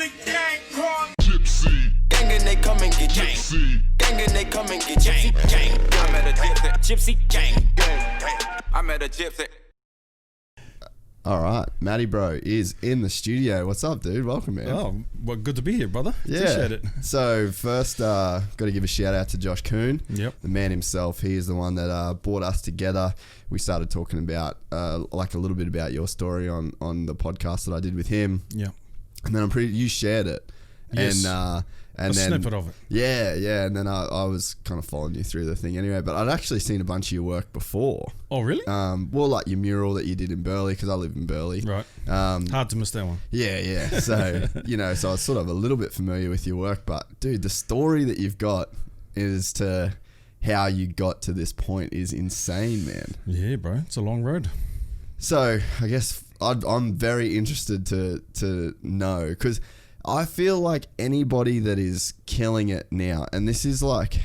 the gang called GYPSY. Gang and they come and get GYPSY. Gang and they come and get GYPSY. Gang. I met a GYPSY. Gang. I met a GYPSY. All right, Matty bro is in the studio. What's up, dude? Welcome, man. Oh, well, good to be here, brother. Yeah. Appreciate it. So first, got to give a shout out to Josh Kuhn. Yep. The man himself. He is the one that brought us together. We started talking about like a little bit about your story on the podcast that I did with him. Yeah. And then you shared it. Yes. And a then, snippet of it. Yeah. And then I was kind of following you through the thing anyway. But I'd actually seen a bunch of your work before. Oh, really? Well, like your mural that you did in Burleigh, because I live in Burleigh. Right. Hard to miss that one. Yeah. So, so I was sort of a little bit familiar with your work. But, dude, the story that you've got is to how you got to this point is insane, man. Yeah, bro. It's a long road. So, I guess I'm very interested to know, because I feel like anybody that is killing it now, and this is like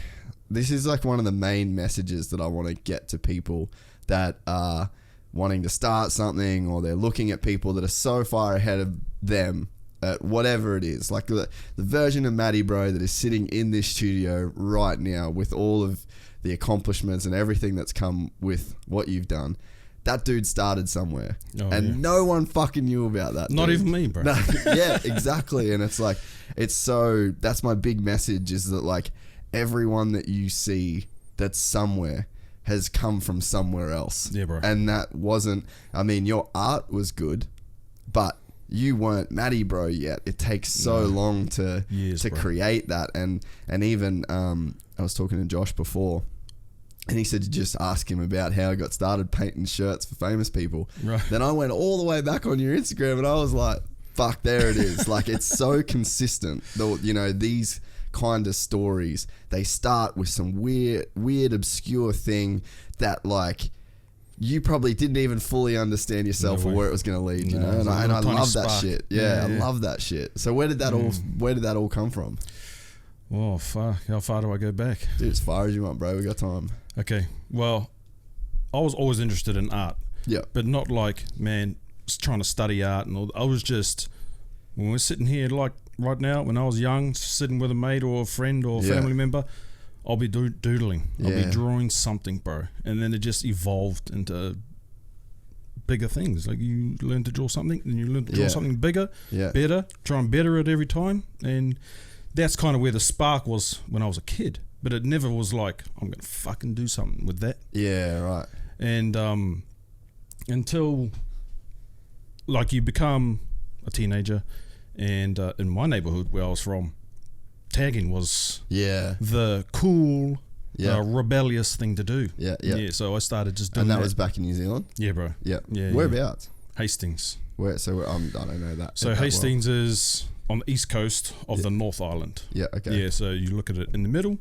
one of the main messages that I want to get to people that are wanting to start something, or they're looking at people that are so far ahead of them at whatever it is. Like the version of Matty bro that is sitting in this studio right now with all of the accomplishments and everything that's come with what you've done. That dude started somewhere, no one fucking knew about that. Not dude. even me, bro. No, yeah, exactly. And it's like, that's my big message, is that like everyone that you see that's somewhere has come from somewhere else. Yeah, bro. And that wasn't, your art was good, but you weren't Matty bro yet. It takes so long to create that. And even, I was talking to Josh before, and he said to just ask him about how he got started painting shirts for famous people. Right. Then I went all the way back on your Instagram, and I was like, fuck, there it is. Like, it's so consistent. These kind of stories, they start with some weird, obscure thing that, like, you probably didn't even fully understand yourself or where it was going to lead, you know? And I love that shit. Yeah, I love that shit. So where did that all come from? Oh, fuck. How far do I go back? Dude, as far as you want, bro. We got time. Okay. Well, I was always interested in art. Yeah. But not like, man, trying to study art and all. I was just, when we're sitting here, like right now, when I was young, sitting with a mate or a friend or a family member, I'll be doodling. I'll be drawing something, bro. And then it just evolved into bigger things. Like, you learn to draw something, and you learn to draw something bigger, better, try and better it every time. And that's kind of where the spark was when I was a kid. But it never was like, I'm going to fucking do something with that. Yeah, right. And until, like, you become a teenager, and in my neighborhood where I was from, tagging was the cool, rebellious thing to do. Yeah, so I started just doing that. And that was back in New Zealand? Yeah, bro. Yeah. Yeah. Whereabouts? Hastings. Where? So I don't know that. So Hastings is on the east coast of the North Island. Yeah, okay. Yeah, so you look at it in the middle.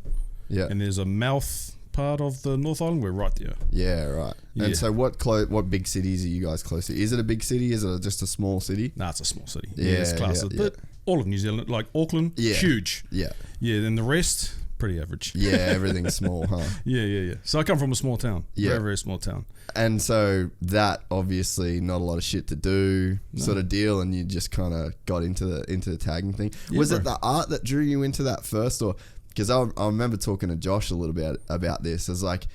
Yeah. And there's a mouth part of the North Island. We're right there. Yeah, right. Yeah. And so what big cities are you guys close to? Is it a big city? Is it just a small city? Nah, it's a small city. Yeah, it's classed. But all of New Zealand, like Auckland, huge. Yeah. Yeah, then the rest, pretty average. Yeah, everything's small, huh? Yeah. So I come from a small town. Yeah. Very, very small town. And so that obviously not a lot of shit to do sort of deal, and you just kind of got into the tagging thing. Yeah, was it the art that drew you into that first, or... Because I remember talking to Josh a little bit about this. It's like,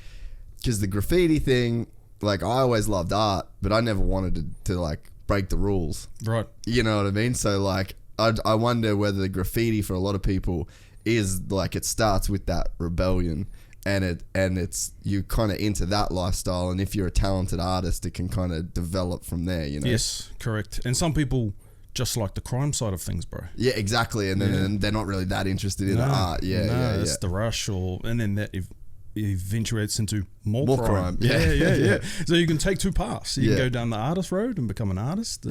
because the graffiti thing, like, I always loved art, but I never wanted to like break the rules. Right. You know what I mean? So like, I wonder whether the graffiti for a lot of people is like, it starts with that rebellion, and it's you kind of into that lifestyle, and if you're a talented artist, it can kind of develop from there. You know? Yes, correct. And some people just like the crime side of things, bro. Yeah, exactly. And then they're not really that interested in the art. Yeah. It's the rush, and then that eventuates into more crime. Yeah. So you can take two paths. You can go down the artist road and become an artist,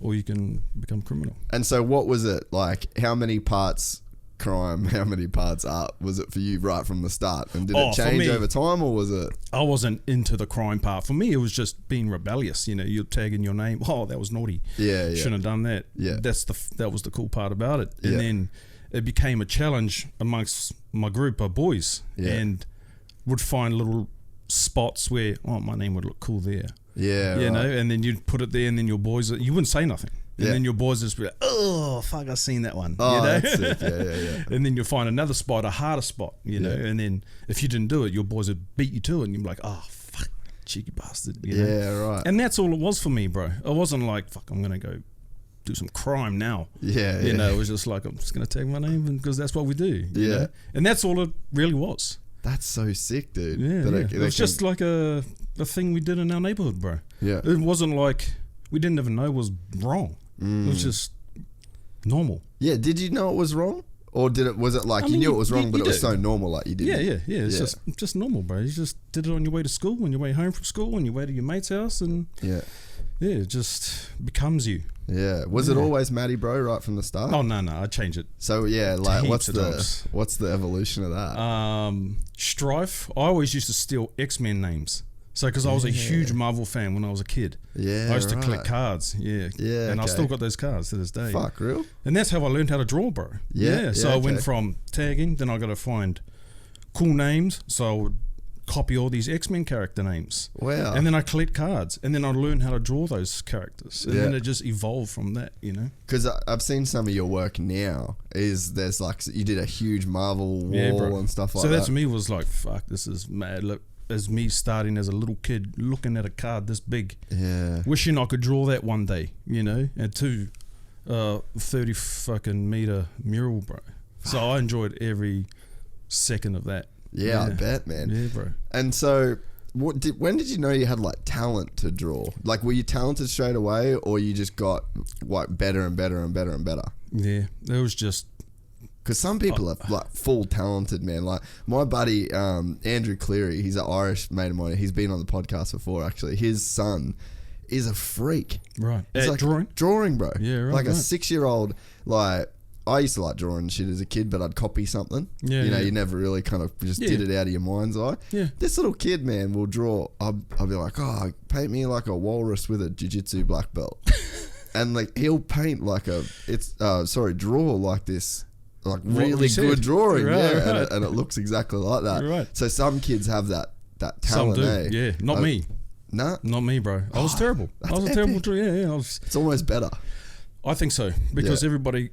or you can become criminal. And so what was it like? How many parts crime, how many parts art was it for you right from the start? And did it change over time, or was it? I wasn't into the crime part. For me, it was just being rebellious. You're tagging your name. Oh, that was naughty. Yeah. Shouldn't have done that. Yeah. That was the cool part about it. And then it became a challenge amongst my group of boys, and would find little spots where, my name would look cool there. Yeah. You know, and then you'd put it there, and then your boys, you wouldn't say nothing. Yeah. then your boys just be like, oh, fuck, I've seen that one. Oh, you know? that's sick. Yeah. And then you'll find another spot, a harder spot, you know. And then if you didn't do it, your boys would beat you to it, and you're like, oh, fuck, cheeky bastard. You know? Yeah, right. And that's all it was for me, bro. It wasn't like, fuck, I'm going to go do some crime now. Yeah, You know, it was just like, I'm just going to take my name because that's what we do. You know? And that's all it really was. That's so sick, dude. Yeah, That it was just like a thing we did in our neighborhood, bro. Yeah. It wasn't like we didn't even know it was wrong. It was just normal. Yeah, did you know it was wrong? Or was it like you knew it was wrong, but it was so normal like you didn't? Yeah. It's just normal, bro. You just did it on your way to school, on your way home from school, on your way to your mate's house, and it just becomes you. Yeah. Was it always Matty, bro, right from the start? Oh no, I changed it. So yeah, like Heaps of times. what's the evolution of that? Strife. I always used to steal X-Men names. So because I was a huge Marvel fan when I was a kid. Yeah, I used to collect cards. Yeah. And I still got those cards to this day. Fuck, real? And that's how I learned how to draw, bro. So I went from tagging, then I got to find cool names. So I would copy all these X-Men character names. Wow. And then I collect cards, and then I learn how to draw those characters. And then it just evolved from that, you know? Because I've seen some of your work now. There's like, you did a huge Marvel wall and stuff like that. So that to me was like, fuck, this is mad. Look, as me starting as a little kid looking at a card this big. Yeah. Wishing I could draw that one day, you know? And 30 fucking meter mural, bro. So I enjoyed every second of that. Yeah, I bet, man. Yeah, bro. And so, when did you know you had like talent to draw? Like, were you talented straight away, or you just got like better and better and better and better? Yeah, it was just because some people are like full talented, man. Like my buddy Andrew Cleary, he's an Irish mate of mine. He's been on the podcast before, actually. His son is a freak. Right. It's like drawing, bro. Yeah, right. Like a 6-year-old, like. I used to like drawing shit as a kid, but I'd copy something. Yeah, you know, you never really kind of just did it out of your mind's eye. Yeah. This little kid, man, will draw. I'll be like, oh, paint me like a walrus with a jiu-jitsu black belt. And like, he'll paint like draw like this, like really good drawing. Right. And it looks exactly like that. Right. So some kids have that talent, some do, yeah. Not me. Nah? Not me, bro. I was terrible. I was a terrible drawer. Yeah. It's almost better. I think so, because everybody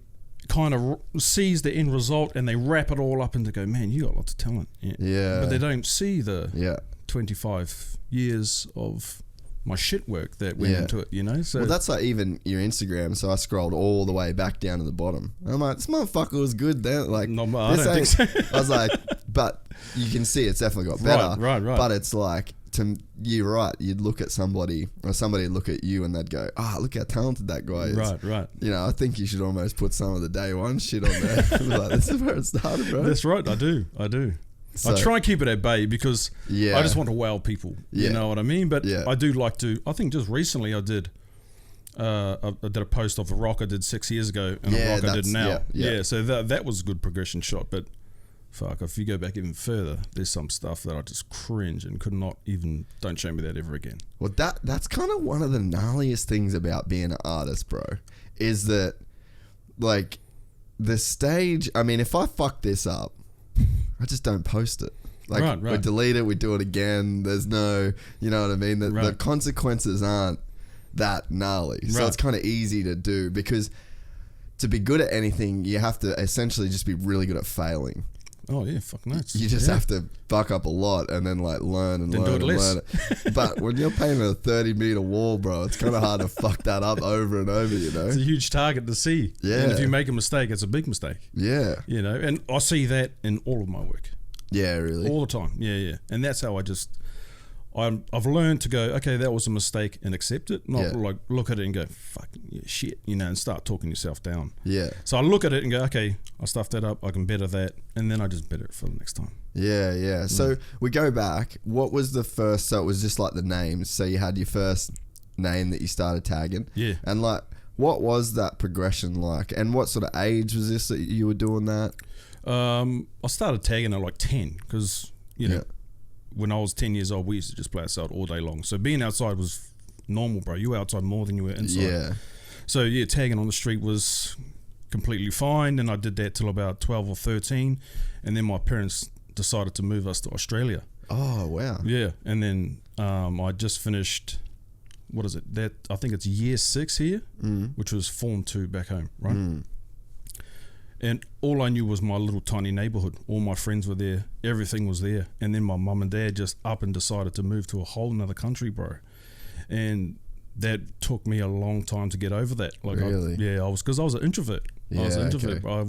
kind of sees the end result and they wrap it all up and they go, man, you got lots of talent. Yeah. But they don't see the 25 years of my shit work that went into it, you know? So well, that's like even your Instagram. So I scrolled all the way back down to the bottom. And I'm like, this motherfucker was good then. Like, I don't think so. I was like, but you can see it's definitely got better. Right. But it's like, you're right. You'd look at somebody, or somebody would look at you and they'd go, look how talented that guy is. Right. You know, I think you should almost put some of the day one shit on there. Like, this is where it started, bro. That's right. I do. So, I try and keep it at bay because I just want to wow people. You know what I mean? But I do like to. I think just recently I did a post of a rock I did 6 years ago and a rock I did now. Yeah. So that was a good progression shot. But fuck, if you go back even further, there's some stuff that I just cringe and could not even. Don't show me that ever again. Well, that's kind of one of the gnarliest things about being an artist, bro. Is that like the stage? I mean, if I fuck this up, I just don't post it. Like, we delete it, we do it again. There's no, you know what I mean? The consequences aren't that gnarly. So it's kind of easy to do because to be good at anything, you have to essentially just be really good at failing. Oh, yeah, fuck nuts. You just have to fuck up a lot and then like learn and learn and learn it. But when you're painting a 30-meter wall, bro, it's kind of hard to fuck that up over and over, you know? It's a huge target to see. Yeah. And if you make a mistake, it's a big mistake. Yeah. You know, and I see that in all of my work. Yeah, really? All the time. Yeah. And that's how I've learned to go, okay, that was a mistake and accept it. Not like look at it and go, fuck, shit, you know, and start talking yourself down. Yeah. So I look at it and go, okay, I stuffed that up, I can better that, and then I just better it for the next time. Yeah. So we go back. What was the first, so it was just like the names. So you had your first name that you started tagging. Yeah. And like, what was that progression like? And what sort of age was this that you were doing that? I started tagging at like 10 because, you know, when I was 10 years old, we used to just play outside all day long. So being outside was normal, bro. You were outside more than you were inside. Yeah. So yeah, tagging on the street was completely fine. And I did that till about 12 or 13. And then my parents decided to move us to Australia. Oh, wow. Yeah. And then I just finished what is it? That I think it's year 6 here, which was Form 2 back home, right? And all I knew was my little tiny neighborhood. All my friends were there. Everything was there. And then my mum and dad just up and decided to move to a whole nother country, bro. And that took me a long time to get over that. Like, really? because I was an introvert. I was an introvert. Okay. Bro.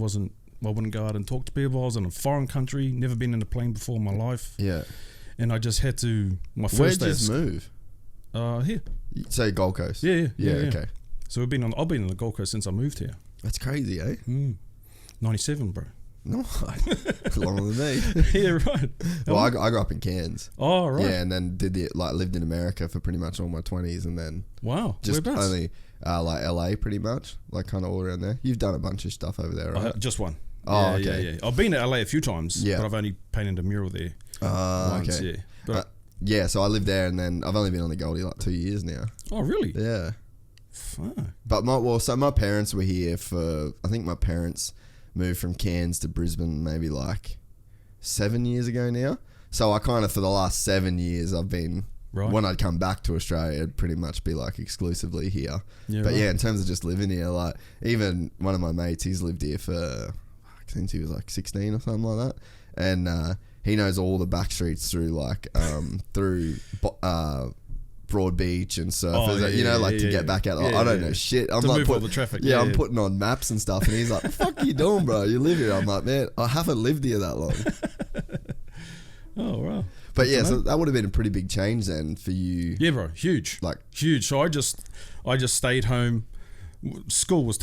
I wouldn't go out and talk to people. I was in a foreign country, never been in a plane before in my life. Yeah. And I just had to, my Where'd first you day. just move? Here. Say Gold Coast. Yeah. Okay. So I've been on the Gold Coast since I moved here. That's crazy, eh? 97, bro. No, longer than me. Yeah, right. Well, I grew up in Cairns. Oh, right. Yeah, and then lived in America for pretty much all my 20s, and then Wow. just Whereabouts? only like LA, pretty much, like kind of all around there. You've done a bunch of stuff over there, right? Just one. Oh, yeah, okay. Yeah. I've been to LA a few times, Yeah. but I've only painted a mural there once. Okay. Yeah. But Yeah, so I lived there, and then I've only been on the Goldie like 2 years now. oh, really? Yeah, Fuck. but my parents were here for. I think my parents moved from Cairns to Brisbane maybe like 7 years ago now. So I kind of, for the last 7 years, I've been, Right. when I'd come back to Australia, it'd pretty much be like exclusively here. Yeah, But right. yeah, in terms of just living here, like even one of my mates, he's lived here since he was like 16 or something like that. And he knows all the back streets through like, Broad Beach and surfers, to get back out. Yeah, I don't yeah. know shit. I'm To like move all the traffic. Yeah, Yeah, I'm yeah. putting on maps and stuff, and he's like, "Fuck you doing, bro? You live here." I'm like, "Man, I haven't lived here that long." Oh, wow. But yeah, to so know. that would have been a pretty big change then for you. Yeah, bro. Huge. Like, Huge. So I just stayed home. School was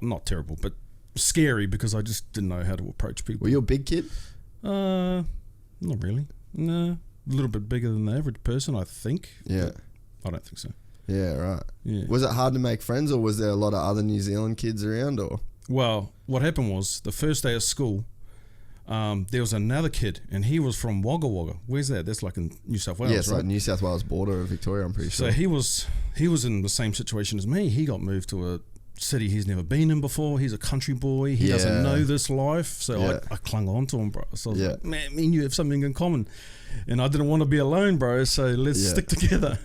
not terrible, but scary because I just didn't know how to approach people. were you a big kid? Not really. No. A little bit bigger than the average person, I think. Yeah. But I don't think so. Yeah, right. Yeah. Was it hard to make friends, or was there a lot of other New Zealand kids around, or? Well, what happened was the first day of school, there was another kid, and he was from Wagga Wagga. Where's that? That's like in New South Wales, Yeah, it's right? like New South Wales border of Victoria, I'm pretty So sure. he was in the same situation as me. He got moved to a city he's never been in before. He's a country boy. He doesn't Yeah. know this life. So Yeah. I clung on to him, bro. So I was Yeah. like, man, me and you have something in common. And I didn't want to be alone, bro. So let's Yeah. stick together.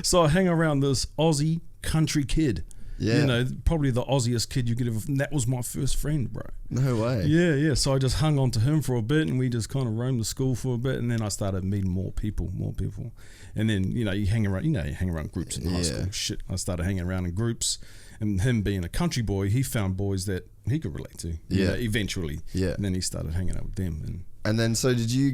So I hang around this Aussie country kid. Yeah. You know, probably the Aussiest kid you could ever. And that was my first friend, bro. No way. Yeah. So I just hung on to him for a bit, and we just kind of roamed the school for a bit, and then I started meeting more people, and then you hang around groups in high Yeah. school. Shit, I started hanging around in groups, and him being a country boy, he found boys that he could relate to. Yeah. Eventually. Yeah. And then he started hanging out with them, And then, so did you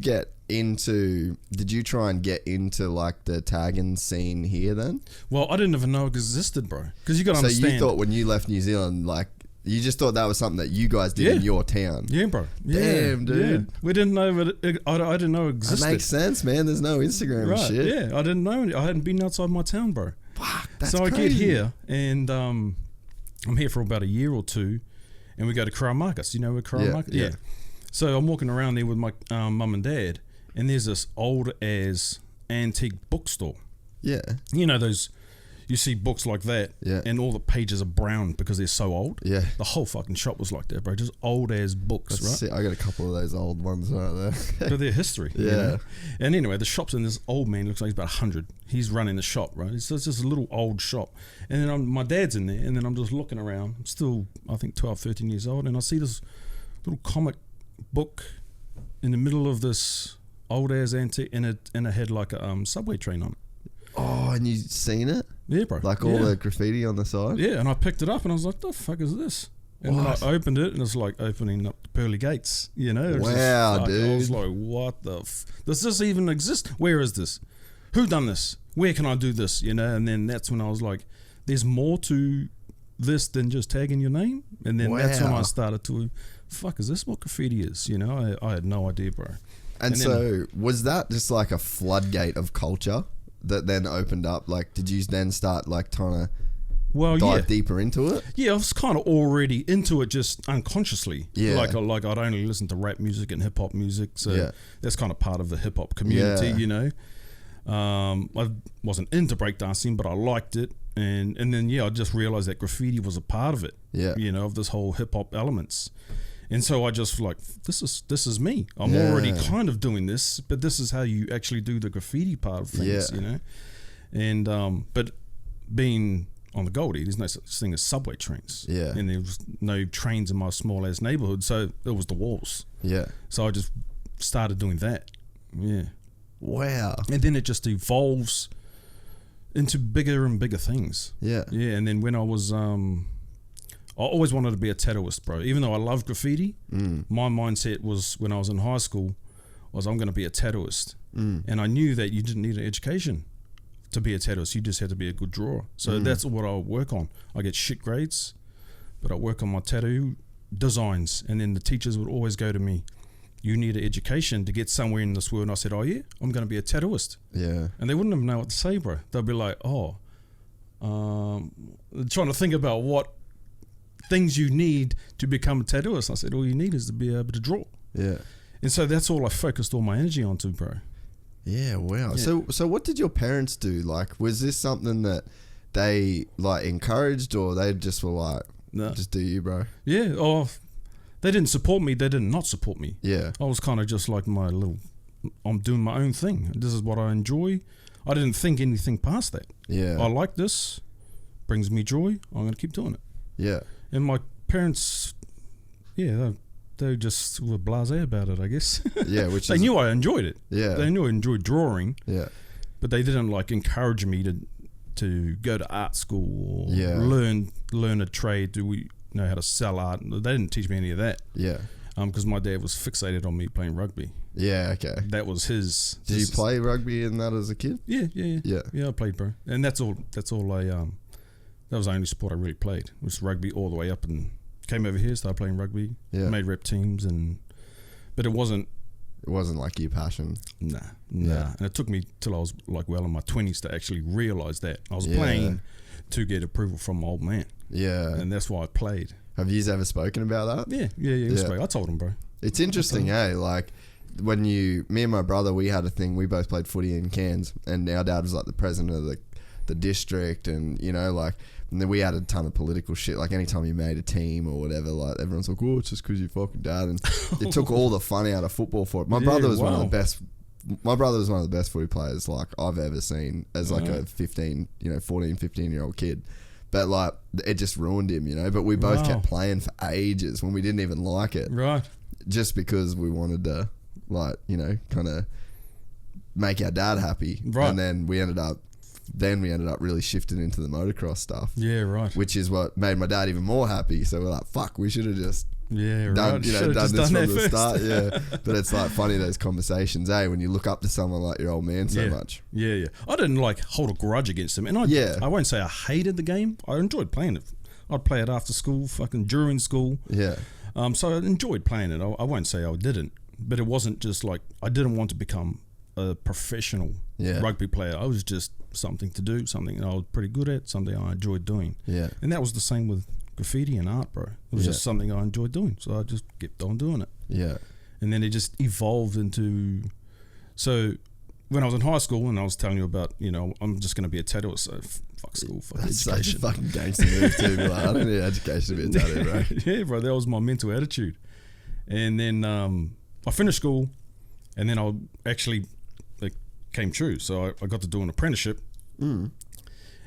try and get into like the tagging scene here then? well, I didn't even know it existed, bro. Because you got to So understand. you thought when you left New Zealand, like, you just thought that was something that you guys did Yeah. in your town? Yeah, bro. Yeah, Damn, dude. Yeah. We didn't know I didn't know it That existed. makes sense, man. There's no Instagram and Right, shit. yeah. I didn't know. I hadn't been outside my town, bro. Fuck, that's So I crazy. get here, and I'm here for about a year or two, and we go to Crown Markets. You know where Crown Yeah, Market? yeah. So I'm walking around there with my mum and dad, and there's this old as antique bookstore. Yeah. You know those, you see books like that, Yeah. and all the pages are brown because they're so old. Yeah. The whole fucking shop was like that, bro. Just old as books, That's right? sick. I got a couple of those old ones right there. But they're history. you Yeah. know? And anyway, the shop's in this old man, looks like he's about 100. He's running the shop, right? It's just a little old shop. And then my dad's in there, and then I'm just looking around. I'm still, I think, 12, 13 years old, and I see this little comic book in the middle of this old ass antique, and it had like a subway train on it. Oh, and you seen it? Yeah, bro. Like all yeah. the graffiti on the side? Yeah, and I picked it up, and I was like, the fuck is this? And then What? I opened it, and it's like opening up the pearly gates, you know? It was Wow, fuck. I was dude. like, what the does this even exist? Where is this? Who done this? Where can I do this? You know? And then that's when I was like, there's more to this than just tagging your name. And then that's when Wow. I started to, fuck, is this what graffiti is? You know? I had no idea, bro. And And so, was that just like a floodgate of culture that then opened up? Like, did you then start like trying to Well, dive yeah. deeper into it? Yeah, I was kind of already into it just unconsciously. Yeah. Like I'd only listen to rap music and hip hop music, so Yeah. that's kind of part of the hip hop community, Yeah. you know. I wasn't into breakdancing, but I liked it, and then I just realized that graffiti was a part of it. Yeah. You know, of this whole hip hop elements. And so I just like, this is me. I'm Yeah. already kind of doing this, but this is how you actually do the graffiti part of things, Yeah. you know. And but being on the Goldie, there's no such thing as subway trains. Yeah. And there was no trains in my small ass neighborhood, so it was the walls. Yeah. So I just started doing that. Yeah. Wow. And then it just evolves into bigger and bigger things. Yeah. Yeah. And then when I was I always wanted to be a tattooist, bro. Even though I love graffiti, my mindset was when I was in high school was I'm going to be a tattooist. And I knew that you didn't need an education to be a tattooist. You just had to be a good drawer. So that's what I work on. I get shit grades, but I work on my tattoo designs. And then the teachers would always go to me, you need an education to get somewhere in this world. And I said, oh yeah, I'm going to be a tattooist. Yeah. And they wouldn't even know what to say, bro. They'll be like, trying to think about what things you need to become a tattooist. I said, all you need is to be able to draw. Yeah. And so that's all I focused all my energy onto, bro. Yeah, wow. Yeah. So what did your parents do? Like, was this something that they like encouraged, or they just were like, No. just do you, bro? Yeah. Oh, they didn't support me. They did not support me. Yeah. I was kind of just like I'm doing my own thing. This is what I enjoy. I didn't think anything past that. Yeah. I like this. Brings me joy. I'm going to keep doing it. Yeah. And my parents, yeah, they just were blasé about it, I guess. Yeah, which they is, knew I enjoyed it. Yeah. They knew I enjoyed drawing. Yeah. But they didn't like encourage me to go to art school or Yeah. learn a trade. Do we know how to sell art? They didn't teach me any of that. Yeah. Because my dad was fixated on me playing rugby. Yeah, okay. That was his. Did you play rugby in that as a kid? Yeah. Yeah. Yeah, I played, bro. And that's all I that was the only sport I really played. Was rugby all the way up, and came over here, started playing rugby. Yeah. Made rep teams, but it wasn't. It wasn't like your passion. Nah. Yeah. And it took me till I was like well in my 20s to actually realise that I was Yeah. playing to get approval from my old man, Yeah. and that's why I played. Have you ever spoken about that? Yeah. Yeah. I told him, bro. It's interesting, like when me and my brother, we had a thing. We both played footy in Cairns, and our dad was like the president of the district, and and then we had a ton of political shit. Like anytime you made a team or whatever, like everyone's like, "Oh, it's just because you fucking dad," and it took all the fun out of football for it. My brother was one of the best. My brother was one of the best footy players like I've ever seen as like a 14, 15-year-old kid. But like it just ruined him, But we both kept playing for ages when we didn't even like it. Right. Just because we wanted to, kind of make our dad happy. Right. And then we ended up really shifting into the motocross stuff. Yeah, right. Which is what made my dad even more happy. So we're like, fuck, we should have just Yeah, done, right. done this from the first. start. Yeah. But it's like funny those conversations, when you look up to someone like your old man so much. Yeah. I didn't hold a grudge against him, and I won't say I hated the game. I enjoyed playing it. I'd play it after school, fucking during school. Yeah. So I enjoyed playing it. I won't say I didn't, but it wasn't just like I didn't want to become a professional rugby player. I was just something to do, something that I was pretty good at, something I enjoyed doing. Yeah. And that was the same with graffiti and art, bro. It was just something I enjoyed doing, so I just kept on doing it. Yeah. And then it just evolved into. So when I was in high school, and I was telling you about, I'm just going to be a tattooist, so fuck school, fuck That's education. such a fucking gangster move too. Like, I don't need education to be a tattoo, bro. Yeah, bro, that was my mental attitude. And then I finished school, and then I actually it came true. So I got to do an apprenticeship. And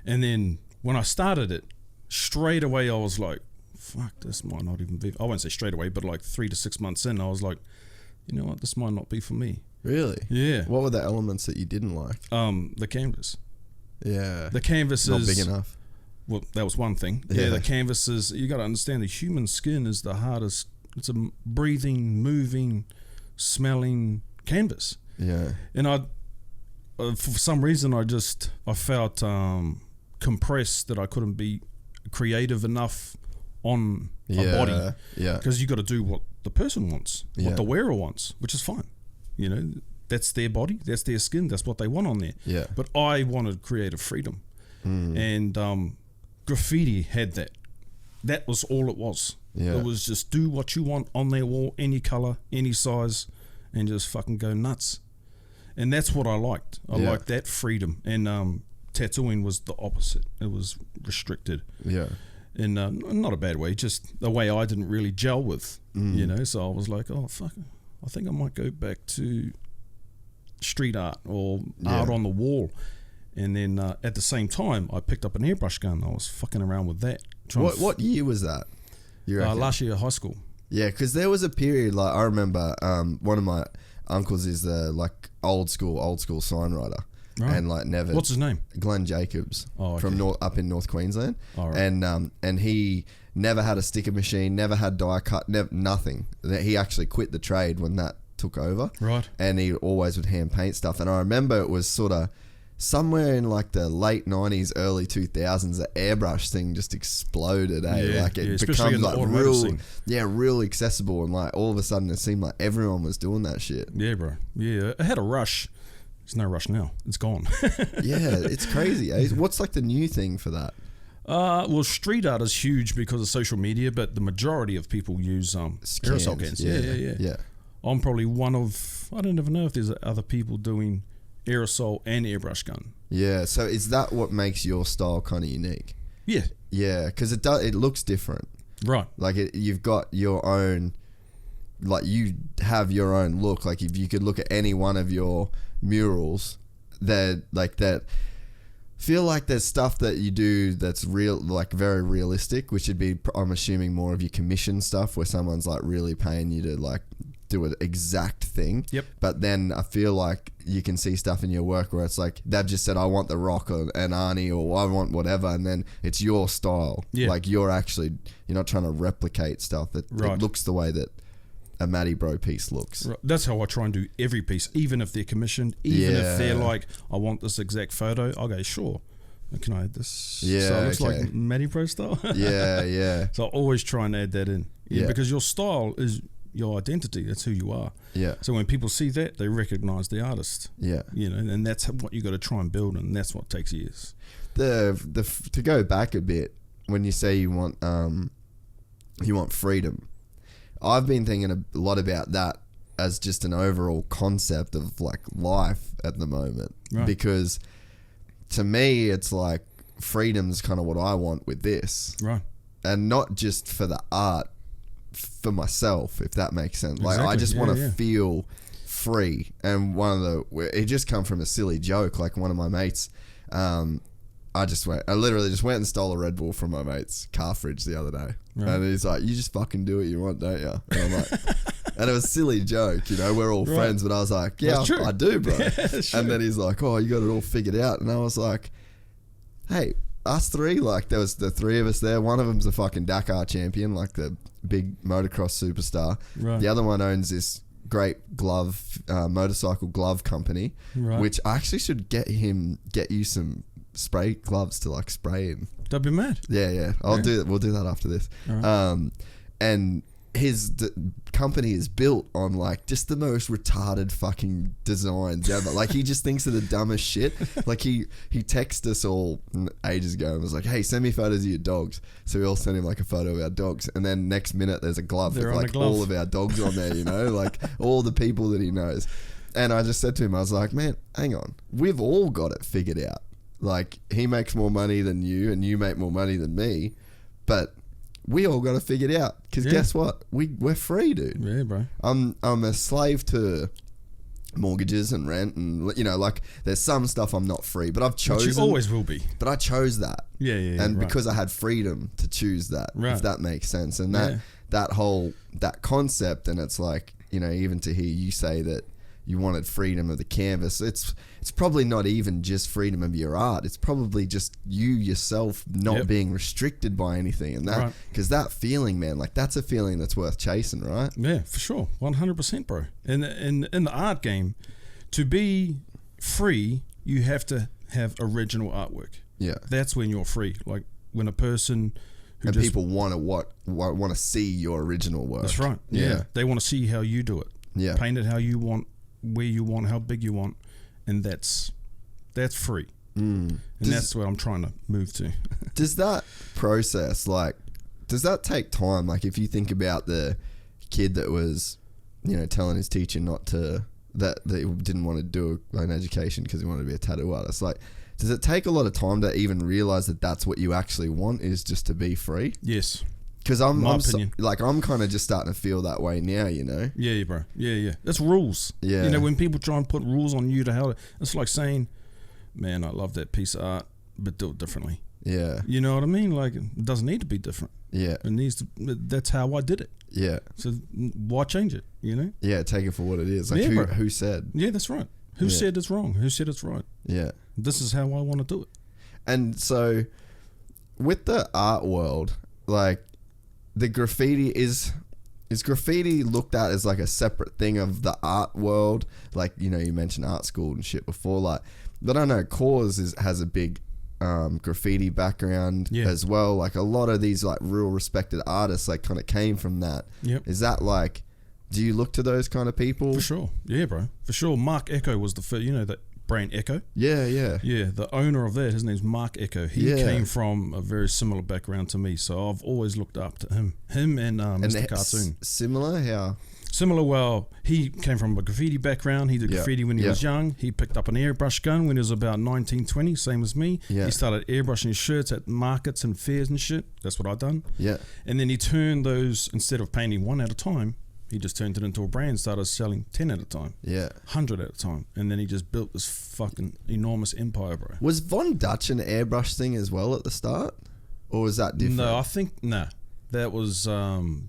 then when I started it, straight away I was like, fuck, this might not even be. I won't say straight away, but like 3 to 6 months in, I was like, you know what, this might not be for me. Really? Yeah. What were the elements that you didn't like? The canvas. Yeah. The canvas Not is big enough. Well, that was one thing. Yeah. Yeah, the canvas is. You got to understand the human skin is the hardest. It's a breathing, moving, smelling canvas. Yeah. And for some reason, I felt compressed that I couldn't be creative enough on a body. Yeah. Because you got to do what the person wants, Yeah. what the wearer wants, which is fine. That's their body, that's their skin, that's what they want on there. Yeah. But I wanted creative freedom. And graffiti had that. That was all it was. Yeah. It was just do what you want on their wall, any color, any size, and just fucking go nuts. And that's what I liked. I liked that freedom. And tattooing was the opposite. It was restricted. Yeah. In not a bad way, just the way I didn't really gel with, So I was like, oh, fuck, I think I might go back to street art or art on the wall. And then at the same time, I picked up an airbrush gun. I was fucking around with that. What year was that? You reckon? Last year at high school. Yeah, because there was a period, like, I remember one of my uncles is the, like, old school sign writer. Right. And, like, never... What's his name? Glenn Jacobs. Oh, okay. From up in North Queensland. Oh, right. And he never had a sticker machine, never had die cut, nothing. He actually quit the trade when that took over. Right. And he always would hand paint stuff. And I remember it was sort of somewhere in like the late 90s, early 2000s, the airbrush thing just exploded. Like it becomes like real accessible. And like all of a sudden it seemed like everyone was doing that shit. Yeah, bro. Yeah, it had a rush. There's no rush now. It's gone. Yeah, it's crazy. Eh? What's like the new thing for that? Well, street art is huge because of social media, but the majority of people use aerosol cans. Yeah. I'm probably one of, I don't even know if there's other people doing aerosol and airbrush gun. Yeah, so is that what makes your style kind of unique? Yeah. Yeah, because it looks different. Right. Like you've got your own, like you have your own look. Like if you could look at any one of your murals, that feel like there's stuff that you do that's real, like very realistic, which would be, I'm assuming, more of your commission stuff where someone's like really paying you to like do an exact thing. Yep. But then I feel like you can see stuff in your work where it's like they've just said, I want the Rock and Arnie, or I want whatever, and then it's your style. Yeah. Like you're not trying to replicate stuff that it looks the way that a Matty Bro piece looks. Right. That's how I try and do every piece, even if they're commissioned, even if they're like, I want this exact photo, I'll go, sure. Can I add this? Yeah, so it looks like Matty Bro style. Yeah. So I always try and add that in. Yeah. Because your style is your identity. That's who you are. Yeah. So when people see that, they recognize the artist. Yeah. You know, and that's what you got to try and build, and that's what takes years. To go back a bit, when you say you want freedom, I've been thinking a lot about that as just an overall concept of like life at the moment. Right. Because to me, it's like freedom's kind of what I want with this. Right. And not just for the art, for myself, if that makes sense. Like I just want to feel free. And it just come from a silly joke. Like one of my mates, I literally just went and stole a Red Bull from my mate's car fridge the other day. Right. And he's like, you just fucking do what you want, don't you? And I'm like, and it was a silly joke, you know, we're all friends, but I was like, yeah, I do, bro. And then he's like, oh, you got it all figured out. And I was like, hey, us three, like there was the three of us there. One of them's a fucking Dakar champion, like the big motocross superstar. Right. The other one owns this great motorcycle glove company, which I actually should get you some spray gloves to like spray in. That'd be mad. Yeah. I'll do that. We'll do that after this. Right. And his company is built on like just the most retarded fucking designs ever. Like he just thinks of the dumbest shit. Like he texted us all ages ago and was like, hey, send me photos of your dogs. So we all sent him like a photo of our dogs, and then next minute there's a glove with like all of our dogs on there, you know, like all the people that he knows. And I just said to him, I was like, man, hang on, we've all got it figured out. Like he makes more money than you and you make more money than me, but we all got to figure it out, because guess what? We're free, dude. Yeah, bro. I'm a slave to mortgages and rent, and you know, like there's some stuff I'm not free, but I've chosen. But you always will be. But I chose that. Yeah. And because I had freedom to choose that, if that makes sense, and that concept, and it's like, you know, even to hear you say that you wanted freedom of the canvas, it's probably not even just freedom of your art. It's probably just you yourself not being restricted by anything, and that, because that feeling, man, like that's a feeling that's worth chasing, right? Yeah, for sure, 100%, bro. And in the art game, to be free, you have to have original artwork. Yeah, that's when you're free. Like when a person and people want to see your original work. That's right. Yeah, they want to see how you do it. Yeah, paint it how you want, where you want, how big you want, and that's free. And that's what I'm trying to move to. Does that process, like, does that take time? Like, if you think about the kid that was, you know, telling his teacher not to, that he didn't want to do an education because he wanted to be a tattoo artist, like, does it take a lot of time to even realize that that's what you actually want, is just to be free? Yes. Because I'm kind of just starting to feel that way now, you know? Yeah, bro. Yeah. That's rules. Yeah. You know, when people try and put rules on you to how, it's like saying, man, I love that piece of art, but do it differently. Yeah. You know what I mean? Like, it doesn't need to be different. Yeah. It needs to. That's how I did it. Yeah. So why change it? You know? Yeah. Take it for what it is. Like Yeah, bro. who said? Yeah, that's right. Who Yeah. said it's wrong? Who said it's right? Yeah. This is how I want to do it. And so, with the art world, like the graffiti is graffiti looked at as like a separate thing of the art world? Like, you know, you mentioned art school and shit before, like, but I know Cause has a big graffiti background as well. Like a lot of these like real respected artists like kind of came from that. Yep. Is that like, do you look to those kind of people? For sure. Yeah, bro. For sure. Mark Echo was the first, you know, that brand Echo? Yeah, yeah. Yeah, the owner of that, his name's Mark Echo. He came from a very similar background to me, so I've always looked up to him. Him and Mr. Cartoon. Similar? How? Similar, well, he came from a graffiti background. He did graffiti when he was young. He picked up an airbrush gun when he was about 19, 20, same as me. Yeah. He started airbrushing shirts at markets and fairs and shit. That's what I done. Yeah. And then he turned those, instead of painting one at a time, he just turned it into a brand, started selling 10 at a time. Yeah. 100 at a time. And then he just built this fucking enormous empire, bro. Was Von Dutch an airbrush thing as well at the start? Or was that different? No, I think, no. That was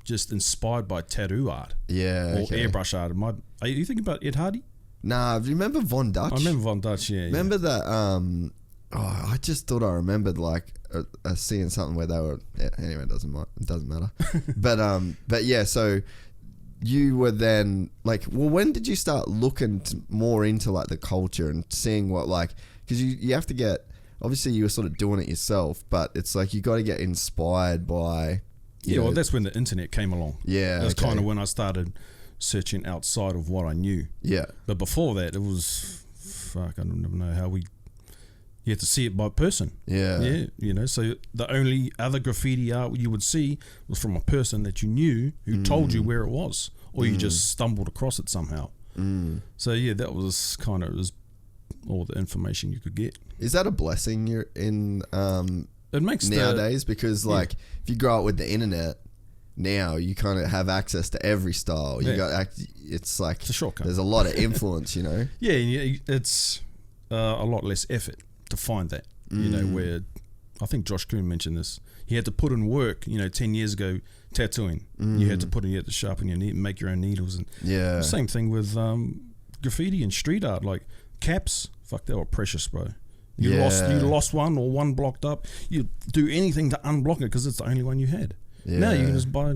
just inspired by tattoo art. Yeah. Or airbrush art. Are you thinking about Ed Hardy? Nah, do you remember Von Dutch? I remember Von Dutch, yeah. Remember that, I just thought I remembered like seeing something where they were, anyway, it doesn't matter. But yeah, so you were then like, well, when did you start looking more into like the culture and seeing what, like, because you have to get, obviously you were sort of doing it yourself, but it's like you got to get inspired by, you know, well, that's when the internet came along. Yeah. That's kind of when I started searching outside of what I knew. Yeah. But before that, it was, I don't even know how you had to see it by person. Yeah. Yeah, you know, so the only other graffiti art you would see was from a person that you knew who told you where it was, or you just stumbled across it somehow. So yeah, that was kind of all the information you could get. Is that a blessing you're in It makes nowadays? Because like if you grow up with the internet now, you kind of have access to every style. You got it's like it's a shortcut. There's a lot of influence, you know. Yeah, it's a lot less effort to find that. You know, where I think Josh Kuhn mentioned this. He had to put in work. You know, 10 years ago, tattooing. You had to put in, you had to sharpen your needle, make your own needles, and same thing with graffiti and street art. Like caps, fuck, they were precious, bro. You lost one or one blocked up. You do anything to unblock it because it's the only one you had. Now you can just buy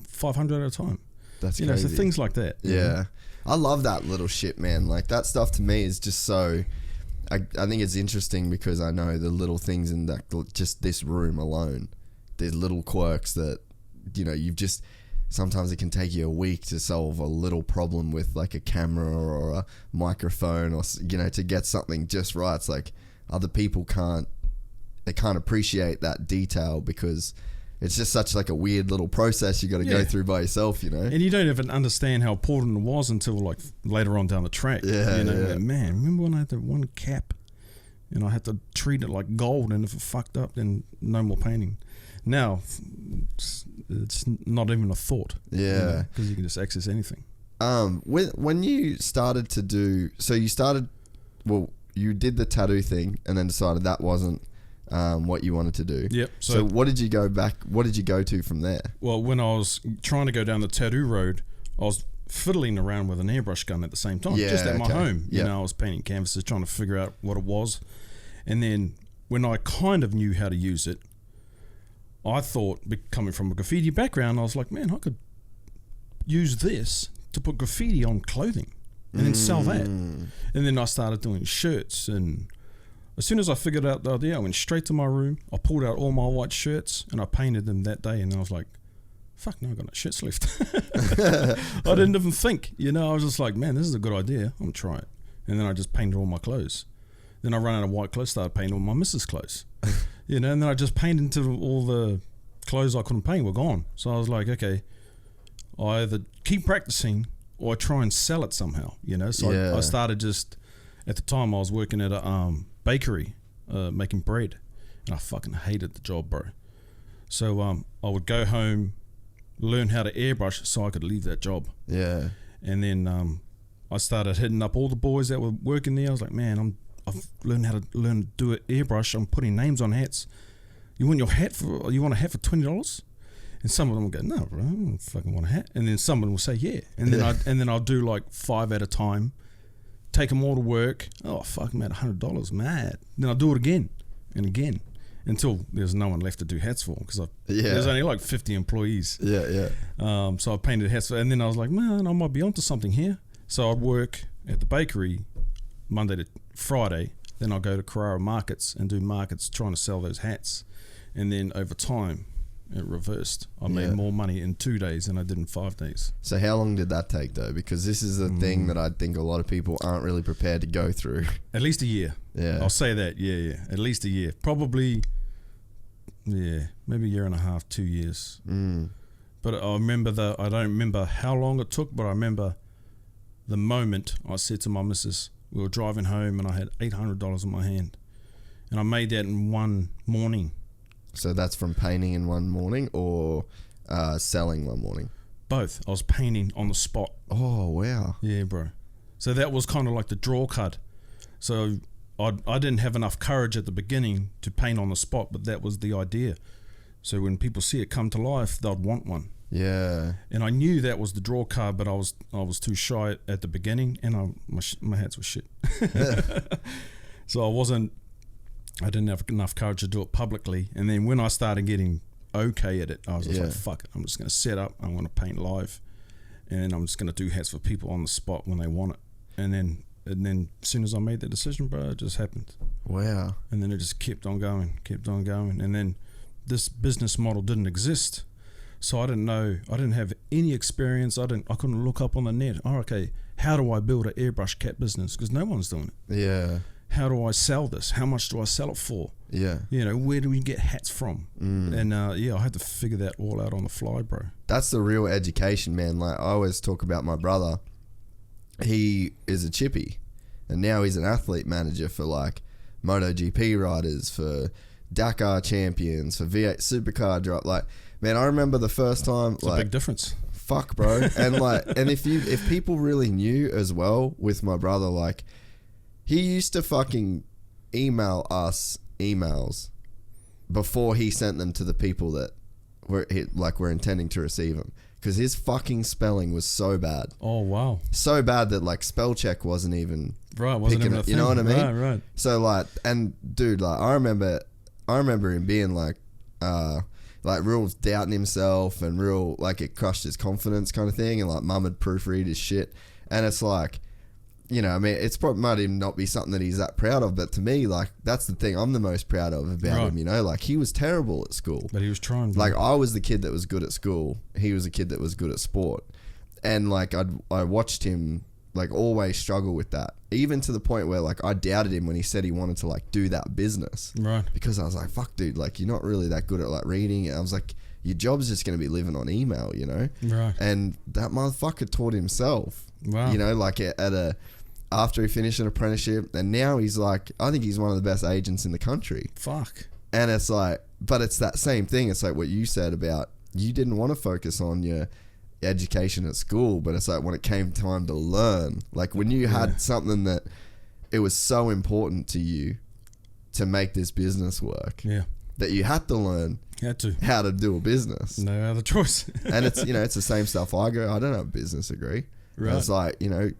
500 at a time. That's you crazy. know, so things like that. Yeah, I love that little shit, man. Like that stuff to me is just so. I think it's interesting because I know the little things in that, just this room alone. There's little quirks that, you know, you've just. Sometimes it can take you a week to solve a little problem with like a camera or a microphone, or, you know, to get something just right. It's like other people can't appreciate that detail because it's just such like a weird little process you got to go through by yourself, you know. And you don't even understand how important it was until like later on down the track. Yeah, you know, yeah. like, man, remember when I had that one cap and I had to treat it like gold, and if it fucked up, then no more painting. Now it's not even a thought. Yeah, because you can just access anything. When you started to do, so you started, well, you did the tattoo thing and then decided that wasn't what you wanted to do. Yep. So what did you go to from there? Well, when I was trying to go down the tattoo road, I was fiddling around with an airbrush gun at the same time, just at my home. You know, I was painting canvases, trying to figure out what it was. And then when I kind of knew how to use it, I thought, coming from a graffiti background, I was like, man, I could use this to put graffiti on clothing and then sell that. And then I started doing shirts, and as soon as I figured out the idea, I went straight to my room, I pulled out all my white shirts and I painted them that day, and I was like, fuck, no, I've got no shirts left. I didn't even think, you know, I was just like, man, this is a good idea, I'm gonna try it. And then I just painted all my clothes. Then I ran out of white clothes, started painting all my missus' clothes. You know, and then I just painted until all the clothes I couldn't paint were gone. So I was like, okay, I either keep practicing or I try and sell it somehow, you know. So I started just, at the time I was working at a bakery making bread, and I fucking hated the job, bro. So I would go home, learn how to airbrush so I could leave that job. Yeah. And then I started hitting up all the boys that were working there. I was like, man, I've learned how to do an airbrush. I'm putting names on hats. You want a hat for $20? And some of them will go, no, bro, I don't fucking want a hat. And then someone will say, yeah. And then I'll do like 5 at a time, take them all to work. Oh, fuck, I'm at $100, mad. Then I'll do it again and again until there's no one left to do hats for, because there's only like 50 employees. Yeah. So I painted hats and then I was like, man, I might be onto something here. So I'd work at the bakery Monday to Friday. Then I'll go to Carrara markets and do markets trying to sell those hats. And then over time, it reversed. I made more money in 2 days than I did in 5 days. So how long did that take though? Because this is a thing that I think a lot of people aren't really prepared to go through. At least a year. Yeah. I'll say that. Yeah. At least a year. Probably, maybe a year and a half, 2 years. But I remember I don't remember how long it took, but I remember the moment I said to my missus, we were driving home and I had $800 in my hand. And I made that in one morning. So that's from painting in one morning or selling one morning? Both. I was painting on the spot. Oh, wow. Yeah, bro. So that was kind of like the draw cut. So I didn't have enough courage at the beginning to paint on the spot, but that was the idea. So when people see it come to life, they'd want one. Yeah. And I knew that was the draw card, but I was too shy at the beginning, and my hats were shit. So I didn't have enough courage to do it publicly. And then when I started getting okay at it, I was just like, fuck it, I'm just going to set up, I'm going to paint live, and I'm just going to do hats for people on the spot when they want it. And then as soon as I made that decision, bro, it just happened. Wow. And then it just kept on going. And then this business model didn't exist. So I didn't know, I didn't have any experience. I couldn't look up on the net. Oh, okay, how do I build an airbrush cat business? Because no one's doing it. Yeah. How do I sell this? How much do I sell it for? Yeah. Where do we get hats from? And I had to figure that all out on the fly, bro. That's the real education, man. Like, I always talk about my brother. He is a chippy, and now he's an athlete manager for like MotoGP riders, for Dakar champions, for V8 supercar drive. Like, man, I remember the first time. It's a big difference. Fuck, bro. And like, and if people really knew as well with my brother, like, he used to fucking email us emails before he sent them to the people that were intending to receive them, because his fucking spelling was so bad. Oh wow. So bad that like spell check wasn't even wasn't even a thing. You know what I mean? Right. So like, and dude, like I remember him being like real doubting himself and real like it crushed his confidence kind of thing, and like mum would proofread his shit, and it's like, you know, I mean, it's probably might even not be something that he's that proud of, but to me, like, that's the thing I'm the most proud of about him, you know? Like, he was terrible at school. But he was trying. Like, I was the kid that was good at school. He was the kid that was good at sport. And, like, I watched him, like, always struggle with that. Even to the point where, like, I doubted him when he said he wanted to, like, do that business. Right. Because I was like, fuck, dude, like, you're not really that good at, like, reading. And I was like, your job's just going to be living on email, you know? Right. And that motherfucker taught himself. Wow. You know, like, after he finished an apprenticeship, and now he's like, I think he's one of the best agents in the country. Fuck. And it's like, but it's that same thing. It's like what you said about you didn't want to focus on your education at school, but it's like when it came time to learn, like when you had something that it was so important to you to make this business work, that you had to learn how to do a business. No other choice. And it's, you know, it's the same stuff. I don't have a business degree. Right. It's like, you know,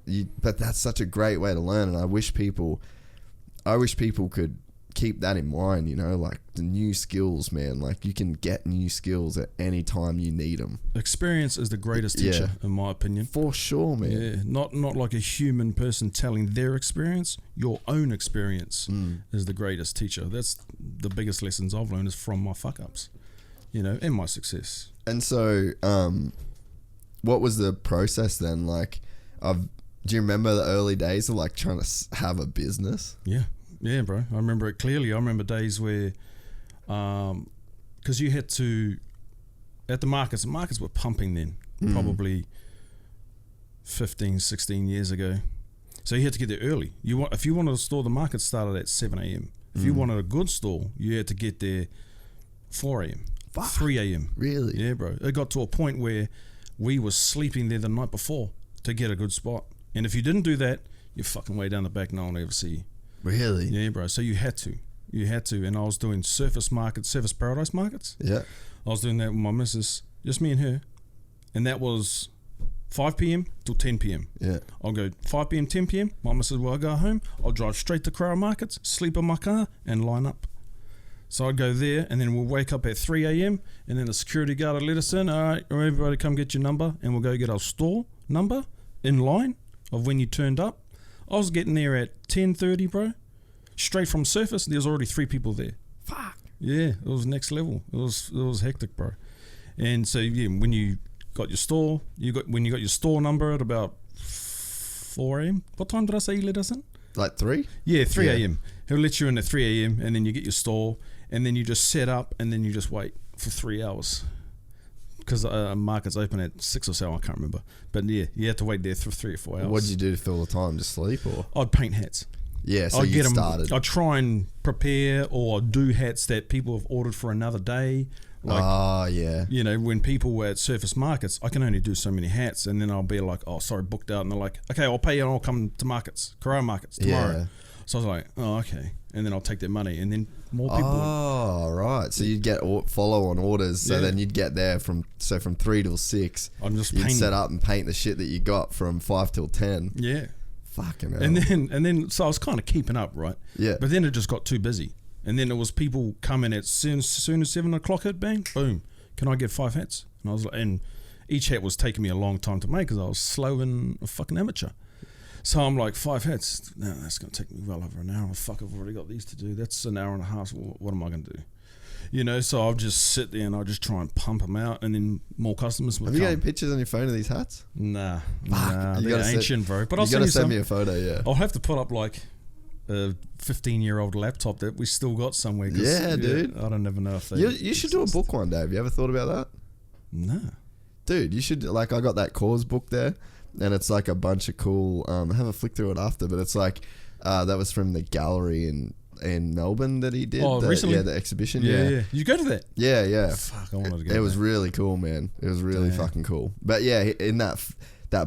but that's such a great way to learn, and I wish people could keep that in mind, you know, like the new skills, man. Like, you can get new skills at any time you need them. Experience is the greatest teacher, in my opinion. For sure, man. Yeah, not like a human person telling their experience. Your own experience is the greatest teacher. That's the biggest lessons I've learned is from my fuck ups, you know, and my success. And so, what was the process then? Like, do you remember the early days of like trying to have a business? Yeah, bro. I remember it clearly. I remember days where, because you had to, at the markets were pumping then, probably 15, 16 years ago. So you had to get there early. If you wanted a store, the market started at 7 a.m. If you wanted a good store, you had to get there 4 a.m., 3 a.m. Really? Yeah, bro. It got to a point where we were sleeping there the night before to get a good spot. And if you didn't do that, you're fucking way down the back, no one will ever see you. Really? Yeah, bro. So you had to, and I was doing surface paradise markets. Yeah. I was doing that with my missus, just me and her, and that was 5 p.m. till 10 p.m. Yeah. I'll go 5 p.m., 10 p.m. My missus will go home. I'll drive straight to Crower Markets, sleep in my car, and line up. So I'd go there, and then we'll wake up at 3 a.m., and then the security guard will let us in. All right, everybody come get your number, and we'll go get our store number in line of when you turned up. I was getting there at 10:30, bro. Straight from surface, there's already 3 people there. Fuck. Yeah, it was next level. It was hectic, bro. And so yeah, when you got your store, when you got your store number at about 4 a.m. What time did I say you let us in? Like 3? Yeah, 3 a.m. He'll let you in at 3 a.m. and then you get your store, and then you just set up, and then you just wait for 3 hours. Because market's open at 6 or so, I can't remember. But yeah, you had to wait there for 3 or 4 hours. What did you do to fill the time? Just sleep or? I'd paint hats. Yeah, so I'd you get 'em- started. I'd try and prepare or do hats that people have ordered for another day. Like, yeah. you know, when people were at surface markets, I can only do so many hats, and then I'll be like, oh, sorry, booked out. And they're like, okay, I'll pay you and I'll come to markets, Crower Markets tomorrow. Yeah. So I was like, oh, okay. And then I'll take their money, and then more people. Oh, right. So you'd get follow-on orders. So Yeah. then you'd get there from 3 till 6. I'm just You'd painting. set up and paint the shit that you got from 5 till 10. Yeah. Fucking hell. And then, so I was kind of keeping up, right? Yeah. But then it just got too busy. And then there was people coming at soon as 7 o'clock hit, bang, boom. Can I get 5 hats? And I was like, and each hat was taking me a long time to make because I was slow and a fucking amateur. So I'm like, 5 hats? No, that's going to take me well over an hour. Fuck, I've already got these to do. That's an hour and a half. So what am I going to do? You know, so I'll just sit there and I'll just try and pump them out, and then more customers will Have you got come. any pictures on your phone of these hats? Nah, You they're gotta ancient, bro. But I'll You send gotta you send some. me a photo, yeah. I'll have to put up like a 15-year-old laptop that we still got somewhere. 'Cause, Yeah, dude. I don't ever know if they. You should do a book one day. Have you ever thought about that? Nah. Dude, you should, like, I got that cause book there, and it's like a bunch of cool, have a flick through it after, but it's like, that was from the gallery in Melbourne that he did. Recently? Yeah, the exhibition. Yeah. You go to that? Yeah. Fuck, I wanted to go. It was really cool, man. It was really fucking cool. But yeah, in that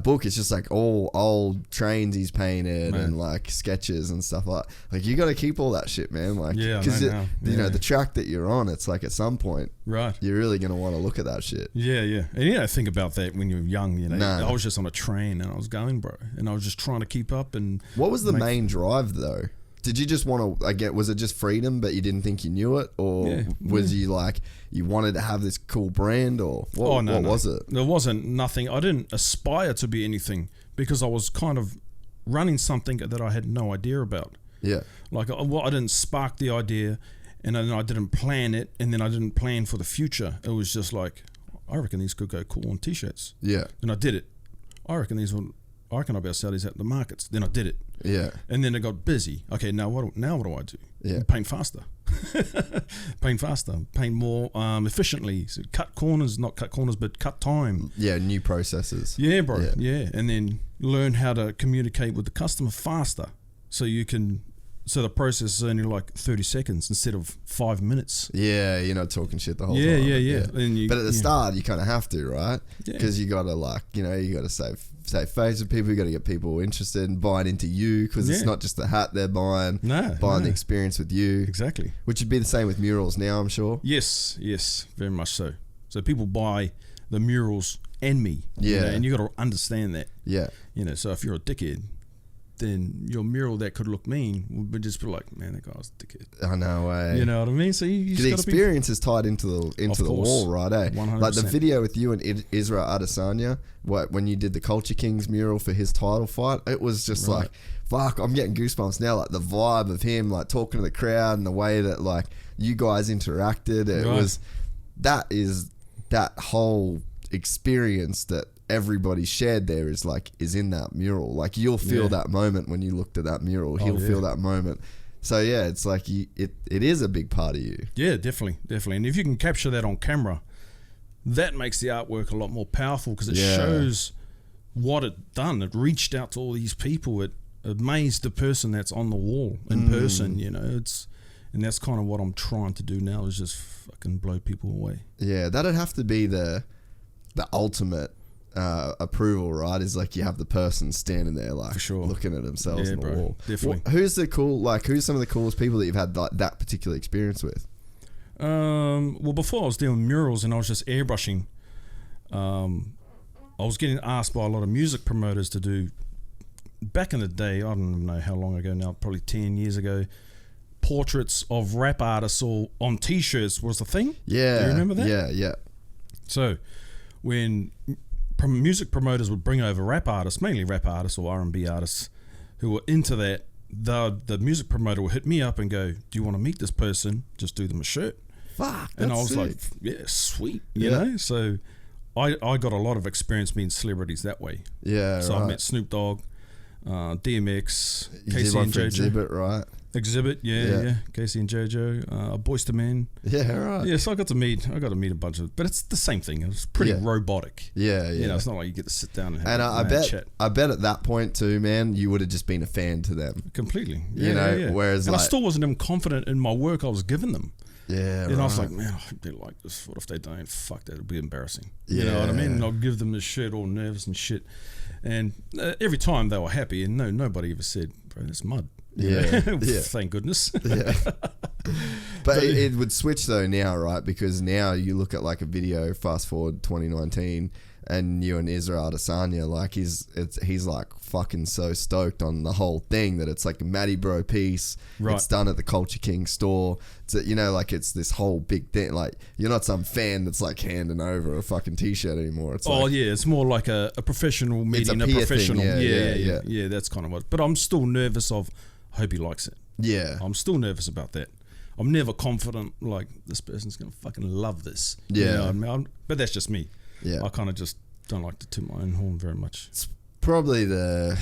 book, it's just like all old trains he's painted and like sketches and stuff like you got to keep all that shit, man. Like, Yeah, I because know now. you know Yeah. the track that you're on, it's like at some point Right. you're really gonna want to look at that shit. Yeah. And you don't think about that when you're young, you know. No. I was just on a train and I was going, bro. And I was just trying to keep up and... What was the Make- main drive though? Did you just want to, was it just freedom, but you didn't think you knew it? Or was you like, you wanted to have this cool brand, or what was it? There wasn't nothing. I didn't aspire to be anything because I was kind of running something that I had no idea about. Yeah. Like, I didn't spark the idea, and then I didn't plan it, and then I didn't plan for the future. It was just like, I reckon these could go cool on t-shirts. Yeah. And I did it. I reckon I'll be able to sell these at the markets. Then I did it. Yeah. And then it got busy. Okay, now what do I do? Yeah. Paint faster. Paint more efficiently. So not cut corners, but cut time. Yeah, new processes. Yeah, bro. Yeah. And then learn how to communicate with the customer faster. So the process is only like 30 seconds instead of 5 minutes. Yeah, you're not talking shit the whole time. Yeah. And But at the start, you kind of have to, right? Yeah. Because you got to you got to save face with people. You got to get people interested and buying into you, because it's not just the hat they're buying. Buying the experience with you. Exactly. Which would be the same with murals now, I'm sure. Yes, very much so. So people buy the murals and me. Yeah. You know, and you got to understand that. Yeah. You know, so if you're a dickhead, then your mural that could look mean would just be like, man, that guy's a dickhead. I know, You know what I mean? So you the just experience is tied into the wall, right? 100%. Like the video with you and Isra Adesanya, when you did the Culture Kings mural for his title fight, it was just like, fuck, I'm getting goosebumps now. Like the vibe of him, like talking to the crowd and the way that like you guys interacted, it was that whole experience that everybody shared there is in that mural. Like you'll feel that moment when you looked at that mural. He'll feel that moment. So yeah, it's like it is a big part of you. Yeah, definitely. And if you can capture that on camera, that makes the artwork a lot more powerful because it shows what it done. It reached out to all these people. It amazed the person that's on the wall in person. You know, and that's kind of what I'm trying to do now, is just fucking blow people away. Yeah, that'd have to be the ultimate approval, right? Is like you have the person standing there, like For sure. looking at themselves on the wall. Definitely. Who's some of the coolest people that you've had that particular experience with? Well, before I was doing murals and I was just airbrushing, I was getting asked by a lot of music promoters to do, back in the day, I don't even know how long ago now, probably 10 years ago, portraits of rap artists or on t-shirts was the thing. Yeah. Do you remember that? Yeah. So when music promoters would bring over rap artists, mainly rap artists or R&B artists who were into that, the music promoter would hit me up and go, do you want to meet this person? Just do them a shirt. Fuck, And I was sick. like, yeah, sweet, you know? So I got a lot of experience meeting celebrities that way. Yeah, So right. I met Snoop Dogg, DMX, You did Casey one and for JoJo. Exhibit, right? Exhibit, yeah. Casey and JoJo, Boyz II Men. Yeah, right. Yeah, so I got to meet a bunch of, but it's the same thing. It was pretty Yeah. robotic. Yeah. You know, it's not like you get to sit down and have And a I mad chat. bet at that point too, man, you would have just been a fan to them. Completely. You know, whereas and I like- still wasn't even confident in my work I was giving them. Yeah, And right. I was like, man, I hope they like this. What if they don't? Fuck that, it'll be embarrassing. You know Yeah. what I mean? And I'll give them this shit all nervous and shit. And every time they were happy, and nobody ever said, bro, that's mud. You Yeah, know? yeah. Thank goodness. Yeah. But it would switch though now, right? Because now you look at like a video, fast forward 2019, and you and Israel Adesanya, like he's like fucking so stoked on the whole thing that it's like a Matty bro piece. Right. It's done at the Culture King store. It's you know, like it's this whole big thing. Like you're not some fan that's like handing over a fucking t-shirt anymore. It's Oh like, yeah, it's more like a professional meeting a peer thing, professional. yeah. Yeah, that's kind of what. But I'm still nervous of. I hope he likes it. yeah, I'm still nervous about that. I'm never confident. Like this person's gonna fucking love this. Yeah. You know what I mean? But that's just me. yeah. I kind of just don't like to toot my own horn very much. Probably the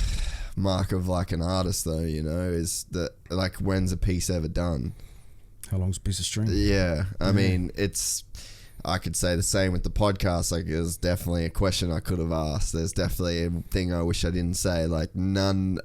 mark of like an artist though, you know, is that like when's a piece ever done? How long's a piece of string? Yeah, I mean, I could say the same with the podcast. Like, there's definitely a question I could have asked. There's definitely a thing I wish I didn't say. Like, no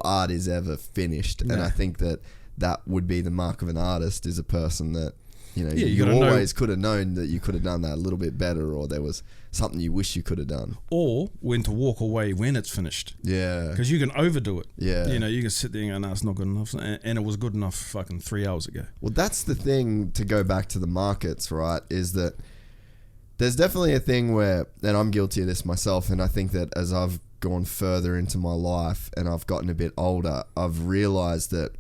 art is ever finished. And I think that would be the mark of an artist, is a person that, you know, Yeah, you you gotta know- always could have known that you could have done that a little bit better, or there was something you wish you could have done. Or when to walk away when it's finished. Yeah. Because you can overdo it. Yeah. You know, you can sit there and go, no, it's not good enough. And it was good enough fucking 3 hours ago. Well, that's the thing, to go back to the markets, right, is that there's definitely a thing where, and I'm guilty of this myself, and I think that as I've gone further into my life and I've gotten a bit older, I've realized that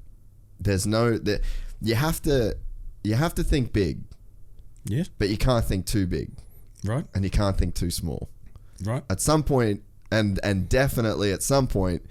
that you have to think big, Yeah. but you can't think too big, Right. and you can't think too small. Right. At some point, and definitely at some point,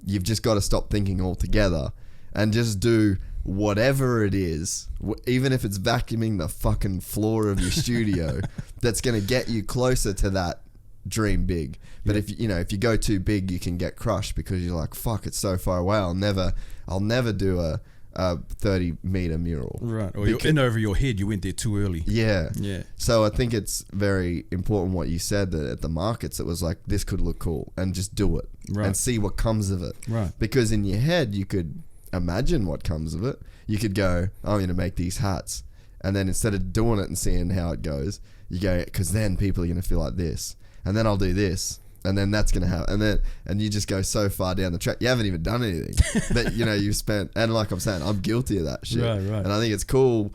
you've just got to stop thinking altogether and just do whatever it is, even if it's vacuuming the fucking floor of your studio, that's going to get you closer to that dream big. But if you go too big, you can get crushed because you're like, fuck, it's so far away. I'll never do a 30-meter mural. Right. Or you're in over your head. You went there too early. Yeah. Yeah. So I think it's very important what you said, that at the markets it was like, this could look cool, and just do it Right. and see what comes of it. Right. Because in your head you could imagine what comes of it. You could go, I'm going to make these hats, and then instead of doing it and seeing how it goes, you go, because then people are going to feel like this, and then I'll do this, and then that's going to happen, and you just go so far down the track. You haven't even done anything, but you've spent. And like I'm saying, I'm guilty of that shit. Right. And I think it's cool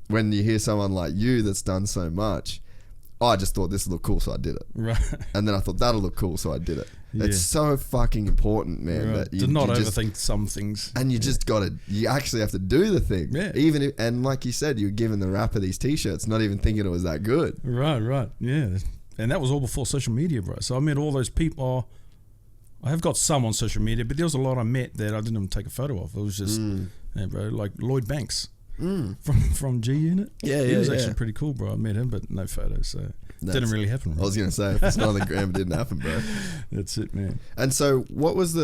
when you hear someone like you that's done so much. Oh, I just thought this would look cool, so I did it. Right. And then I thought that'll look cool, so I did it. Yeah. It's so fucking important, man. Right. That Do not you just, overthink some things. and you just gotta. You actually have to do the thing. Yeah. Even if, and like you said, you're giving the rapper these t-shirts, not even thinking it was that good. Right. Yeah. And that was all before social media, bro. So I met all those people. I have got some on social media, but there was a lot I met that I didn't even take a photo of. It was just, yeah, bro, like Lloyd Banks from G Unit. Yeah, He was yeah. actually pretty cool, bro. I met him, but no photos, so didn't really happen. I Bro. was gonna say, if it's not on the gram, it didn't happen, bro. That's it, man. And so, what was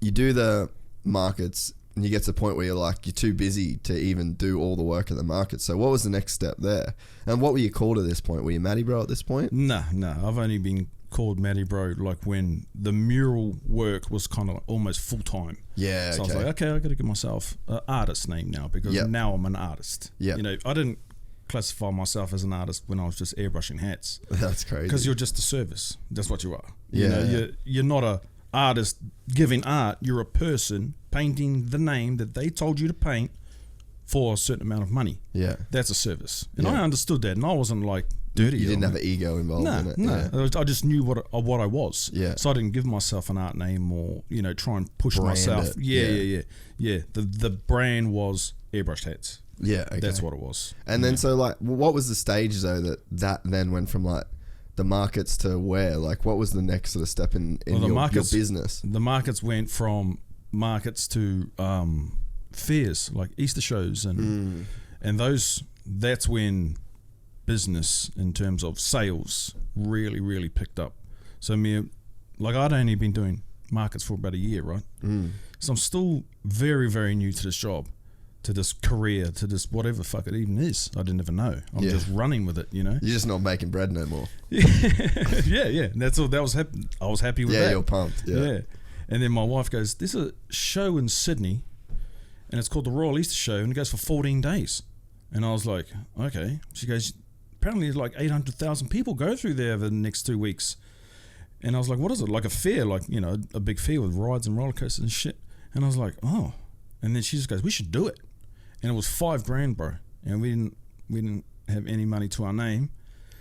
you do the markets, and you get to the point where you're too busy to even do all the work at the market. So what was the next step there? And what were you called at this point? Were you Matty bro at this point? No. I've only been called Matty bro like when the mural work was kind of almost full time. Yeah. So I was like, okay, I got to give myself an artist name now, because Yep. now I'm an artist. Yep. I didn't classify myself as an artist when I was just airbrushing hats. That's crazy. Because you're just a service. That's what you are. Yeah. You know, you're not a artist giving art. You're a person painting the name that they told you to paint for a certain amount of money. Yeah. That's a service. And Yeah. I understood that, and I wasn't like dirty. You didn't on have it. an ego involved in it. No, Yeah. I just knew what I was. Yeah. So I didn't give myself an art name or try and push Brand myself. it. Yeah. The brand was Airbrush Hats. Yeah. Okay. That's what it was. And then so like, what was the stage though that then went from like the markets to where? Like, what was the next sort of step in your business? The markets went from markets to fairs like Easter shows and that's when business in terms of sales really picked up. So I'd only been doing markets for about a year, right? So I'm still very new to this job, to this career, to this whatever fuck it even is. I didn't even know. I'm just running with it, You're just not making bread no more. yeah. That's all. That was I was happy with that. Yeah, you're pumped. Yeah. And then my wife goes, "There's a show in Sydney, and it's called the Royal Easter Show, and it goes for 14 days." And I was like, "Okay." She goes, "Apparently, like 800,000 people go through there over the next 2 weeks." And I was like, "What is it? Like a fair, like a big fair with rides and roller coasters and shit?" And I was like, "Oh." And then she just goes, "We should do it." And it was $5,000, bro. And we didn't have any money to our name.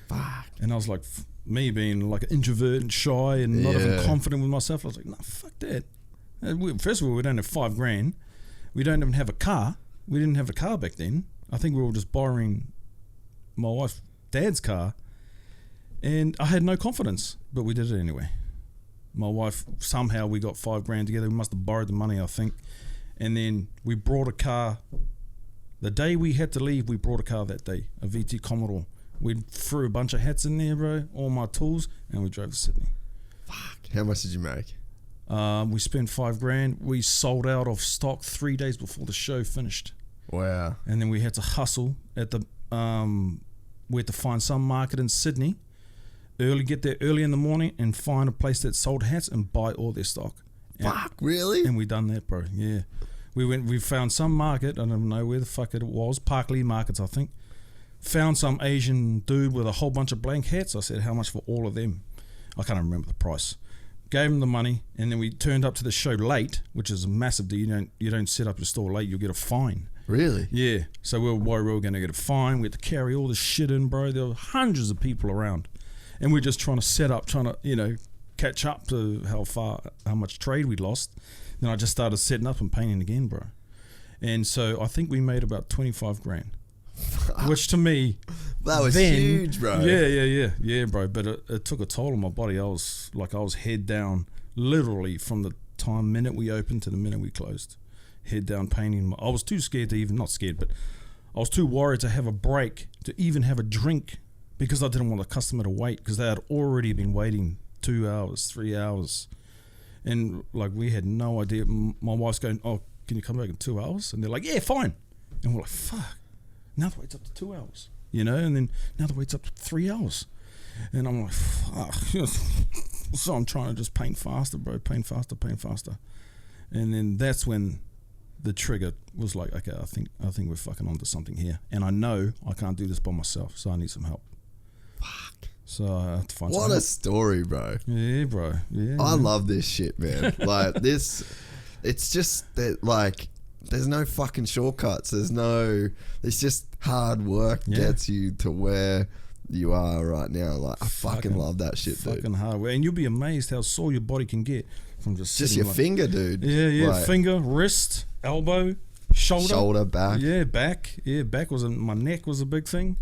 Fuck. And I was like, me being like an introvert and shy and not even confident with myself, I was like, "No, fuck that." First of all, we don't have $5,000. We don't even have a car. We didn't have a car back then. I think we were just borrowing my wife's dad's car. And I had no confidence, but we did it anyway. My wife, somehow we got $5,000 together. We must have borrowed the money, I think. And then we brought a car. The day we had to leave, we brought a car that day, a VT Commodore. We threw a bunch of hats in there, bro, all my tools, and we drove to Sydney. Fuck. How much did you make? We spent $5,000. We sold out of stock 3 days before the show finished. Wow. And then we had to hustle at the we had to find some market in Sydney, get there early in the morning and find a place that sold hats and buy all their stock. Fuck, really? And we done that, bro. Yeah. We found some market, I don't know where the fuck it was, Parkley Markets, I think. Found some Asian dude with a whole bunch of blank hats. I said, "How much for all of them?" I can't remember the price. Gave him the money, and then we turned up to the show late, which is a massive deal. You don't set up your store late, you'll get a fine. Really? Yeah. So we were worried we were going to get a fine. We had to carry all this shit in, bro. There were hundreds of people around, and we're just trying to set up, trying to catch up to how much trade we'd lost. Then I just started setting up and painting again, bro. And so I think we made about $25,000, which to me, that was huge, bro. Yeah, bro. But it took a toll on my body. I was head down, literally from the minute we opened to the minute we closed, head down painting. I was too scared to even, not scared, but I was too worried to have a break, to even have a drink, because I didn't want the customer to wait, because they had already been waiting 2 hours, 3 hours. And like, we had no idea. My wife's going, "Oh, can you come back in 2 hours?" And they're like, "Yeah, fine." And we're like, "Fuck, now the wait's up to 2 hours, and then now the wait's up to 3 hours." And I'm like, "Fuck." So I'm trying to just paint faster, bro, paint faster. And then that's when the trigger was like, "Okay, I think we're fucking onto something here. And I know I can't do this by myself, so I need some help." Fuck. So I have to find What some a help. story, bro. Yeah, bro. Yeah. I love this shit, man. Like this, it's just that, like, there's no fucking shortcuts. It's just hard work gets you to where you are right now. Like, I fucking love that shit, dude. Fucking hard work. And you'll be amazed how sore your body can get from just Just sitting your finger, dude. Yeah. Like, Finger, wrist, elbow, shoulder, back. Yeah, back. Yeah, back my neck was a big thing.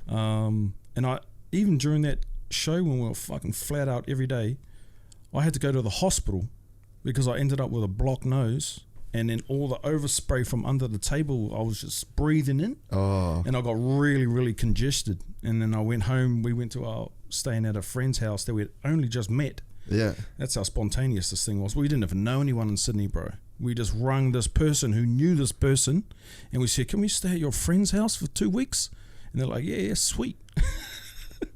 And I, even during that show when we were fucking flat out every day, I had to go to the hospital because I ended up with a blocked nose, and then all the overspray from under the table I was just breathing in. Oh. And I got really congested. And then I went home. We went to staying at a friend's house that we had only just met. Yeah. That's how spontaneous this thing was. We didn't even know anyone in Sydney, bro. We just rung this person who knew this person, and we said, "Can we stay at your friend's house for 2 weeks?" And they're like, yeah, sweet.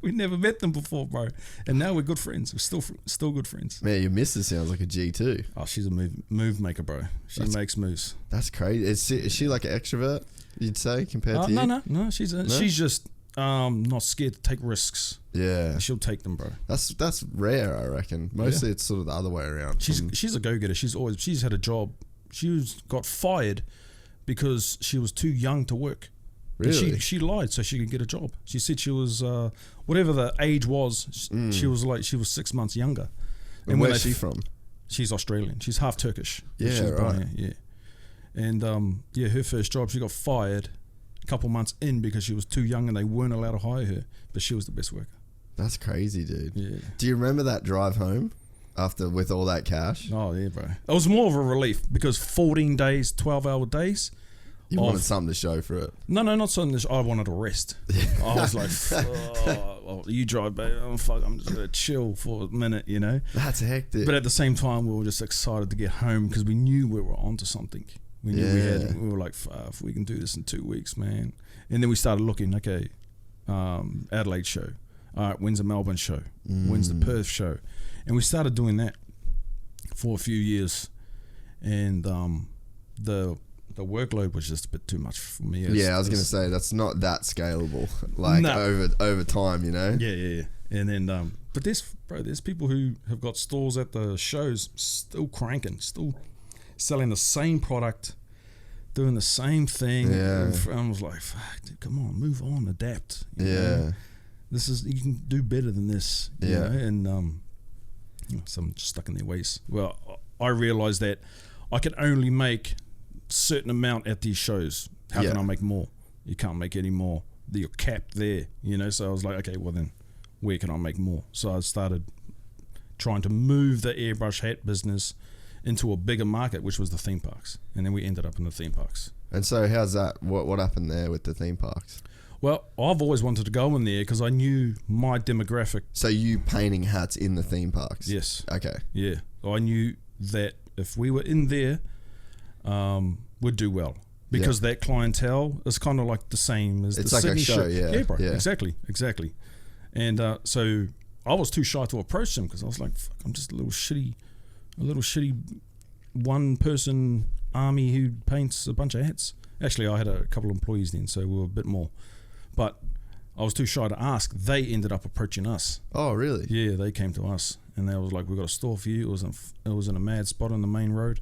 We never met them before, bro. And now we're good friends. We're still good friends. Man, your missus sounds like a G too. Oh, she's a move maker, bro. She makes moves. That's crazy. Is she like an extrovert? you'd say, compared to you? No. She's just not scared to take risks. Yeah. She'll take them, bro. That's rare, I reckon. Mostly it's sort of the other way around. She's a go-getter. She's had a job. Got fired because she was too young to work. Really? She lied so she could get a job. She said she was whatever the age was. She was 6 months younger. And where's she from? She's Australian. She's half Turkish. Yeah, she's right. Yeah. And her first job, she got fired a couple months in because she was too young and they weren't allowed to hire her. But she was the best worker. That's crazy, dude. Yeah. Do you remember that drive home with all that cash? Oh yeah, bro. It was more of a relief because 14 days, 12-hour days. You wanted something to show for it. No, not something. I wanted a rest. I was like, you drive, babe. Oh, fuck, I'm just gonna chill for a minute, you know. That's hectic. But at the same time, we were just excited to get home because we knew we were onto something. We knew we were like, if we can do this in 2 weeks, man. And then we started looking. Okay, Adelaide show. All right, when's the Melbourne show? When's the Perth show? And we started doing that for a few years, and the workload was just a bit too much for me. I was going to say that's not that scalable, like over time, you know. Yeah. And then, but there's people who have got stores at the shows still cranking, still selling the same product, doing the same thing. Yeah. And I was like, fuck, dude, come on, move on, adapt. You know? You can do better than this. You know? And some just stuck in their ways. Well, I realized that I could only make certain amount at these shows. How can I make more? You can't make any more. You're capped there, you know. So I was like, okay, well then, where can I make more? So I started trying to move the airbrush hat business into a bigger market, which was the theme parks, and then we ended up in the theme parks. And so, how's that? What happened there with the theme parks? Well, I've always wanted to go in there because I knew my demographic. So you painting hats in the theme parks? Yes. Okay. Yeah, I knew that if we were in there, would do well because that clientele is kind of like the same as it's the like Sydney a show. Yeah, bro. Yeah. Exactly. And so I was too shy to approach them because I was like, fuck, I'm just a little shitty one-person army who paints a bunch of hats. Actually, I had a couple of employees then, so we were a bit more. But I was too shy to ask. They ended up approaching us. Oh, really? Yeah, they came to us and they was like, "We've got a store for you." It was in a mad spot on the main road.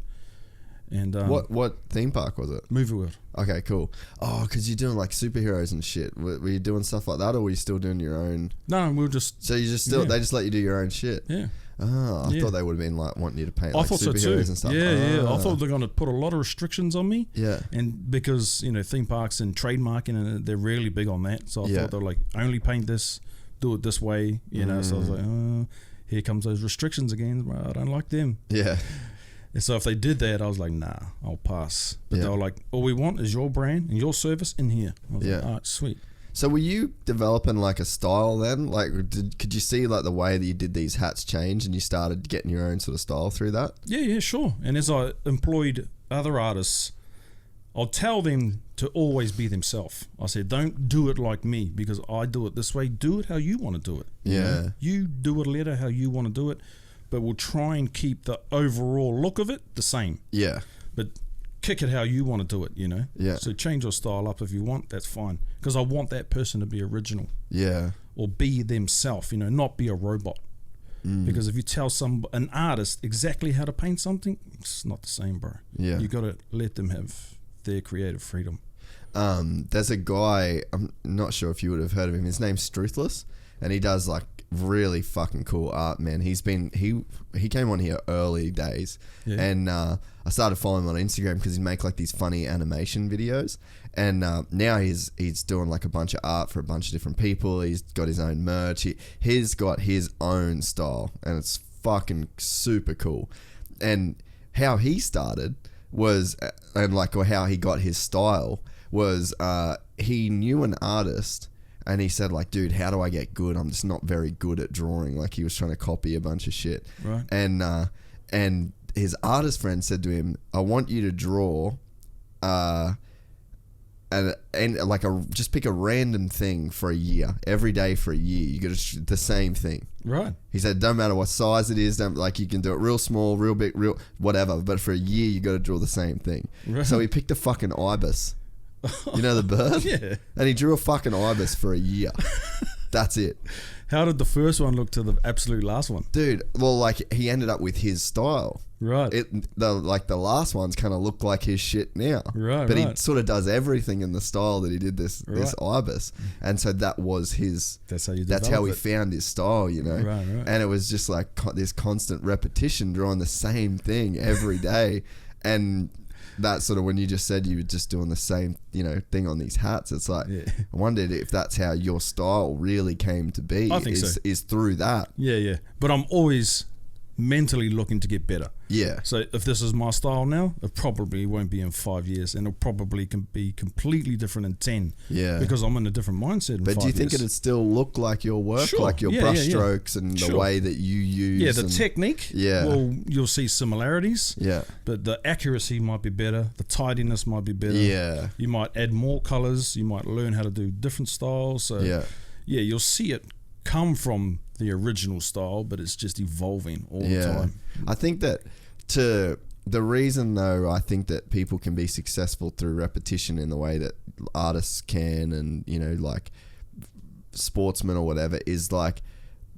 And what theme park was it? Movie World. Okay, cool. Oh, because you're doing like superheroes and shit. Were you doing stuff like that, or were you still doing your own? No, we were just. So you just they just let you do your own shit. Yeah. Oh, I thought they would have been like wanting you to paint like thought superheroes so too. and stuff. Yeah. I thought they're going to put a lot of restrictions on me. Yeah. And because theme parks and trademarking, and they're really big on that. So I thought they're like, only paint this, do it this way. So I was like, here comes those restrictions again. Bro, I don't like them. Yeah. And so if they did that, I was like, nah, I'll pass. But they were like, all we want is your brand and your service in here. I was like, all right, sweet. So were you developing like a style then? Like, could you see like the way that you did these hats change and you started getting your own sort of style through that? Yeah, sure. And as I employed other artists, I'll tell them to always be themselves. I said, don't do it like me because I do it this way. Do it how you want to do it. Yeah. You do it later how you want to do it, but we'll try and keep the overall look of it the same. Yeah. But kick it how you want to do it, Yeah. So change your style up if you want, that's fine. Because I want that person to be original. Yeah. Or be themselves, not be a robot. Because if you tell an artist exactly how to paint something, it's not the same, bro. Yeah. You got to let them have their creative freedom. There's a guy, I'm not sure if you would have heard of him. His name's Struthless, and he does like really fucking cool art, man. He came on here early days, and I started following him on Instagram because he make like these funny animation videos, and now he's doing like a bunch of art for a bunch of different people. He's got his own merch. He's got his own style, and it's fucking super cool. And how he started was, or how he got his style was, he knew an artist. And he said, like, dude, how do I get good? I'm just not very good at drawing. Like, he was trying to copy a bunch of shit. Right. And his artist friend said to him, I want you to draw, and like just pick a random thing for a year. Every day for a year, you got to the same thing. Right. He said, don't matter what size it is. You can do it real small, real big, real whatever. But for a year, you got to draw the same thing. Right. So he picked a fucking ibis. You know the bird? Yeah. And he drew a fucking ibis for a year. That's it. How did the first one look to the absolute last one? Dude, well, like, he ended up with his style. Right. The last ones kind of look like his shit now. Right, But he right. sort of does everything in the style that he did this ibis. And so that was his... That's how you That's how he develop found his style, you know? Right, right. And it was just like this constant repetition, drawing the same thing every day. And that sort of, when you just said you were just doing the same, you know, thing on these hats, it's like, Yeah. I wondered if that's how your style really came to be. I think so. Is through that. Yeah, yeah. But I'm always mentally looking to get better. Yeah. So if this is my style now, it probably won't be in 5 years, and it'll probably can be completely different in 10. Yeah. Because I'm in a different mindset in 5 years. But do you think it'd still look like your work, Sure. like your Yeah, brush yeah, yeah. strokes and the Sure. way that you use? Yeah, the and- technique. Yeah. Well, you'll see similarities. Yeah. But the accuracy might be better. The tidiness might be better. Yeah. You might add more colors. You might learn how to do different styles. So Yeah. yeah, you'll see it come from the original style, but it's just evolving all the time. I think that the reason though, I think that people can be successful through repetition in the way that artists can, and, you know, like sportsmen or whatever, is like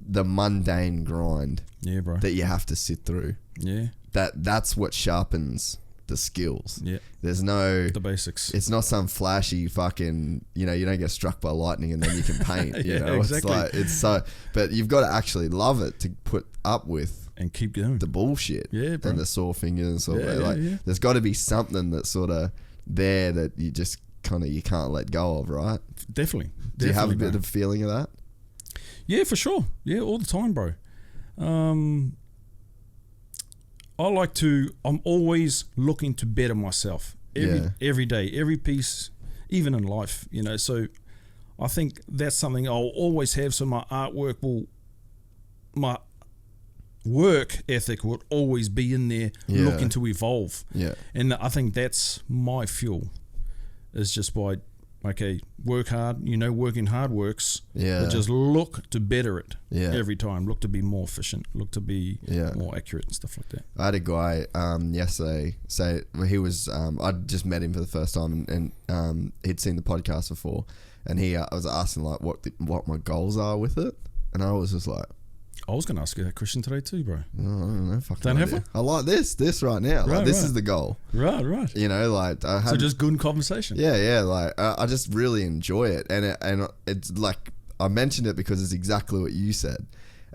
the mundane grind Yeah, bro. that you have to sit through. Yeah, That's what sharpens the skills. yeah. There's no... The basics. It's not some flashy fucking, you know, you don't get struck by lightning and then you can paint, you Yeah, know. exactly. It's like, it's so, but you've got to actually love it to put up with And keep going. the bullshit. Yeah, bro. And the sore fingers and sort Yeah, of yeah, like, yeah. there's got to be something that's sort of there that you just kind of, you can't let go of, right? Definitely. Do you have a Definitely, bit of feeling of that? Yeah, for sure. Yeah, all the time, bro. I'm always looking to better myself every day, every piece, even in life, you know. So I think that's something I'll always have. So my work ethic will always be in there, looking to evolve. Yeah. And I think that's my fuel, is just by, okay, work hard, you know, working hard works. Yeah. But just look to better it Yeah. every time. Look to be more efficient. Look to be Yeah. more accurate and stuff like that. I had a guy yesterday say, well, he was, I'd just met him for the first time, and he'd seen the podcast before, and I was asking like what my goals are with it, and I was just like, I was going to ask you that question today too, bro. oh, I don't know, fucking Don't have idea. one? I like this right now. Like, Right, this right. is the goal. Right, right. You know, like I So had, just good conversation. yeah, like I just really enjoy it, and it's like, I mentioned it because it's exactly what you said.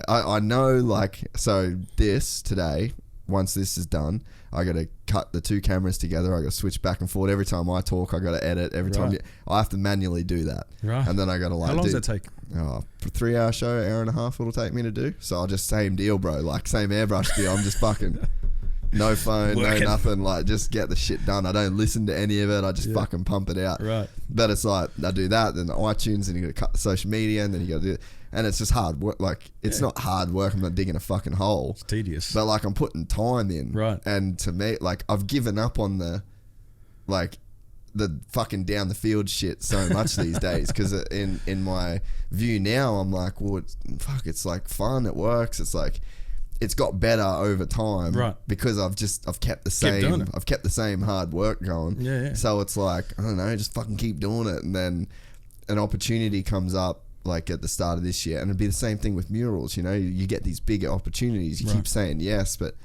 I know, like, so this today, once this is done, I got to cut the two cameras together. I got to switch back and forth every time I talk. I got to edit every time. Right. I have to manually do that. Right. And then I got to like. How long does that take? Oh, 3 hour show, hour and a half it'll take me to do. So I'll just same deal, bro. Like same airbrush deal. I'm just fucking no phone, Working. no nothing. Like just get the shit done. I don't listen to any of it. I just Yeah. fucking pump it out. Right. But it's like I do that, then the iTunes, and you got to cut the social media, and then you got to do it. And it's just hard work. Like it's Yeah. not hard work. I'm not digging a fucking hole. It's tedious. But like I'm putting time in. Right. And to me, like I've given up on the fucking down the field shit so much these days, because in my view now, I'm like, well, it's like fun. It works. It's like it's got better over time, Right. Because I've kept the doing same. it. I've kept the same hard work going. Yeah. So it's like, I don't know, just fucking keep doing it, and then an opportunity comes up. Like at the start of this year, and it'd be the same thing with murals. You know, you get these bigger opportunities. You Right. keep saying yes, but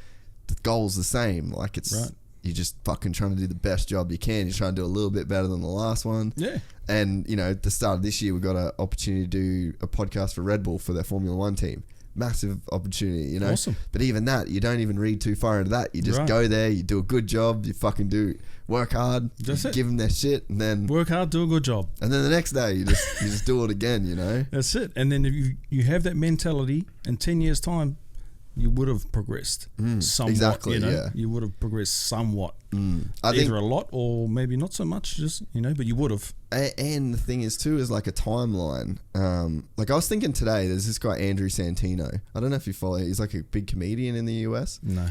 the goal's the same. Like it's Right. you're just fucking trying to do the best job you can. You're trying to do a little bit better than the last one. Yeah. And you know, at the start of this year, we got an opportunity to do a podcast for Red Bull for their Formula One team. Massive opportunity, you know. Awesome. But even that, you don't even read too far into that. You just Right. go there, you do a good job, you fucking work hard, That's you it. give them their shit, and then Work hard, do a good job. the next day you just do it again, you know. That's it. And then if you have that mentality, in 10 years' time, you would have progressed somewhat. exactly, You know? yeah. You would have progressed somewhat. I think Either a lot or maybe not so much, just, you know, but you would have. And the thing is too, is like a timeline. Like I was thinking today, there's this guy Andrew Santino. I don't know if you follow. He's like a big comedian in the US. No.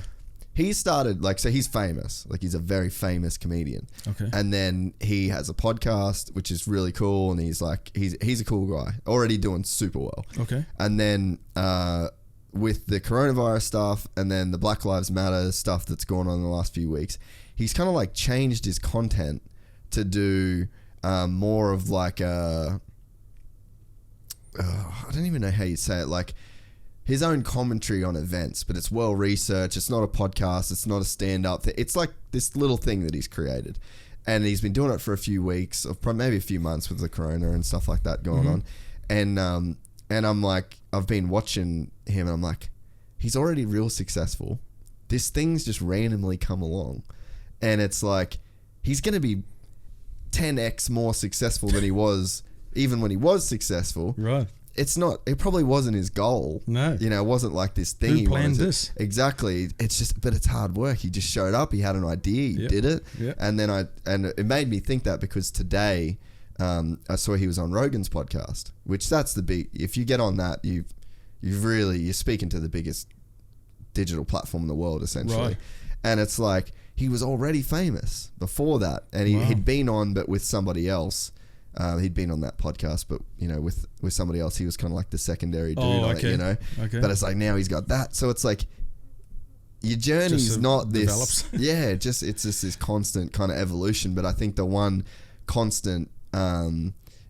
He started so he's famous. Like he's a very famous comedian. Okay. And then he has a podcast which is really cool, and he's a cool guy, already doing super well. Okay. And then with the coronavirus stuff, and then the Black Lives Matter stuff that's gone on in the last few weeks, he's kind of like changed his content to do more of like a, I don't even know how you say it, like his own commentary on events, but it's well researched. It's not a podcast. It's not a stand-up thing. It's like this little thing that he's created. And he's been doing it for a few weeks, or probably maybe a few months with the corona and stuff like that going on. And I'm like, I've been watching him and I'm like, he's already real successful. This thing's just randomly come along. And it's like, he's going to be 10x more successful than he was even when he was successful. Right. It probably wasn't his goal. No. You know, it wasn't like this thing. Who he planned wanted this? Exactly. It's just, but it's hard work. He just showed up. He had an idea. He did it. Yep. And then and it made me think that because today, I saw he was on Rogan's podcast, which that's the big, if you get on that, you're speaking to the biggest digital platform in the world, essentially. Right. And it's like, he was already famous before that. And he'd been on, but with somebody else. He'd been on that podcast, but you know, with somebody else, he was kind of like the secondary dude on it, you know. Okay. But it's like now he's got that, so it's like your journey's not this. Develops. Yeah, it's just this constant kind of evolution. But I think the one constant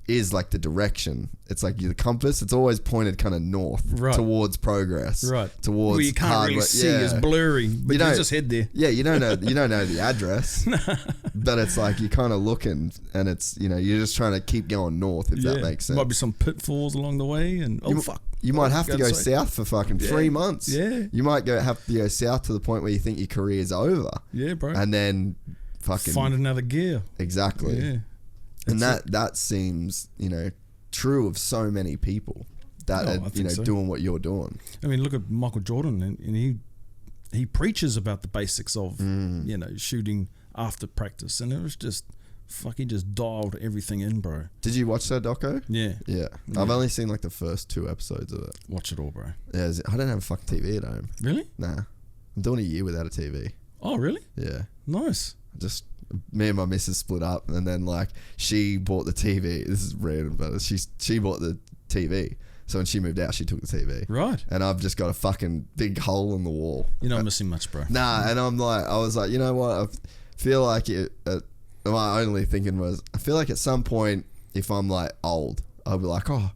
is like the direction. It's like the compass. It's always pointed kind of north towards progress. Right. Towards well, you can't hard really work. see. It's blurry, but you just head there. Yeah, you don't know the address. But it's like you're kind of looking, and it's, you know, you're just trying to keep going north, if that makes sense. Might be some pitfalls along the way, and fuck. You might have to go south for fucking 3 months. Yeah. You might have to go south to the point where you think your career's over. Yeah, bro. And then fucking find another gear. Exactly. Yeah. And that seems, you know, true of so many people that are, you know, doing what you're doing. I mean, look at Michael Jordan, and he preaches about the basics of you know, shooting after practice, and it was just he just dialed everything in, bro. Did you watch that doco? Yeah. I've only seen like the first 2 episodes of it. Watch it all, bro. Yeah, I don't have a fucking TV at home. Really? Nah, I'm doing a year without a TV. Oh, really? Yeah. Nice. Just me and my missus split up, and then like she bought the TV. This is random, but she bought the TV. So when she moved out, she took the TV. Right. And I've just got a fucking big hole in the wall. You're not missing much, bro. Nah, and I was like, you know what? I feel like my only thinking was, I feel like at some point, if I'm like old, I'll be like, oh,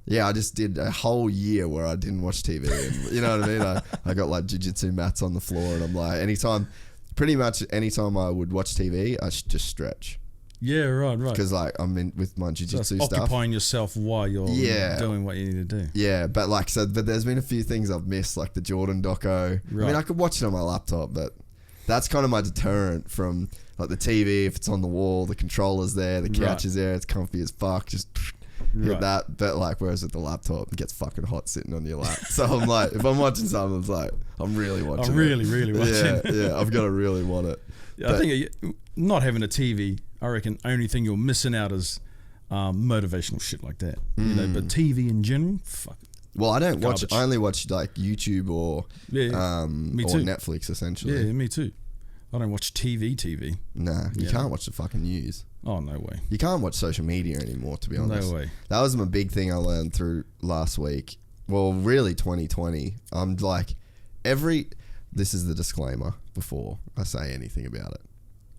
yeah, I just did a whole year where I didn't watch TV. And, you know what I mean? I got like jiu-jitsu mats on the floor, and I'm like, pretty much anytime I would watch TV, I should just stretch. Yeah, right. Because like I'm in with my jiu-jitsu stuff. Occupying yourself while you're doing what you need to do. Yeah, but there's been a few things I've missed, like the Jordan doco. Right. I mean, I could watch it on my laptop, but that's kind of my deterrent from like the TV. If it's on the wall, the controller's there, the couch is there, it's comfy as fuck. Just hit that. But like, whereas with the laptop, it gets fucking hot sitting on your lap. So I'm like, if I'm watching something, it's like, I'm really watching I'm really watching. Yeah, I've got to really want it. Yeah, I think not having a TV, I reckon only thing you're missing out is motivational shit like that. You know, but TV in general, fuck. Well, I don't watch. I only watch like YouTube or me too. Netflix essentially. Yeah, me too. I don't watch TV. Nah, you can't watch the fucking news. Oh, no way. You can't watch social media anymore, to be honest. No way. That was my big thing I learned through last week. Well, really 2020. I'm like, this is the disclaimer before I say anything about it,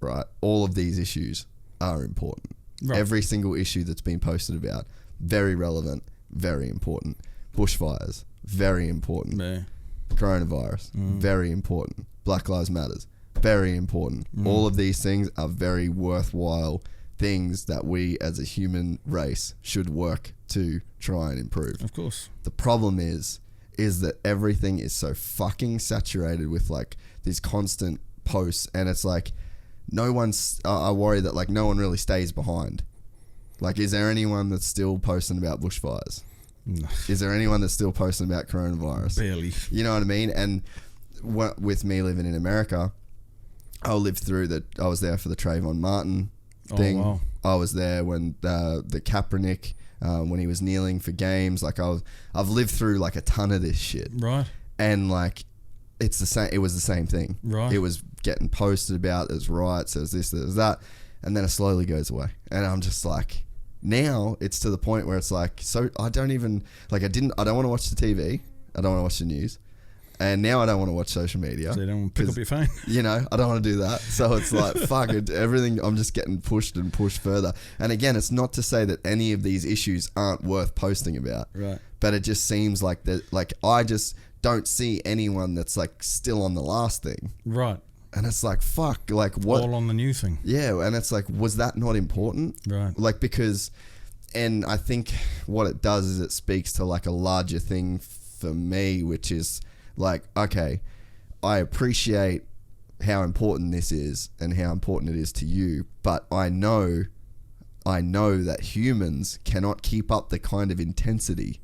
right? All of these issues are important. Right. Every single issue that's been posted about, very relevant, very important. Bushfires, very important. Yeah. Coronavirus, very important. Black Lives Matters, very important. All of these things are very worthwhile things that we as a human race should work to try and improve. Of course. The problem is that everything is so fucking saturated with like these constant posts, and it's like I worry that like no one really stays behind. Like, is there anyone that's still posting about bushfires? No. Is there anyone that's still posting about coronavirus? Barely. You know what I mean? And with me living in America, I lived through that. I was there for the Trayvon Martin thing. Oh, wow. I was there when the Kaepernick, when he was kneeling for games. Like I've lived through like a ton of this shit. Right. And like it's the same. It was the same thing. Right. It was getting posted about. There's riots. There's this. There's that. And then it slowly goes away. And I'm just like, now it's to the point where it's like, so I don't even like. I don't want to watch the TV. I don't want to watch the news. And now I don't want to watch social media. So you don't pick up your phone. You know, I don't want to do that. So it's like, fuck it, everything, I'm just getting pushed and pushed further. And again, it's not to say that any of these issues aren't worth posting about. Right. But it just seems like that, like, I just don't see anyone that's like still on the last thing. Right. And it's like, fuck, like what? All on the new thing. Yeah. And it's like, was that not important? Right. Like, because, and I think what it does is it speaks to like a larger thing for me, which is like, okay, I appreciate how important this is and how important it is to you, but I know that humans cannot keep up the kind of intensity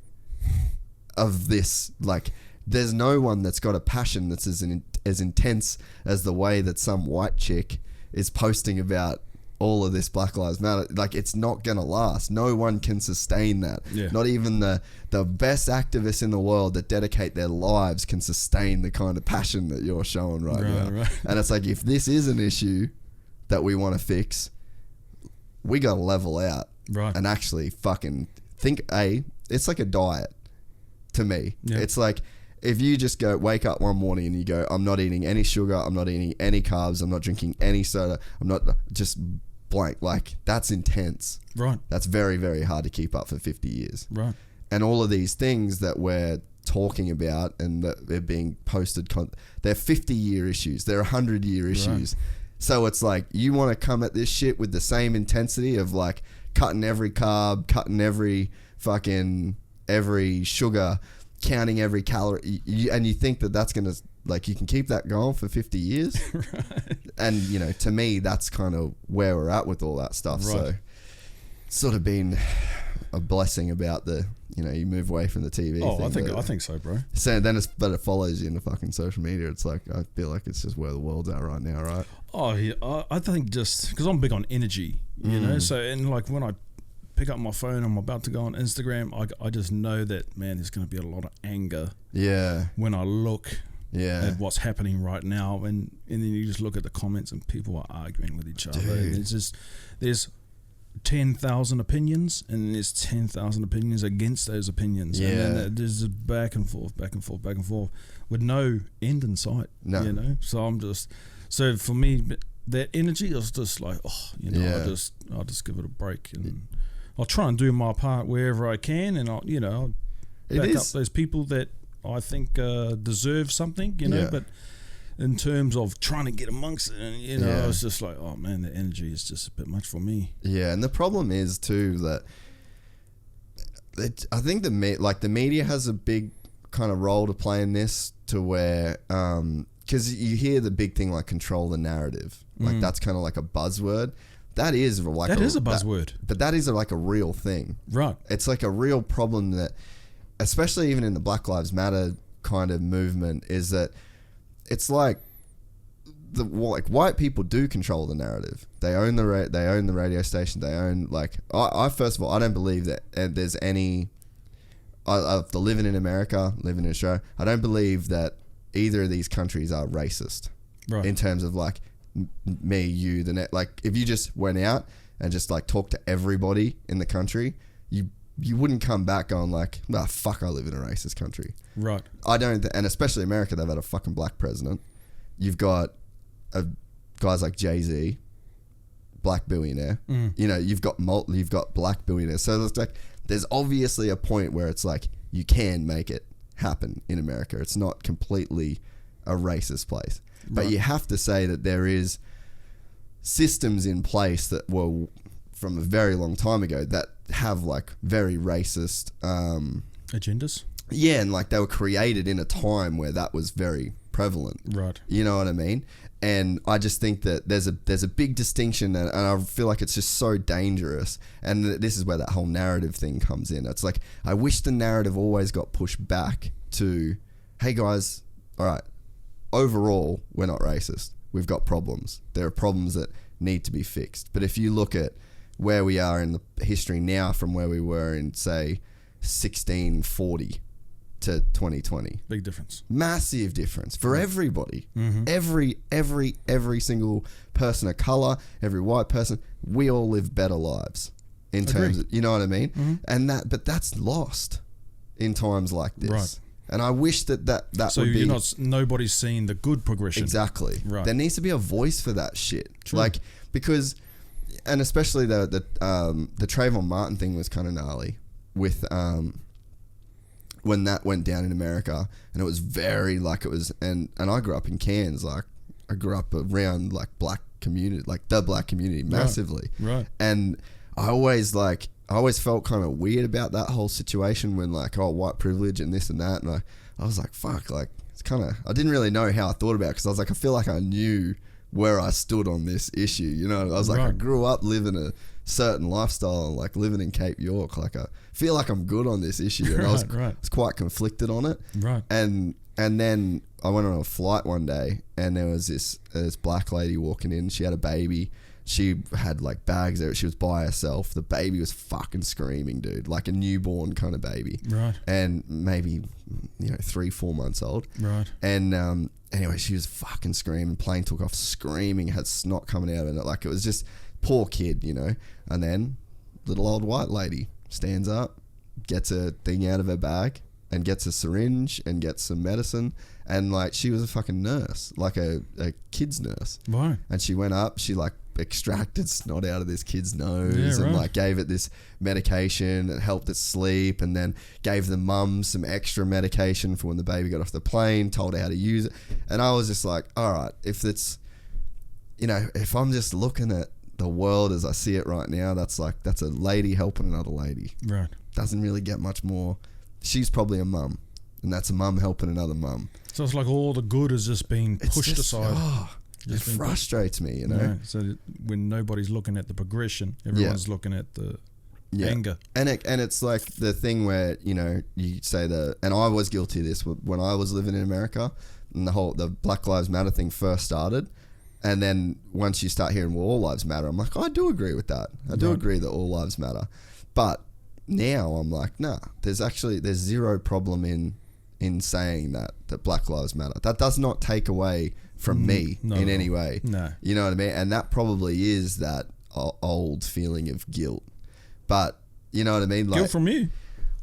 of this. Like, there's no one that's got a passion that's as intense as the way that some white chick is posting about all of this Black Lives Matter. Like, it's not gonna last. No one can sustain that. Yeah. Not even the best activists in the world that dedicate their lives can sustain the kind of passion that you're showing right now. Right. And it's like, if this is an issue that we want to fix, we gotta level out. Right. And actually fucking think. It's like a diet to me. Yeah. It's like, if you just wake up one morning and you go, I'm not eating any sugar, I'm not eating any carbs, I'm not drinking any soda, I'm not, just blank. Like, that's intense. Right. That's very, very hard to keep up for 50 years. Right. And all of these things that we're talking about and that they're being posted, they're 50-year issues, they're 100-year issues. Right. So it's like, you want to come at this shit with the same intensity of like cutting every carb, cutting every sugar, counting every calorie, and you think that that's gonna, like, you can keep that going for 50 years. Right. And you know, to me, that's kind of where we're at with all that stuff. Right. So it's sort of been a blessing about the, you know, you move away from the TV thing. I think so, bro. So then but it follows you into fucking social media. It's like, I feel like it's just where the world's at right now, right? Oh yeah, I think just because I'm big on energy, you know. So, and like when I pick up my phone, I'm about to go on Instagram, I just know that, man, there's going to be a lot of anger. Yeah. When I look at what's happening right now, and then you just look at the comments and people are arguing with each other. Dude. And there's 10,000 opinions, and there's 10,000 opinions against those opinions. Yeah. And then there's a back and forth, with no end in sight. No. You know? So for me, that energy is just like, I'll just give it a break, and I'll try and do my part wherever I can, and I'll back up those people that I think deserve something, you know. But in terms of trying to get amongst it, and I was just like, oh man, the energy is just a bit much for me. Yeah, and the problem is too that I think the media has a big kind of role to play in this, to where because you hear the big thing like control the narrative, like that's kind of like a buzzword. That is like a buzzword, but that is like a real thing, right? It's like a real problem that, especially even in the Black Lives Matter kind of movement, is that it's like white people do control the narrative. They own the radio station. They own I first of all, I don't believe that there's any. After living in America, living in Australia, I don't believe that either of these countries are racist, right? In terms of like me, you, the net. Like if you just went out and just like talked to everybody in the country, you wouldn't come back going like, nah, fuck, I live in a racist country. Right. I don't, and especially America, they've had a fucking black president. You've got guys like Jay-Z, black billionaire. You know, you've got black billionaires. So it's like, there's obviously a point where it's like, you can make it happen in America. It's not completely a racist place. But you have to say that there is systems in place that were from a very long time ago that have like very racist agendas. Yeah, and like they were created in a time where that was very prevalent. Right. You know what I mean? And I just think that there's a big distinction, and I feel like it's just so dangerous. And this is where that whole narrative thing comes in. It's like, I wish the narrative always got pushed back to, hey guys, all right, overall, we're not racist. We've got problems. There are problems that need to be fixed. But if you look at where we are in the history now from where we were in, say, 1640 to 2020. Big difference. Massive difference for everybody. Every single person of color, every white person, we all live better lives in terms of, you know what I mean? And but that's lost in times like this. Right. And I wish that So would be... nobody's seeing the good progression. Exactly. Right. There needs to be a voice for that shit. True. Like, because... And especially the Trayvon Martin thing was kind of gnarly with... when that went down in America, and it was very like it was, and I grew up in Cairns, like I grew up around like black community, like the black community massively, Right. And I always felt kind of weird about that whole situation when like, oh, white privilege and this and that, and I was like, fuck, like it's kind of, I didn't really know how I thought about it, because I was like, I feel like I knew where I stood on this issue, you know. I was like, I grew up living a certain lifestyle, like living in Cape York, like I feel like I'm good on this issue, and I was quite conflicted on it, right. And then I went on a flight one day, and there was this black lady walking in. She had a baby. She had like bags there. She was by herself. The baby was fucking screaming, dude, like a newborn kind of baby, right? And maybe 3-4 months old, right? And anyway, she was fucking screaming. Plane took off screaming, had snot coming out of it, like it was just poor kid, you know. And then little old white lady stands up, gets a thing out of her bag, and gets a syringe and gets some medicine, and like she was a fucking nurse, like a kid's nurse. Right. And she went up, she like extracted snot out of this kid's nose, and like gave it this medication and helped it sleep, and then gave the mum some extra medication for when the baby got off the plane, told her how to use it. And I was just like, all right, if it's, if I'm just looking at the world as I see it right now, that's a lady helping another lady. Right. Doesn't really get much more. She's probably a mum, and that's a mum helping another mum. So it's like all the good is just being pushed aside. It frustrates me, you know. Yeah, so when nobody's looking at the progression, everyone's looking at the anger. And it's like the thing where, you say and I was guilty of this when I was living in America, and the Black Lives Matter thing first started. And then once you start hearing, well, all lives matter, I'm like, I do agree with that. I do agree that all lives matter. But now I'm like, nah, there's zero problem in saying that Black Lives Matter. That does not take away from me in any way. No. You know what I mean? And that probably is that old feeling of guilt. But you know what I mean? Like, guilt from you.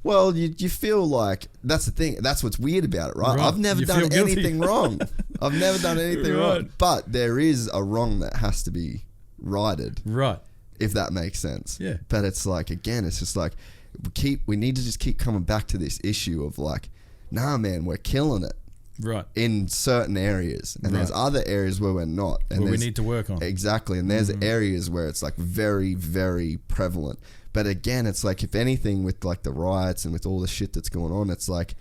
Well, you feel like, that's the thing. That's what's weird about it, right? I've never done anything wrong. I've never done anything wrong. But there is a wrong that has to be righted. Right. If that makes sense. Yeah. But it's like, again, it's just like, we need to just keep coming back to this issue of like, nah, man, we're killing it. Right. In certain areas. And there's other areas where we're not. And where we need to work on. Exactly. And there's areas where it's like very, very prevalent. But again, it's like, if anything, with like the riots and with all the shit that's going on, it's like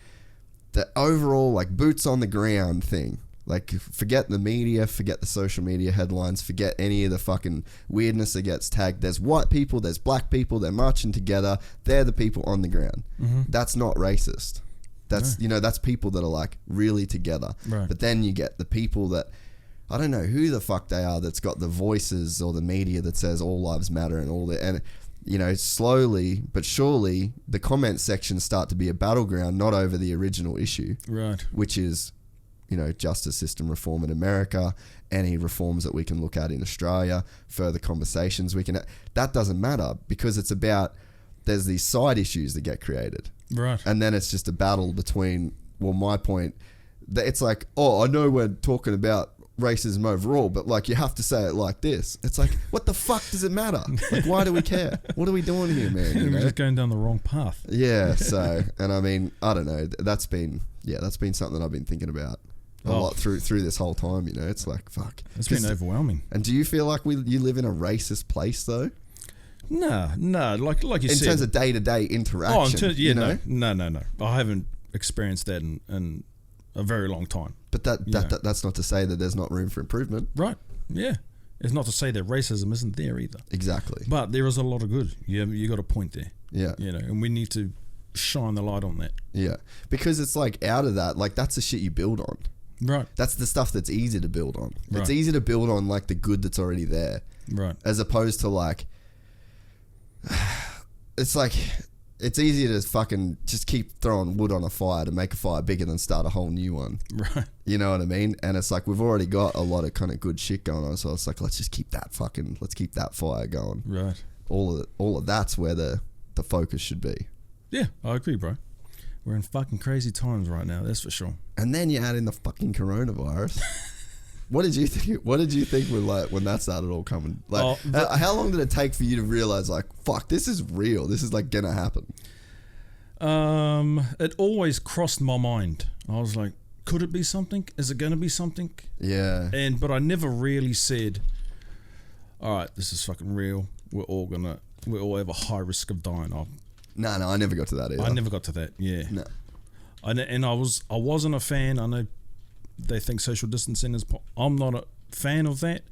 the overall like boots on the ground thing. Like, forget the media, forget the social media headlines, forget any of the fucking weirdness that gets tagged. There's white people, there's black people, they're marching together. They're the people on the ground. That's not racist. That's, that's people that are like really together. Right. But then you get the people that, I don't know who the fuck they are, that's got the voices or the media that says all lives matter and all that. And, slowly but surely the comment sections start to be a battleground, not over the original issue. Right. Which is, justice system reform in America, any reforms that we can look at in Australia, further conversations we can... That doesn't matter, because it's about... There's these side issues that get created. Right. And then it's just a battle between... Well, my point... It's like, I know we're talking about racism overall, but like, you have to say it like this. It's like, what the fuck does it matter? Like, why do we care? What are we doing here, man? We're just going down the wrong path. Yeah, so... And I mean, I don't know. That's been something that I've been thinking about a lot through this whole time, It's like, fuck. It's been overwhelming. And do you feel like you live in a racist place, though? No. Like you said. In terms of day-to-day interaction, No. I haven't experienced that in a very long time. But that's not to say that there's not room for improvement. Right. Yeah. It's not to say that racism isn't there either. Exactly. But there is a lot of good. You got a point there. Yeah. And we need to shine the light on that. Yeah. Because it's like, out of that, like, that's the shit you build on. Right. That's the stuff that's easy to build on. Right. It's easy to build on like the good that's already there. Right. As opposed to like, it's like, it's easier to fucking just keep throwing wood on a fire to make a fire bigger than start a whole new one. Right. You know what I mean? And it's like, we've already got a lot of kind of good shit going on. So it's like, let's keep that fire going. Right. All of that's where the focus should be. Yeah, I agree, bro. We're in fucking crazy times right now, that's for sure. And then you add in the fucking coronavirus. What did you think? What did you think when that started all coming? Like, how long did it take for you to realize, like, fuck, this is real. This is like gonna happen. It always crossed my mind. I was like, could it be something? Is it gonna be something? Yeah. But I never really said, all right, this is fucking real. We all have a high risk of dying. No, I never got to that either. I never got to that. Yeah. No. And I wasn't a fan. I know they think social distancing is. I'm not a fan of that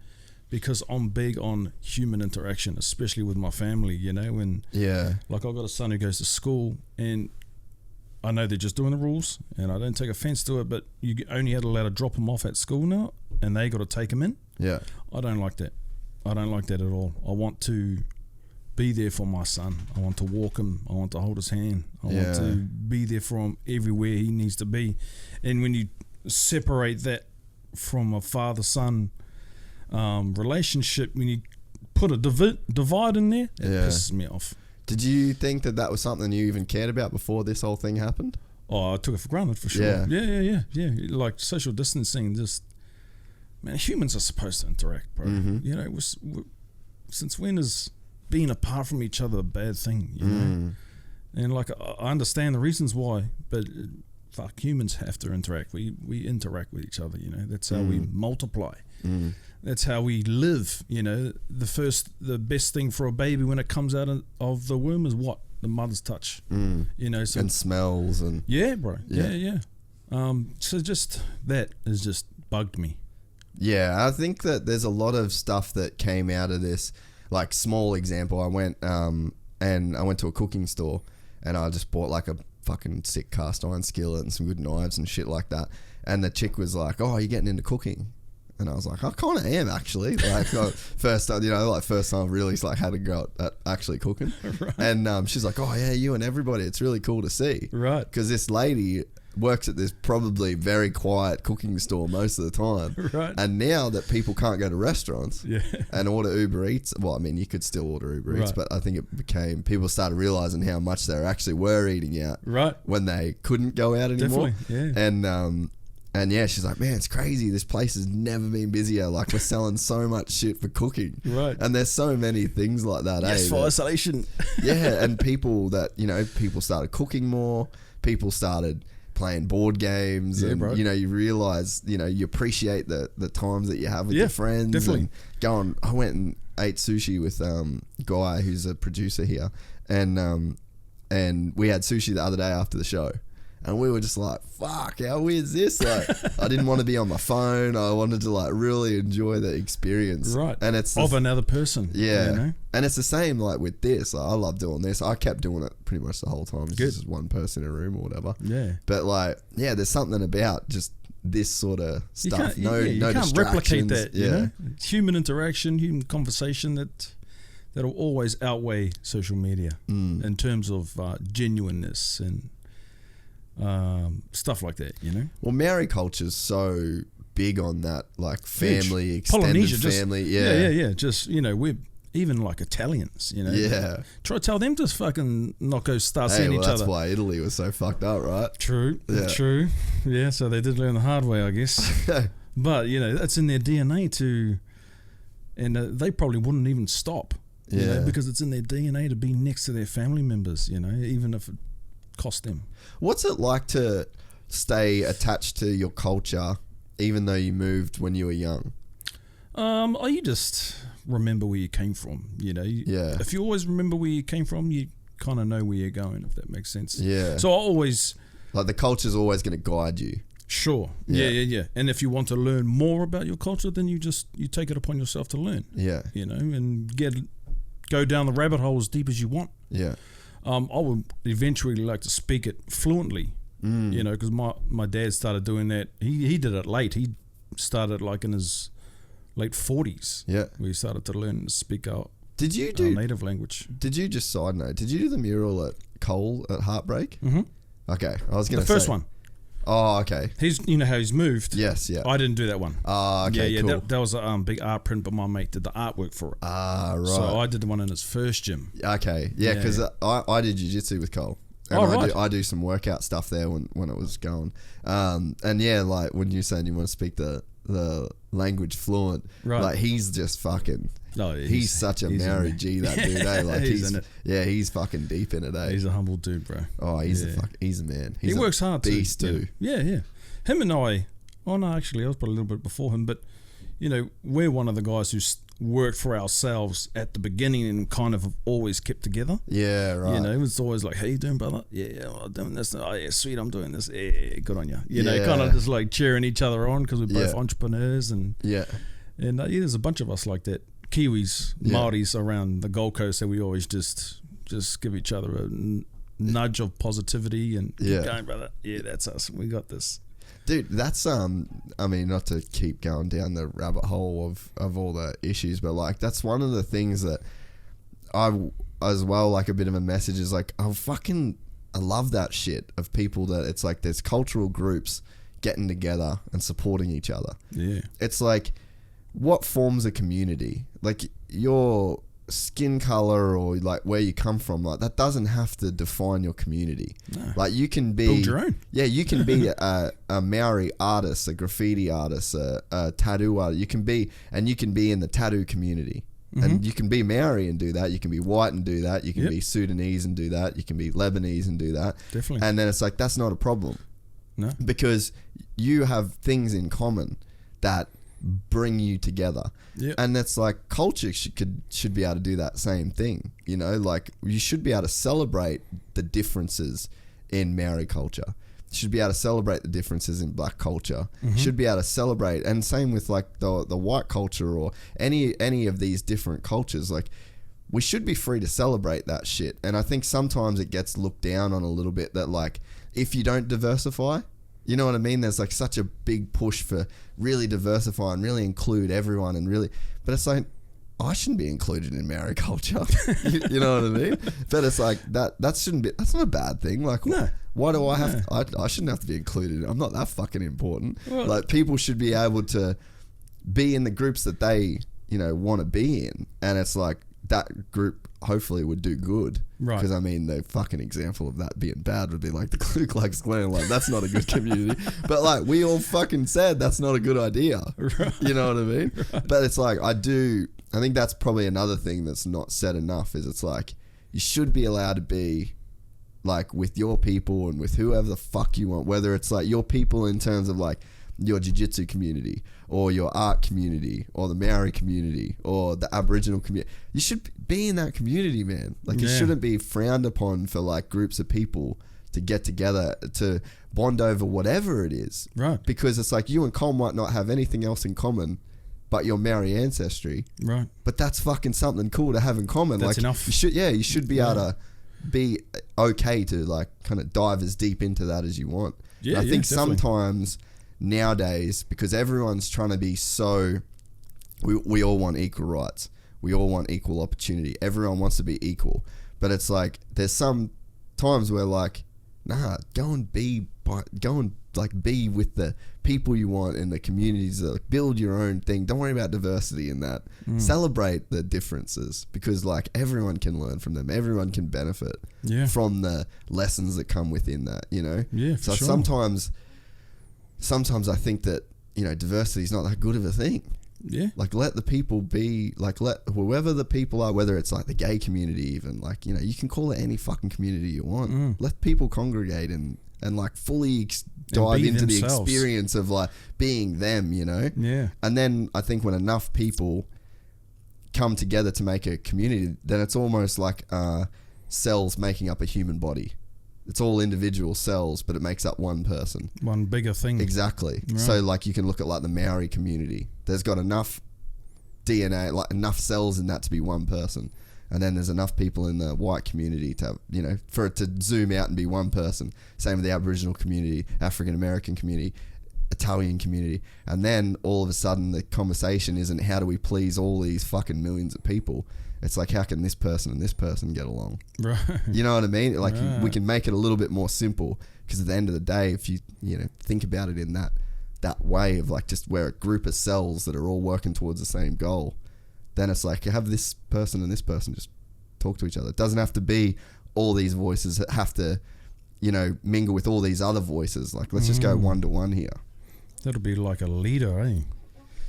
because I'm big on human interaction, especially with my family. You know, and like I've got a son who goes to school, and I know they're just doing the rules, and I don't take offense to it. But you only had allowed to drop them off at school now, and they got to take them in. Yeah. I don't like that. I don't like that at all. I want to be there for my son. I want to walk him. I want to hold his hand. I want to be there for him everywhere he needs to be. And when you separate that from a father-son relationship, when you put a divide in there, it pisses me off. Did you think that was something you even cared about before this whole thing happened? Oh, I took it for granted for sure. Yeah. Like social distancing, just, man, humans are supposed to interact, bro. Mm-hmm. You know, since when is being apart from each other a bad thing, you know? And like, I understand the reasons why, but fuck, humans have to interact. We interact with each other, you know. That's how we multiply. That's how we live, you know. The best thing for a baby when it comes out of the womb is what? The mother's touch. You know, so, and smells and yeah, bro. Yeah. So just that has just bugged me. Yeah, I think that there's a lot of stuff that came out of this. Like, small example, I went to a cooking store and I just bought like a fucking sick cast iron skillet and some good knives and shit like that. And the chick was like, "Oh, you're getting into cooking?" And I was like, "I kind of am, actually." Like, first time I really like had a go at actually cooking. Right. And she's like, "Oh yeah, you and everybody. It's really cool to see." Right. Because this lady works at this probably very quiet cooking store most of the time. Right. And now that people can't go to restaurants and order Uber Eats, well, I mean, you could still order Uber Eats, but I think people started realizing how much they actually were eating out when they couldn't go out anymore. Definitely, yeah. And yeah, she's like, "Man, it's crazy. This place has never been busier. Like, we're selling so much shit for cooking." Right. And there's so many things like that. Yes, for isolation. Yeah, and people started cooking more. People started playing board games, and bro. you know, you realize, you know, you appreciate the times that you have with your friends. Definitely. And I went and ate sushi with Guy, who's a producer here, and we had sushi the other day after the show. And we were just like, fuck, how weird is this? Like, I didn't want to be on my phone. I wanted to like really enjoy the experience. Right. And it's of another person. Yeah. You know? And it's the same like with this. Like, I love doing this. I kept doing it pretty much the whole time. It's just one person in a room or whatever. Yeah. But like, yeah, there's something about just this sort of stuff. You can't replicate that. Yeah. You know? Human interaction, human conversation that'll always outweigh social media in terms of genuineness and stuff like that, you know. Well, Maori culture's so big on that, like family, extended Polynesia, family. Yeah. Just, you know, we're even like Italians, you know. Yeah. Try to tell them to fucking not go start seeing each that's other. why Italy was so fucked up, right? True. Yeah. True. Yeah. So they did learn the hard way, I guess. But you know, that's in their DNA to, and they probably wouldn't even stop. You know, because it's in their DNA to be next to their family members. You know, even if it cost them. What's it like to stay attached to your culture even though you moved when you were young? You just remember where you came from, you know. If you always remember where you came from, you kind of know where you're going, if that makes sense. Yeah. So I always... Like, the culture's always going to guide you. Sure. Yeah. And if you want to learn more about your culture, then you take it upon yourself to learn. Yeah. You know, and go down the rabbit hole as deep as you want. Yeah. I would eventually like to speak it fluently, you know, because my dad started doing that. He did it late. He started like in his late 40s. Yeah. Where he started to learn to speak our native language. Did you, just side note, did you do the mural at Cole at Heartbreak? Mm-hmm. Okay. I was going to say. The first one. Oh, okay. You know how he's moved? Yes, yeah. I didn't do that one. Oh, okay, yeah, cool. That was a big art print, but my mate did the artwork for it. Ah, right. So I did the one in his first gym. Okay, yeah, because I did jiu-jitsu with Cole, And Oh, right. I do some workout stuff there when it was going. And yeah, like when you're saying you want to speak the language fluent, Right. like he's just fucking. Oh, yeah, he's such a Maori man. G, that dude. Eh? Like He's in it. he's fucking deep in it. Eh? He's a humble dude, bro. Oh, he's Yeah. he's a man. He's He works hard beast too. too. Yeah. Him and I. Oh no, actually, I was probably a little bit before him, but you know, we're one of the guys who's worked for ourselves at the beginning and kind of have always kept together. Yeah, right. You know, it was always like, "How you doing, brother? Yeah, well, I'm doing this. Oh, yeah, sweet, I'm doing this. Yeah, good on you." You know, kind Yeah. of just like cheering each other on because we're both Yeah. entrepreneurs and Yeah. yeah, there's a bunch of us like that. Kiwis, Yeah. Māoris around the Gold Coast, that we always just give each other a nudge of positivity and keep Yeah. going, brother. Yeah, that's us. We got this. Dude, that's I mean, not to keep going down the rabbit hole of all the issues, but like that's one of the things that I as well, like a bit of a message is like I love that shit of people that it's like there's cultural groups getting together and supporting each other. Yeah. It's like what forms a community? Like your skin color or like where you come from, like that doesn't have to define your community. No. Like you can be Build your own. Yeah, you can be a Maori artist, a graffiti artist, a tattoo artist. You can be in the tattoo community. And you can be Maori and do that. You can be white and do that. You can Yep. be Sudanese and do that. You can be Lebanese and do that. Definitely. And then it's like that's not a problem No. because you have things in common that bring you together. Yep. And that's like culture should be able to do that same thing. You know, like you should be able to celebrate the differences in Maori culture. You should be able to celebrate the differences in black culture. You should be able to celebrate, and same with like the white culture or any of these different cultures. Like we should be free to celebrate that shit. And I think sometimes it gets looked down on a little bit that like if you don't diversify, you know what I mean? There's like such a big push for really diversify and really include everyone and really, but it's like, I shouldn't be included in Maori culture. you know what I mean? But it's like that shouldn't be, that's not a bad thing. Like, No. why do I have to, I shouldn't have to be included. I'm not that fucking important. Well, like people should be able to be in the groups that they, you know, want to be in. And it's like that group hopefully would do good. Right. Because I mean, the fucking example of that being bad would be like the Ku Klux Klan. Like that's not a good community. But like we all fucking said that's not a good idea. Right. You know what I mean? Right. But it's like I think that's probably another thing that's not said enough is it's like you should be allowed to be like with your people and with whoever the fuck you want, whether it's like your people in terms of like your jiu-jitsu community or your art community or the Maori community or the Aboriginal community. You should be in that community, man. Like it shouldn't be frowned upon for like groups of people to get together to bond over whatever it is. Right. Because it's like you and Cole might not have anything else in common but your Maori ancestry. Right. But that's fucking something cool to have in common. That's like enough. You should be able to be okay to like kind of dive as deep into that as you want. Yeah, And I think definitely. sometimes nowadays, because everyone's trying to be so, we all want equal rights. We all want equal opportunity. Everyone wants to be equal. But it's like, there's some times where like, nah, go and be with the people you want in the communities that like, build your own thing. Don't worry about diversity in that. Celebrate the differences because like everyone can learn from them. Everyone can benefit from the lessons that come within that, you know? Yeah, for So sure. sometimes I think that, you know, diversity is not that good of a thing. Yeah. Like let the people be, like let whoever the people are, whether it's like the gay community even, like, you know, you can call it any fucking community you want. Let people congregate and like fully dive be into themselves. the experience of like being them, you know? Yeah. And then I think when enough people come together to make a community, then it's almost like cells making up a human body. It's all individual cells, but it makes up one person. One bigger thing. Exactly. Right. So like you can look at like the Maori community. There's got enough DNA, like enough cells in that to be one person. And then there's enough people in the white community to have, you know, for it to zoom out and be one person. Same with the Aboriginal community, African American community, Italian community. And then all of a sudden the conversation isn't how do we please all these fucking millions of people. It's like how can this person and this person get along? Right. You know what I mean? Like Right. we can make it a little bit more simple because at the end of the day, if you know think about it in that way of like just where a group of cells that are all working towards the same goal, then it's like you have this person and this person just talk to each other. It doesn't have to be all these voices that have to mingle with all these other voices. Like, let's just go one to one here. That'll be like a leader,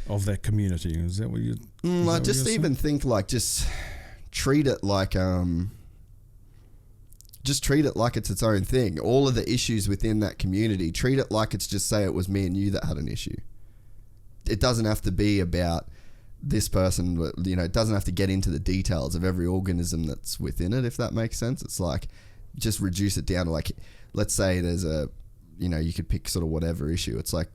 of that community. Is that what you? I just even think like just treat it like it's its own thing. All of the issues within that community, treat it like it's just say it was me and you that had an issue. It doesn't have to be about this person, it doesn't have to get into the details of every organism that's within it, if that makes sense. It's like, just reduce it down to like, let's say there's you could pick sort of whatever issue. It's like,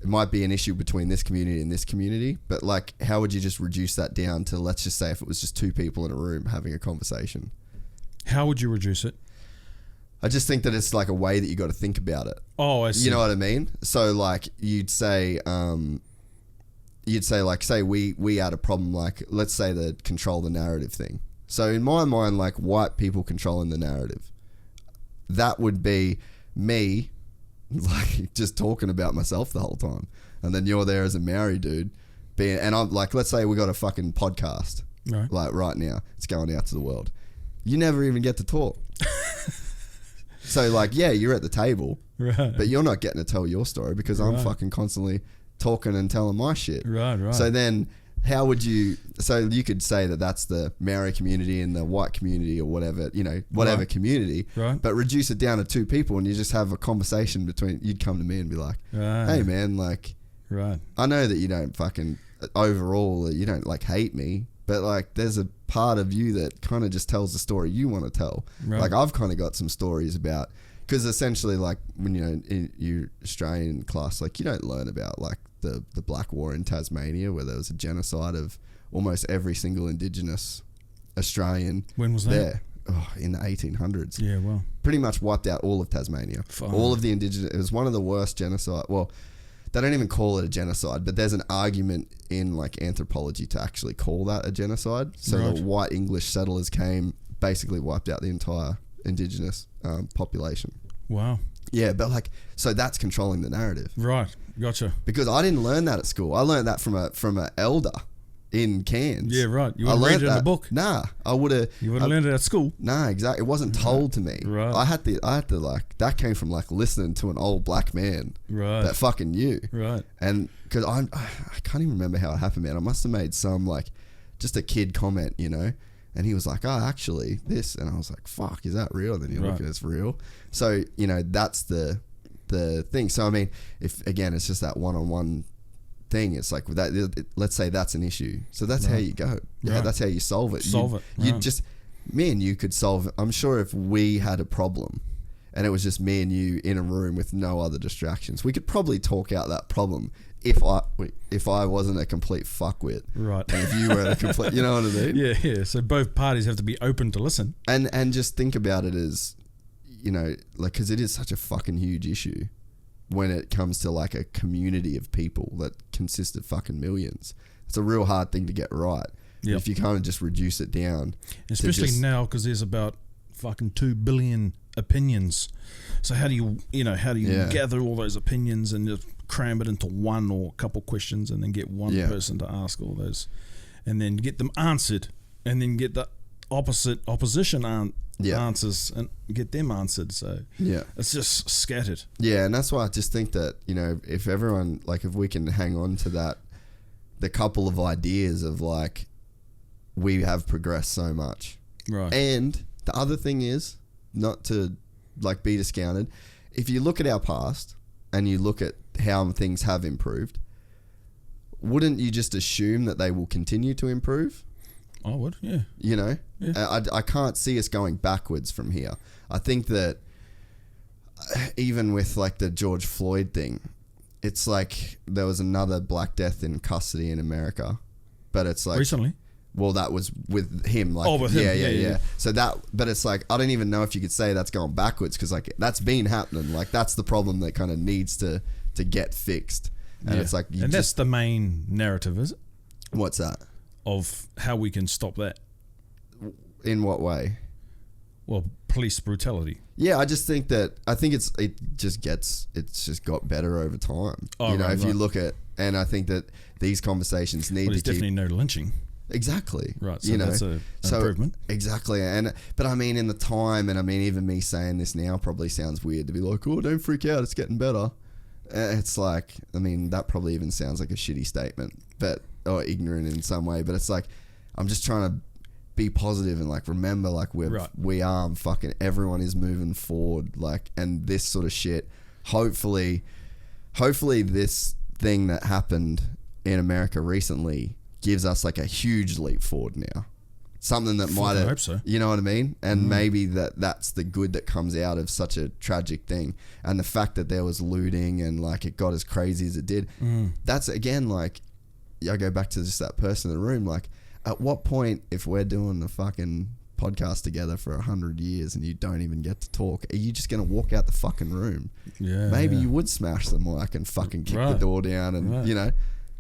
it might be an issue between this community and this community, but like, how would you just reduce that down to, let's just say if it was just two people in a room having a conversation? How would you reduce it? I just think that it's like a way that you got to think about it. Oh, I see. You know what I mean? So like, you'd say like, say we had a problem, like, let's say the control the narrative thing. So in my mind, like, white people controlling the narrative, that would be me, like, just talking about myself the whole time, and then you're there as a Maori dude, and I'm like, let's say we got a fucking podcast, right? Like right now, it's going out to the world. You never even get to talk. So like, yeah, you're at the table, right? But you're not getting to tell your story because I'm fucking constantly talking and telling my shit. Right. So then, how would you? So you could say that that's the Maori community and the white community or whatever, whatever community. Right. But reduce it down to two people, and you just have a conversation between. You'd come to me and be like, "Hey, man, like, right. I know that you don't fucking overall, you don't like hate me, but like, there's a part of you that kind of just tells the story you want to tell. Right. Like, I've kind of got some stories about." Because essentially, like, when in your Australian class, like, you don't learn about like the Black War in Tasmania, where there was a genocide of almost every single Indigenous Australian. When was that? There, in the 1800s. Yeah, well, pretty much wiped out all of Tasmania. Fine. All of the Indigenous. It was one of the worst genocide. Well, they don't even call it a genocide, but there's an argument in like anthropology to actually call that a genocide. So Right. the white English settlers came, basically wiped out the entire Indigenous population. wow. Yeah, but like, so that's controlling the narrative. Right, gotcha. Because I didn't learn that at school. I learned that from a elder in Cairns. Yeah, right. You I would read learned it in that. the book. Nah, I would have. You would have learned it at school. Nah, exactly. It wasn't told to me. Right. I had to like, that came from like listening to an old black man Right. that fucking knew. Right. And because I can't even remember how it happened, man. I must have made some like, just a kid comment, and he was like, "Oh, actually, this," and I was like, "Fuck, is that real?" And then you look Right. at it's real. So that's the thing. So I mean, if again, it's just that one-on-one thing. It's like that. Let's say that's an issue. So that's how you go. Yeah, Right. that's how you solve it. Solve it. You Right. just me and you could solve it. I'm sure if we had a problem, and it was just me and you in a room with no other distractions, we could probably talk out that problem. If I wasn't a complete fuckwit, Right. and if you were a complete, you know what I mean? Yeah. So both parties have to be open to listen. And just think about it as, like, because it is such a fucking huge issue when it comes to like a community of people that consist of fucking millions. It's a real hard thing to get right. Yep. If you kind of just reduce it down, Especially just, now, because there's about fucking 2 billion opinions. So how do you gather all those opinions and just cram it into one or a couple questions, and then get one person to ask all those, and then get them answered, and then get the opposition answers and get them answered. So it's just scattered. Yeah, and that's why I just think that, if everyone, like, if we can hang on to that, the couple of ideas of like, we have progressed so much. Right. And the other thing is, not to like be discounted, if you look at our past and you look at how things have improved, wouldn't you just assume that they will continue to improve? I would, yeah. Yeah. I can't see us going backwards from here. I think that even with like the George Floyd thing, it's like there was another Black Death in custody in America, but it's like recently. Well, that was with him. Like, with him. Yeah. So but it's like, I don't even know if you could say that's going backwards, because like that's been happening. Like, that's the problem that kind of needs to get fixed. And it's like, that's the main narrative, is it? What's that? Of how we can stop that. In what way? Well, police brutality. Yeah, I just think that it's just got better over time. Oh, if you look at, and I think that these conversations need Well, to there's definitely no lynching. Exactly. Right. So that's an improvement. Exactly. But I mean, in the time, and I mean, even me saying this now probably sounds weird to be like, oh, don't freak out, it's getting better. It's like, I mean, that probably even sounds like a shitty statement, or ignorant in some way. But it's like, I'm just trying to be positive and like remember, like we are fucking, everyone is moving forward, like, and this sort of shit. Hopefully this thing that happened in America recently gives us like a huge leap forward now. Something that might have, hope so. You know what I mean? And maybe that's the good that comes out of such a tragic thing. And the fact that there was looting and like it got as crazy as it did, that's again, like, I go back to just that person in the room. Like, at what point, if we're doing the fucking podcast together for 100 years and you don't even get to talk, are you just going to walk out the fucking room? Yeah. Maybe you would smash the mic and fucking kick the door down and, you know,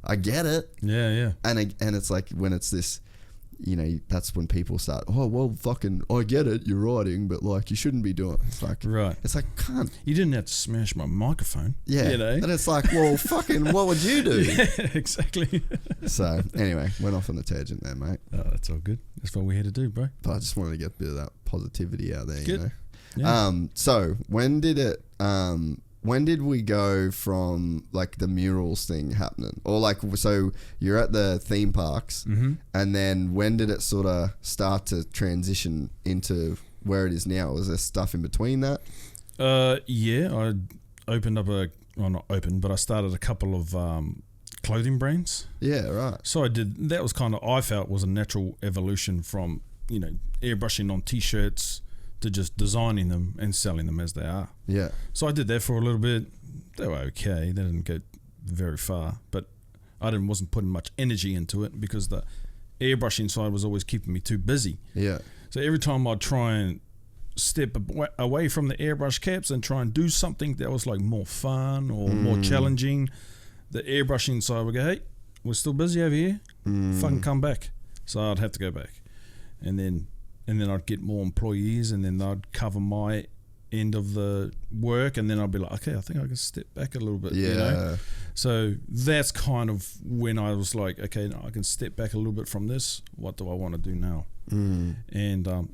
I get it. Yeah, yeah. And it's like when it's this, you know, that's when people start, oh, well, fucking, I get it, you're writing, but like, you shouldn't be doing it. It's like, it's like, cunt. You didn't have to smash my microphone. Yeah. You know? And it's like, well, fucking, what would you do? Yeah, exactly. So, anyway, went off on a tangent there, mate. Oh, that's all good. That's what we're here to do, bro. But I just wanted to get a bit of that positivity out there, Good. you know? Yeah. So, when did we go from like the murals thing happening, or like, so you're at the theme parks, and then when did it sort of start to transition into where it is now? Was there stuff in between that? Yeah, I opened up I started a couple of clothing brands. Yeah, right. So that was kind of, I felt was a natural evolution from, you know, airbrushing on t-shirts to just designing them and selling them as they are. Yeah. So I did that for a little bit. They were okay. They didn't go very far, but I wasn't putting much energy into it because the airbrushing side was always keeping me too busy. Yeah. So every time I'd try and step away from the airbrush caps and try and do something that was like more fun or more challenging, the airbrushing side would go, hey, we're still busy over here. Fucking come back. So I'd have to go back. And then I'd get more employees, and then they'd cover my end of the work, and then I'd be like, okay, I think I can step back a little bit. Yeah. You know? So that's kind of when I was like, okay, no, I can step back a little bit from this. What do I want to do now? And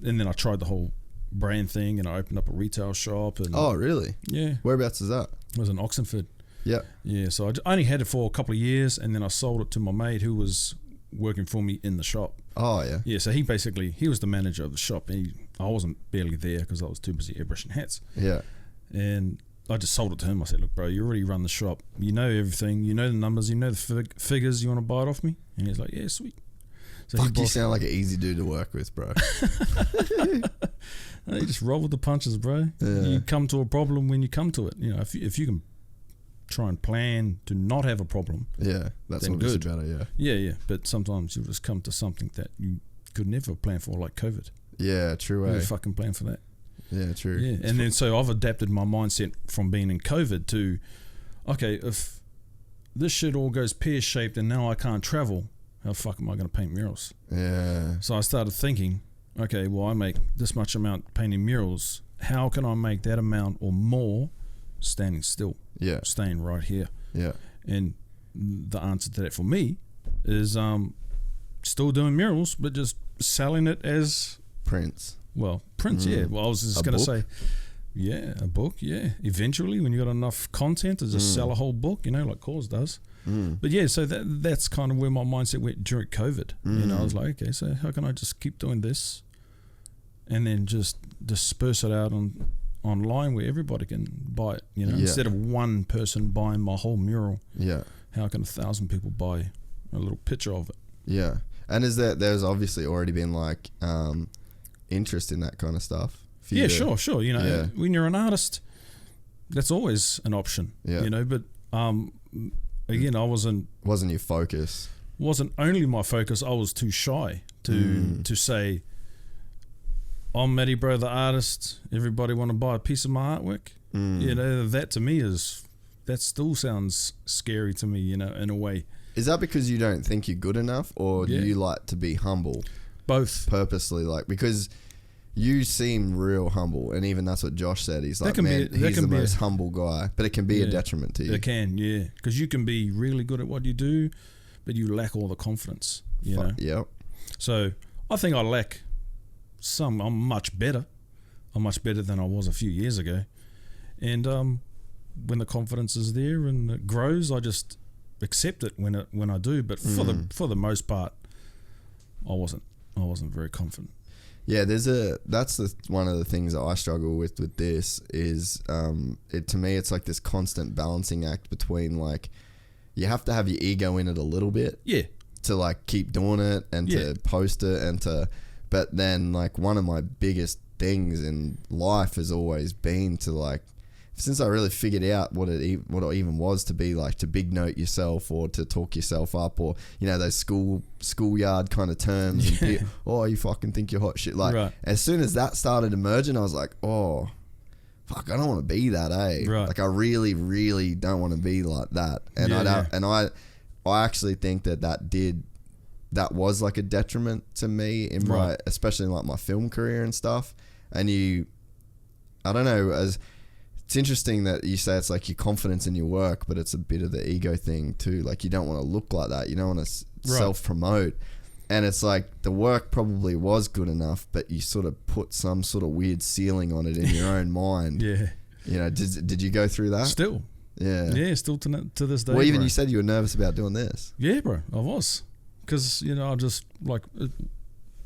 then I tried the whole brand thing, and I opened up a retail shop. And oh, really? Yeah. Whereabouts is that? It was in Oxenford. Yeah. Yeah. So I only had it for a couple of years, and then I sold it to my mate who was working for me in the shop. Oh, yeah. Yeah, so he was the manager of the shop. I wasn't barely there because I was too busy airbrushing hats. Yeah. And I just sold it to him. I said, look, bro, you already run the shop. You know everything. You know the numbers. You know the figures. You want to buy it off me? And he's like, yeah, sweet. So Fuck, you sound like an easy dude to work with, bro. You just roll with the punches, bro. Yeah. You come to a problem when you come to it. You know, if you can try and plan to not have a problem. Yeah, that's then obviously good. better, yeah. Yeah, yeah. But sometimes you'll just come to something that you could never plan for, like COVID. Yeah, true. You fucking plan for that. Yeah, true. Yeah, and then so I've adapted my mindset from being in COVID to, okay, if this shit all goes pear-shaped and now I can't travel, how the fuck am I going to paint murals? Yeah. So I started thinking, okay, well, I make this much amount painting murals. How can I make that amount or more standing still? Yeah. Staying right here. Yeah. And the answer to that for me is still doing murals, but just selling it as prints. Well, prints, yeah. Well, I was just going to say, yeah, a book, yeah. Eventually, when you got enough content to just sell a whole book, you know, like Cause does. But yeah, so that's kind of where my mindset went during COVID. You know, I was like, okay, so how can I just keep doing this and then just disperse it out online where everybody can buy it, you know, instead of one person buying my whole mural. Yeah. How can 1,000 people buy a little picture of it? Yeah. And there's obviously already been like interest in that kind of stuff. Yeah, sure. You know, when you're an artist, that's always an option. Yeah. You know, but again, wasn't your focus. Wasn't only my focus. I was too shy to say, I'm Matty, bro, the artist. Everybody want to buy a piece of my artwork. You know, that to me that still sounds scary to me, you know, in a way. Is that because you don't think you're good enough, or do you like to be humble? Both. Purposely, like, because you seem real humble, and even that's what Josh said. He's like, man, he's the most humble guy, but it can be a detriment to you. It can, yeah, because you can be really good at what you do, but you lack all the confidence, you know? Yep. So I think I lack some. I'm much better. I'm much better than I was a few years ago. And when the confidence is there and it grows, I just accept it when I do. But for the most part, I wasn't very confident. Yeah, that's one of the things that I struggle with this is to me it's like this constant balancing act between like you have to have your ego in it a little bit. Yeah. To like keep doing it and to post it but then like one of my biggest things in life has always been to like, since I really figured out what it even was to be like to big note yourself or to talk yourself up or those schoolyard kind of terms and you fucking think you're hot shit, like as soon as that started emerging I was like, oh fuck, I don't want to be that, like I really really don't want to be like that, and I actually think that was like a detriment to me in my, especially in like my film career and stuff. And I don't know, it's interesting that you say it's like your confidence in your work, but it's a bit of the ego thing too. Like you don't want to look like that. You don't want to self-promote. And it's like the work probably was good enough, but you sort of put some sort of weird ceiling on it in your own mind. Yeah. Did you go through that? Still. Yeah. Yeah, still to this day. Well, even you said you were nervous about doing this. Yeah, bro, I was. Because, I just like...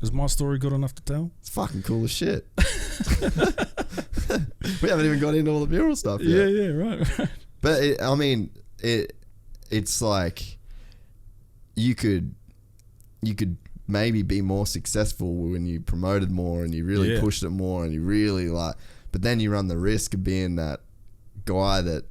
Is my story good enough to tell? It's fucking cool as shit. We haven't even got into all the mural stuff yet. Yeah, right. But it's like you could maybe be more successful when you promoted more and you really pushed it more and you really like. But then you run the risk of being that guy that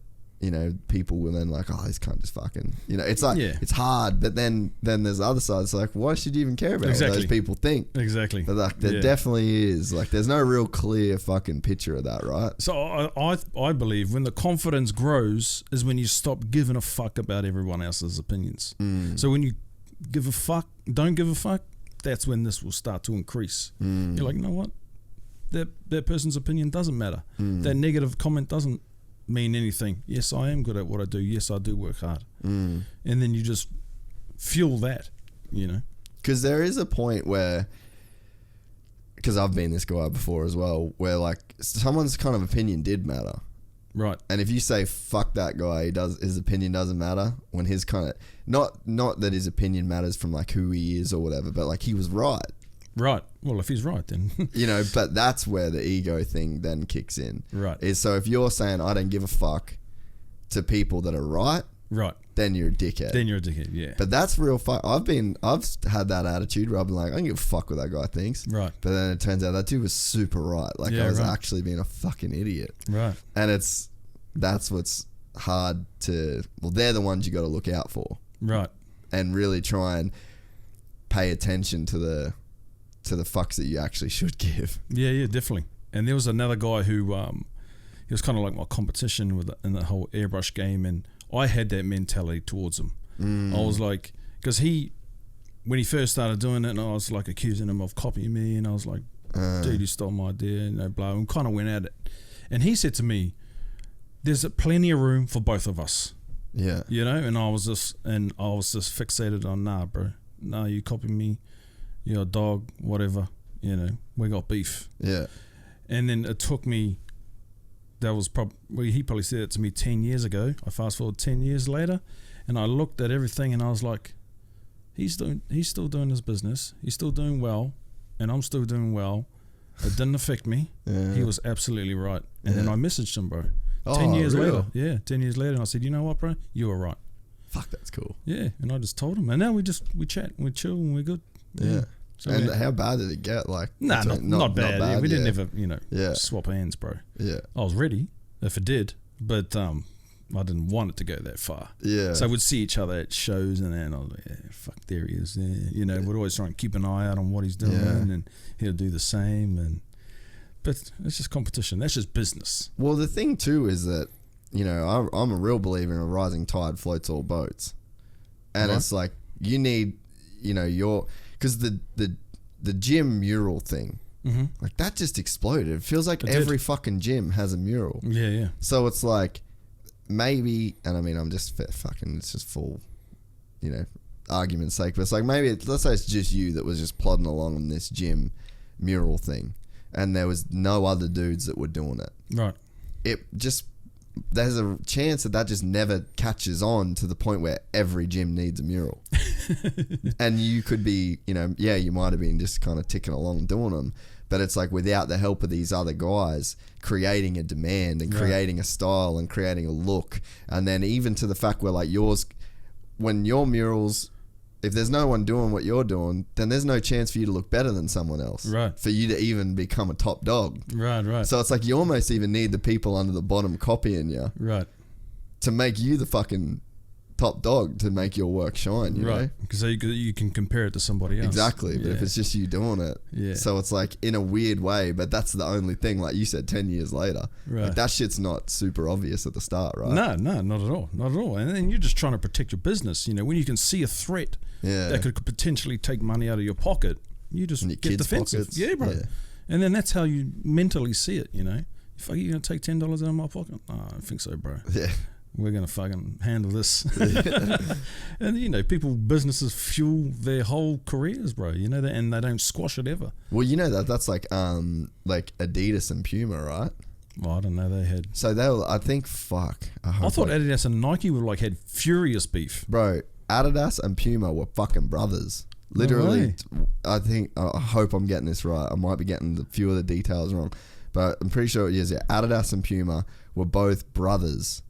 people will then like, oh, this cunt just fucking, it's like, it's hard, but then there's the other side. It's like, why should you even care about what those people think? Exactly. But like, there definitely is, like, there's no real clear fucking picture of that, right? So I believe when the confidence grows is when you stop giving a fuck about everyone else's opinions. So when you don't give a fuck, that's when this will start to increase. You're like, you know what? That person's opinion doesn't matter. That negative comment doesn't mean anything. Yes, I am good at what I do. Yes, I do work hard. And then you just fuel that, because there is a point where, because I've been this guy before as well, where like someone's kind of opinion did matter, right? And if you say fuck that guy, his opinion doesn't matter, when his kind of not that his opinion matters from like who he is or whatever, but like he was right. Right. Well, if he's right, then but that's where the ego thing then kicks in. Right. Is so if you're saying I don't give a fuck to people that are right, then you're a dickhead. Yeah. But that's real fuck. I've had that attitude where I've been like, I don't give a fuck what that guy thinks. Right. But then it turns out that dude was super right. Like I was actually being a fucking idiot. Right. And that's what's hard to. Well, they're the ones you got to look out for. Right. And really try and pay attention to the fucks that you actually should give. Yeah, definitely. And there was another guy who he was kind of like my competition in the whole airbrush game, and I had that mentality towards him. I was like, because when he first started doing it, and I was like accusing him of copying me, and I was like, dude, you stole my idea, blah, and kind of went at it. And he said to me, there's plenty of room for both of us. Yeah. And I was just fixated on, nah, bro, nah, you copy me, you're a dog, whatever, we got beef. Yeah. And then it took me, he probably said it to me 10 years ago. I fast forward 10 years later, and I looked at everything and I was like, he's still doing his business, he's still doing well, and I'm still doing well. It didn't affect me. Yeah. He was absolutely right. And then I messaged him, bro. 10 years later. Yeah, 10 years later, and I said, you know what, bro? You were right. Fuck, that's cool. Yeah, and I just told him. And now we chat, we chill, and we're good. Yeah. So and how bad did it get? Like, nah, not bad. Yeah, we didn't ever, swap hands, bro. Yeah. I was ready if it did, but I didn't want it to go that far. Yeah. So we'd see each other at shows, and then I was like, yeah, fuck, there he is. Yeah. We'd always try and keep an eye out on what he's doing, and he'll do the same. But it's just competition. That's just business. Well, the thing too is that, I'm a real believer in a rising tide floats all boats. And it's like, you need, because the gym mural thing, like that just exploded. It feels like every fucking gym has a mural. Yeah. So it's like maybe, and I mean, I'm just fucking, it's just full, argument's sake, but it's like maybe let's say it's just you that was just plodding along on this gym mural thing, and there was no other dudes that were doing it. Right. There's a chance that just never catches on to the point where every gym needs a mural. And you could be, you might have been just kind of ticking along doing them, but it's like without the help of these other guys creating a demand and creating a style and creating a look, and then even to the fact where like yours, when your murals, if there's no one doing what you're doing, then there's no chance for you to look better than someone else. Right. For you to even become a top dog. Right. So it's like you almost even need the people under the bottom copying you. Right. To make you the fucking top dog, to make your work shine, you know? Because you can compare it to somebody else. Exactly. But if it's just you doing it. Yeah. So it's like in a weird way, but that's the only thing, like you said, 10 years later. Right. Like that shit's not super obvious at the start, right? No, not at all. Not at all. And then you're just trying to protect your business. When you can see a threat that could potentially take money out of your pocket, you just get defensive. Pockets. Yeah, bro. Yeah. And then that's how you mentally see it, If you're going to take $10 out of my pocket? Oh, I don't think so, bro. Yeah. We're going to fucking handle this. And, businesses fuel their whole careers, bro, and they don't squash it ever. Well, that's like Adidas and Puma, right? Well, I don't know. They had... So they were, I think, I thought Adidas and Nike were had furious beef. Bro, Adidas and Puma were fucking brothers. Literally, I hope I'm getting this right. I might be getting a few of the details wrong. But I'm pretty sure it is, Adidas and Puma were both brothers.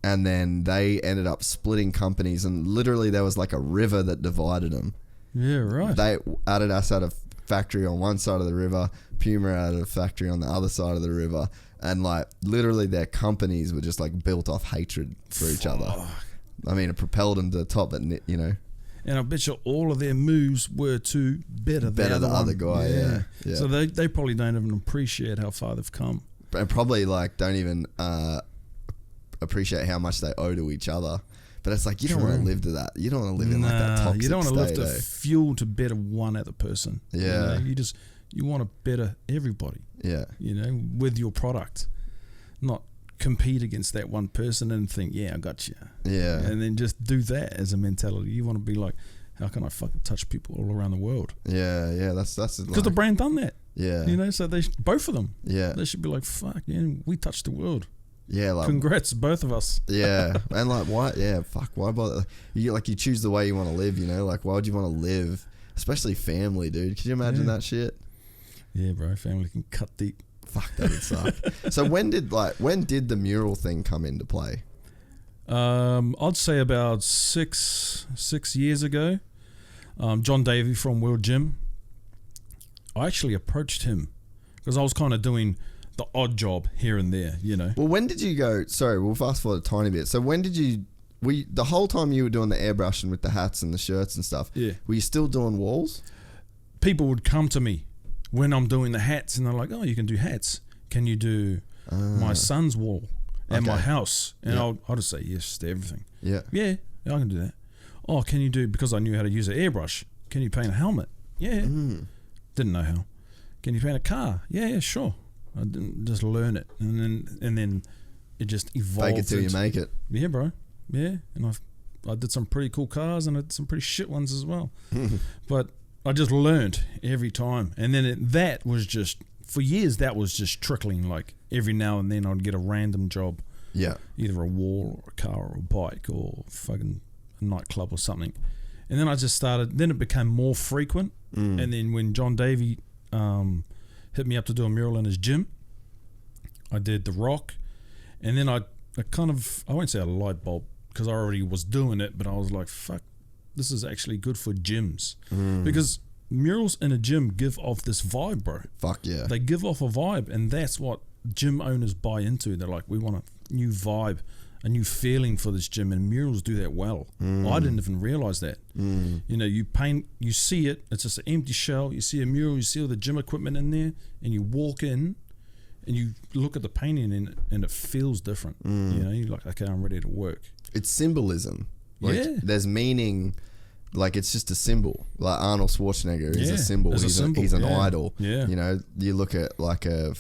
And then they ended up splitting companies, and literally there was like a river that divided them. Yeah, right. Adidas had a factory on one side of the river, Puma had a factory on the other side of the river, and like literally their companies were just like built off hatred for each other. I mean, it propelled them to the top, but And I bet you all of their moves were to better the other guy. Yeah. So they probably don't even appreciate how far they've come. And probably like don't even appreciate how much they owe to each other. But it's like you don't want to live to that. You don't want to live in like that toxic state. You don't want to live to fuel to better one other person. Yeah. You want to better everybody. Yeah. With your product. Not compete against that one person and think, yeah, I got you. Yeah. And then just do that as a mentality. You want to be like, how can I fucking touch people all around the world? Yeah. That's because the brand done that. Yeah. So they both of them. Yeah. They should be like, fuck, we touched the world. Yeah, like congrats, both of us. Yeah, and like why? Yeah, fuck. Why bother? You choose the way you want to live. Like why would you want to live, especially family, dude? Can you imagine that shit? Yeah, bro. Family can cut deep. Fuck, that would suck. So when did the mural thing come into play? I'd say about six years ago. John Davey from World Gym. I actually approached him because I was kind of doing the odd job here and there, Well, when did you go? Sorry, we'll fast forward a tiny bit. So when did you? The whole time you were doing the airbrushing with the hats and the shirts and stuff. Yeah. Were you still doing walls? People would come to me when I'm doing the hats, and they're like, "Oh, you can do hats. Can you do my son's wall and my house?" And I'll just say yes to everything. Yeah. Yeah, I can do that. Oh, can you do, because I knew how to use an airbrush? Can you paint a helmet? Yeah. Didn't know how. Can you paint a car? Yeah, sure. I didn't just learn it, and then it just evolved. Fake it till you make it. Yeah, bro. Yeah, and I did some pretty cool cars, and I did some pretty shit ones as well. But I just learned every time, and then that was just for years. That was just trickling. Like every now and then, I'd get a random job. Yeah. Either a wall or a car or a bike or fucking a nightclub or something, and then I just started. Then it became more frequent, and then when John Davey hit me up to do a mural in his gym, I did The Rock, and then I won't say a light bulb because I already was doing it, but I was like, fuck, this is actually good for gyms because murals in a gym give off this vibe, bro. Fuck yeah. They give off a vibe, and that's what gym owners buy into. They're like, we want a new vibe, a new feeling for this gym, and murals do that well. I didn't even realize that. You paint, you see it, it's just an empty shell. You see a mural, you see all the gym equipment in there, and you walk in and you look at the painting and it feels different. You're like, okay, I'm ready to work. It's symbolism. Yeah. There's meaning. Like it's just a symbol. Like Arnold Schwarzenegger is a symbol. He's an idol. Yeah. You look at like a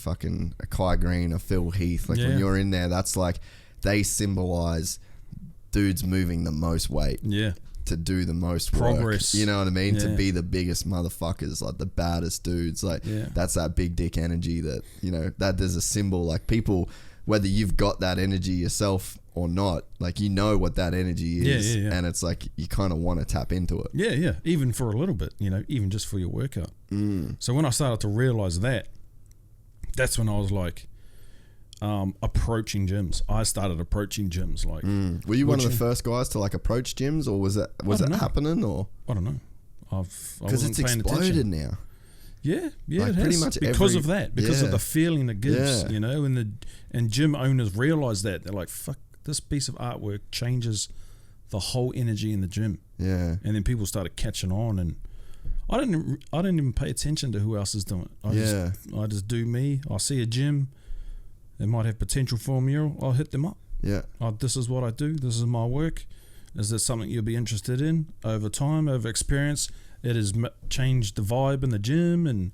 Kai Green, a Phil Heath. Like when you're in there, that's like they symbolize dudes moving the most weight. Yeah. to do the most Progress. work. You know what I mean? Yeah. To be the biggest motherfuckers, like the baddest dudes. Like that's that big dick energy that, you know, that there's a symbol. Like people, whether you've got that energy yourself or not, like you know what that energy is. And it's like you kind of want to tap into it. Yeah. Even for a little bit, you know, even just for your workout. So when I started to realize that, that's when I was like, approaching gyms. I started approaching gyms. Like, were you one of the first guys to like approach gyms, or was it happening, or I don't know. Because it's exploded now. Yeah, like it pretty has. much because of that, because of the feeling it gives, you know. And gym owners realize that they're like, fuck, this piece of artwork changes the whole energy in the gym. Yeah, and then people started catching on, and I didn't even pay attention to who else is doing it. I just do me. I see a gym. They might have potential for a mural. I'll hit them up. Yeah. This is what I do. This is my work. Is there something you'll be interested in over time, over experience? It has changed the vibe in the gym. And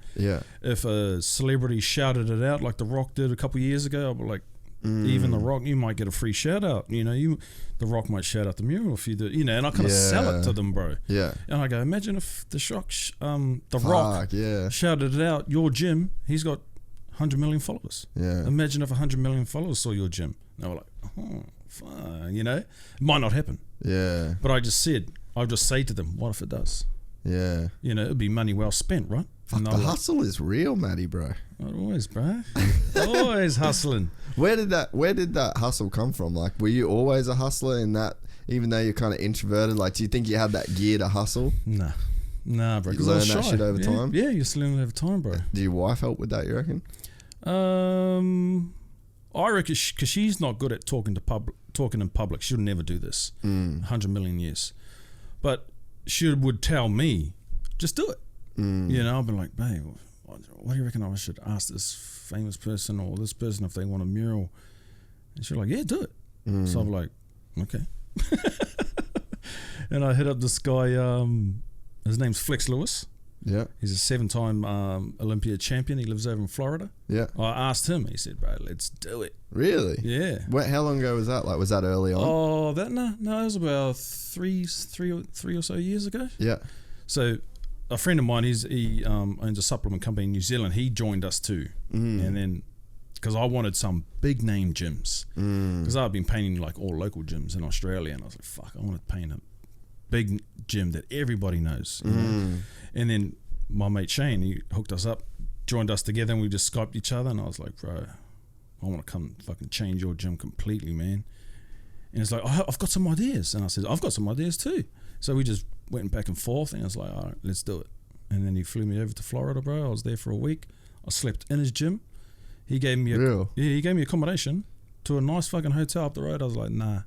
if a celebrity shouted it out like The Rock did a couple of years ago, I'll be like, even The Rock, you might get a free shout out. You know, The Rock might shout out the mural if you do. You know, and I kind of sell it to them, bro. Yeah. And I go, imagine if The Rock shouted it out. Your gym, he's got 100 million followers. Yeah. Imagine if 100 million followers saw your gym. They were like, oh, fuck, you know, it might not happen. Yeah. But I just say to them, what if it does? Yeah. You know, it'd be money well spent, right? Fuck, the hustle is real, Matty, bro. Always, bro. Always hustling. Where did that hustle come from? Like, were you always a hustler in that, even though you're kind of introverted? Like, do you think you had that gear to hustle? Nah, bro. You learn that shit over time? Yeah, you just learn it over time, bro. Do your wife help with that, you reckon? I reckon because she's not good at talking in public. She'll never do this. 100 million years. But she would tell me, just do it. You know, I've been like, babe, what do you reckon I should ask this famous person or this person if they want a mural? And she's like, yeah, do it. So I'm like, okay. And I hit up this guy, his name's Flex Lewis. Yeah. He's a 7-time Olympia champion. He lives over in Florida. Yeah. I asked him. He said, bro, let's do it. Really? Yeah. How long ago was that? Like, was that early on? Oh, no, it was about three or so years ago. Yeah. So a friend of mine, he owns a supplement company in New Zealand. He joined us too. And then, because I wanted some big name gyms. Because I've been painting like all local gyms in Australia. And I was like, fuck, I want to paint a big gym that everybody knows. You know? And then my mate Shane, he hooked us up, joined us together, and we just Skyped each other. And I was like, bro, I want to come fucking change your gym completely, man. And it's like, I've got some ideas. And I said, I've got some ideas too. So we just went back and forth, and I was like, all right, let's do it. And then he flew me over to Florida, bro. I was there for a week. I slept in his gym. He gave me he gave me accommodation to a nice fucking hotel up the road. I was like, nah,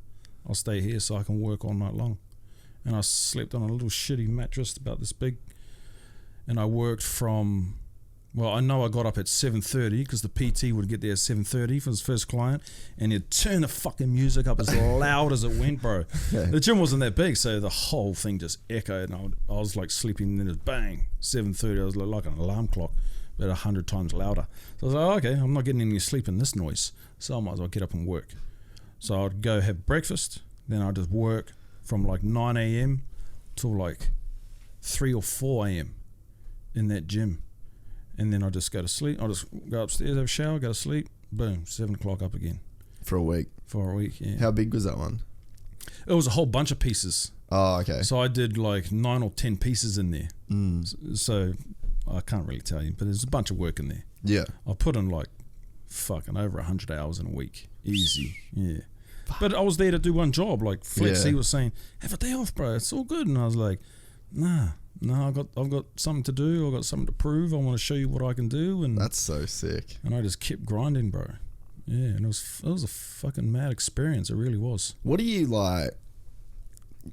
I'll stay here so I can work all night long. And I slept on a little shitty mattress about this big. And I worked from, well, I know I got up at 7:30 because the PT would get there at 7:30 for his first client, and he'd turn the fucking music up as loud as it went, bro. The gym wasn't that big, so the whole thing just echoed, and I was like sleeping, and then it was bang, 7:30. I was like an alarm clock, but 100 times louder. So I was like, oh, okay, I'm not getting any sleep in this noise, so I might as well get up and work. So I'd go have breakfast, then I'd just work from like 9 a.m. till like 3 or 4 a.m. in that gym. And then I just go to sleep. I just go upstairs, have a shower, go to sleep. Boom, 7 o'clock up again. For a week? For a week, yeah. How big was that one? It was a whole bunch of pieces. Oh, okay. So I did like 9 or 10 pieces in there. So I can't really tell you, but there's a bunch of work in there. Yeah. I put in like fucking over 100 hours in a week. Easy, yeah. But I was there to do one job. Like Flex, he was saying, have a day off, bro. It's all good. And I was like, nah, I've got something to do. I've got something to prove. I want to show you what I can do. And that's so sick. And I just kept grinding, bro. Yeah, and it was a fucking mad experience. It really was. What do you like?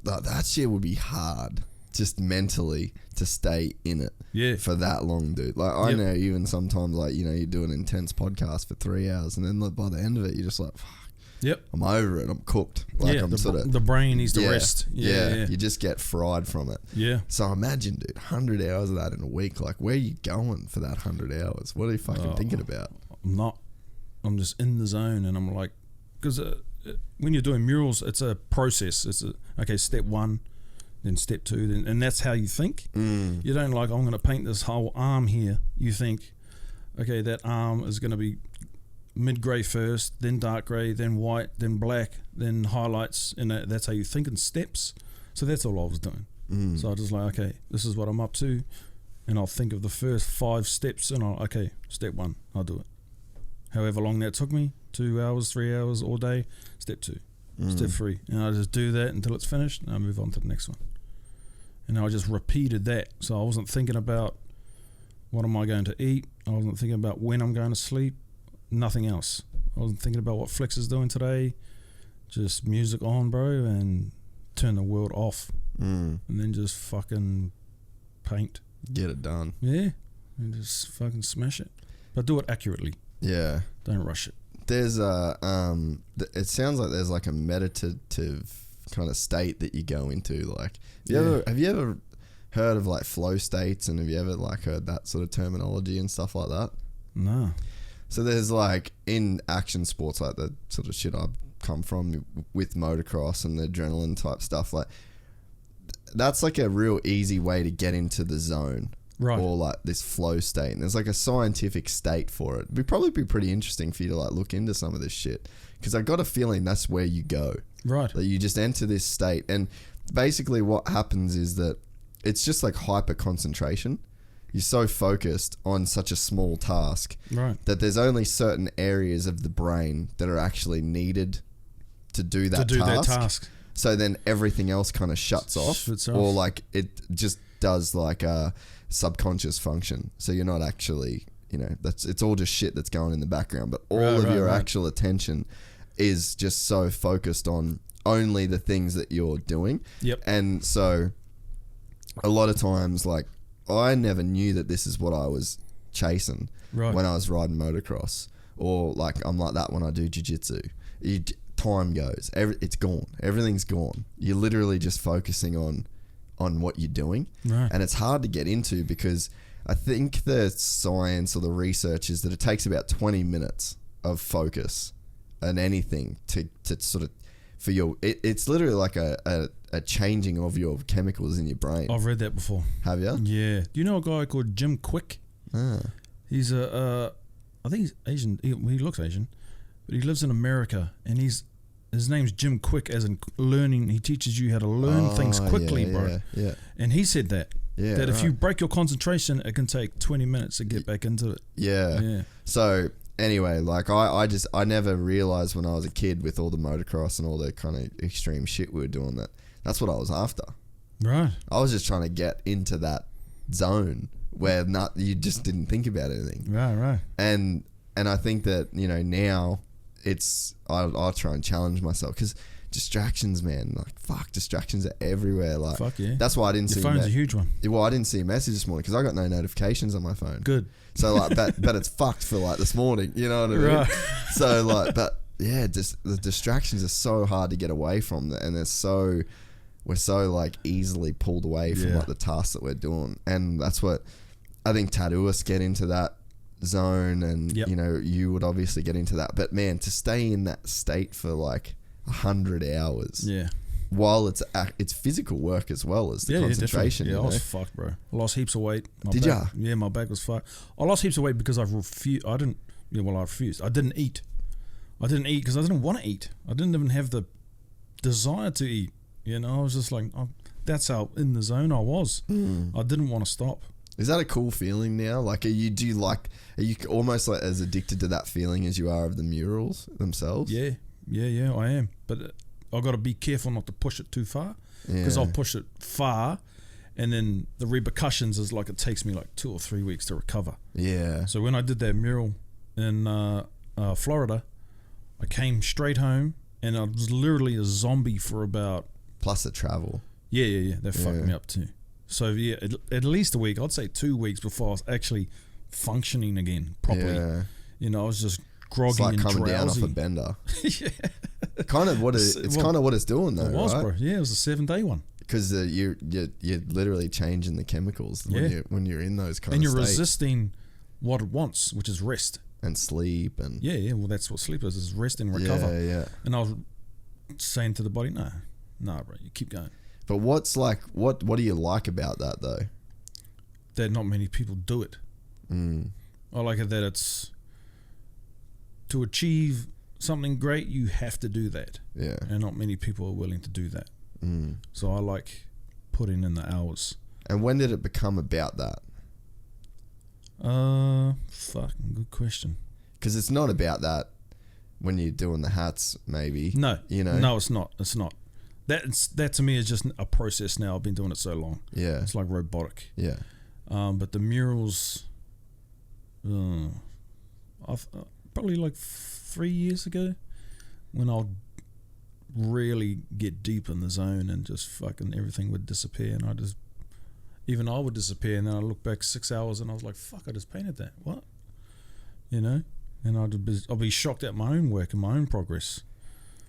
That shit would be hard, just mentally, to stay in it. Yeah. For that long, dude. Like I know even sometimes, like, you know, you do an intense podcast for 3 hours, and then by the end of it, you're just like, fuck. Yep. I'm over it. I'm cooked. Like I'm the brain needs to rest. Yeah. You just get fried from it. Yeah. So imagine, dude, 100 hours of that in a week. Like, where are you going for that 100 hours? What are you fucking thinking about? I'm just in the zone, and I'm like, because when you're doing murals, it's a process. It's step 1, then step 2, then, and that's how you think. You don't like, I'm going to paint this whole arm here. You think, okay, that arm is going to be mid-grey first, then dark grey, then white, then black, then highlights, and that's how you think in steps. So that's all I was doing. So I just like, okay, this is what I'm up to, and I'll think of the first 5 steps, and okay, step 1, I'll do it. However long that took me, 2 hours, 3 hours, all day, step 2, step 3, and I just do that until it's finished, and I move on to the next one. And I just repeated that, so I wasn't thinking about what am I going to eat, I wasn't thinking about when I'm going to sleep, nothing else. I wasn't thinking about what Flex is doing today, just music on, bro, and turn the world off, and then just fucking paint. Get it done. Yeah, and just fucking smash it, but do it accurately. Yeah. Don't rush it. There's it sounds like there's like a meditative kind of state that you go into. Like, have you ever heard of like flow states, and have you ever like heard that sort of terminology and stuff like that? No. So there's like in action sports, like the sort of shit I've come from with motocross and the adrenaline type stuff, like that's like a real easy way to get into the zone. Right. Or like this flow state, and there's like a scientific state for it. It'd probably be pretty interesting for you to like look into some of this shit, because I got a feeling that's where you go. Right. That you just enter this state, and basically what happens is that it's just like hyper concentration. You're so focused on such a small task, right, that there's only certain areas of the brain that are actually needed to do that task. So then everything else kind of shuts off, or like it just does like a subconscious function. So you're not actually, it's all just shit that's going in the background, but all of your actual attention is just so focused on only the things that you're doing. Yep. And so a lot of times, like, I never knew that this is what I was chasing when I was riding motocross, or like I'm like that when I do jiu-jitsu. Time goes, it's gone, everything's gone. You're literally just focusing on what you're doing, and it's hard to get into, because I think the science or the research is that it takes about 20 minutes of focus and anything to sort of for your it's literally like a changing of your chemicals in your brain. I've read that before. Have you? Yeah. Do you know a guy called Jim Quick? He's I think he's Asian. He looks Asian, but he lives in America, and his name's Jim Quick, as in learning. He teaches you how to learn things quickly, bro. Yeah. And he said that if you break your concentration, it can take 20 minutes to get back into it. Yeah. So anyway, like I never realized when I was a kid with all the motocross and all the kind of extreme shit we were doing that's what I was after. Right. I was just trying to get into that zone where you just didn't think about anything. Right. And I think that, now I'll try and challenge myself, because distractions, man, like fuck, distractions are everywhere. Like, fuck yeah. That's why I didn't see your phone's a huge one. Well, I didn't see a message this morning because I got no notifications on my phone. Good. So like, but it's fucked for like this morning. You know what I mean? Right. So like, but yeah, just the distractions are so hard to get away from, and we're so like easily pulled away from like the tasks that we're doing, and that's what I think tattooists get into that zone, and you would obviously get into that. But man, to stay in that state for like 100 hours, while it's physical work as well as the concentration. Yeah, I was fucked, bro. I lost heaps of weight. Did ya? Yeah, my back was fucked. I lost heaps of weight because I refused. I refused. I didn't eat. I didn't eat because I didn't want to eat. I didn't even have the desire to eat. I was just like, that's how in the zone I was. I didn't want to stop. Is that a cool feeling now? Like, are you almost like as addicted to that feeling as you are of the murals themselves? Yeah, I am. But I've got to be careful not to push it too far, because I'll push it far, and then the repercussions is like it takes me like 2 or 3 weeks to recover. Yeah. So when I did that mural in Florida, I came straight home, and I was literally a zombie for about... Plus the travel. Yeah. That fucked me up too. So yeah, at least a week. I'd say 2 weeks before I was actually functioning again properly. Yeah. I was just groggy, it's like and coming drowsy. Down off a bender. Yeah. Kind of what kind of what it's doing though. It was, right? Bro. Yeah, it was a 7-day one. Because you're literally changing the chemicals when you're in those kind of states. And you're resisting what it wants, which is rest and sleep and well, that's what sleep is rest and recover. Yeah. And I was saying to the body, no, bro, you keep going. But what's like, what do you like about that though? That not many people do it. I like it that it's to achieve something great, you have to do that. Yeah. And not many people are willing to do that. So I like putting in the hours. And when did it become about that? Fucking good question. Because it's not about that when you're doing the hats, maybe. No. You know? No, it's not. It's not. That to me is just a process now. I've been doing it so long. Yeah. It's like robotic. Yeah. But the murals, I've probably like 3 years ago, when I'll really get deep in the zone and just fucking everything would disappear, and I would disappear, and then I look back 6 hours and I was like, fuck, I just painted that. What? You know? And I'll be shocked at my own work and my own progress.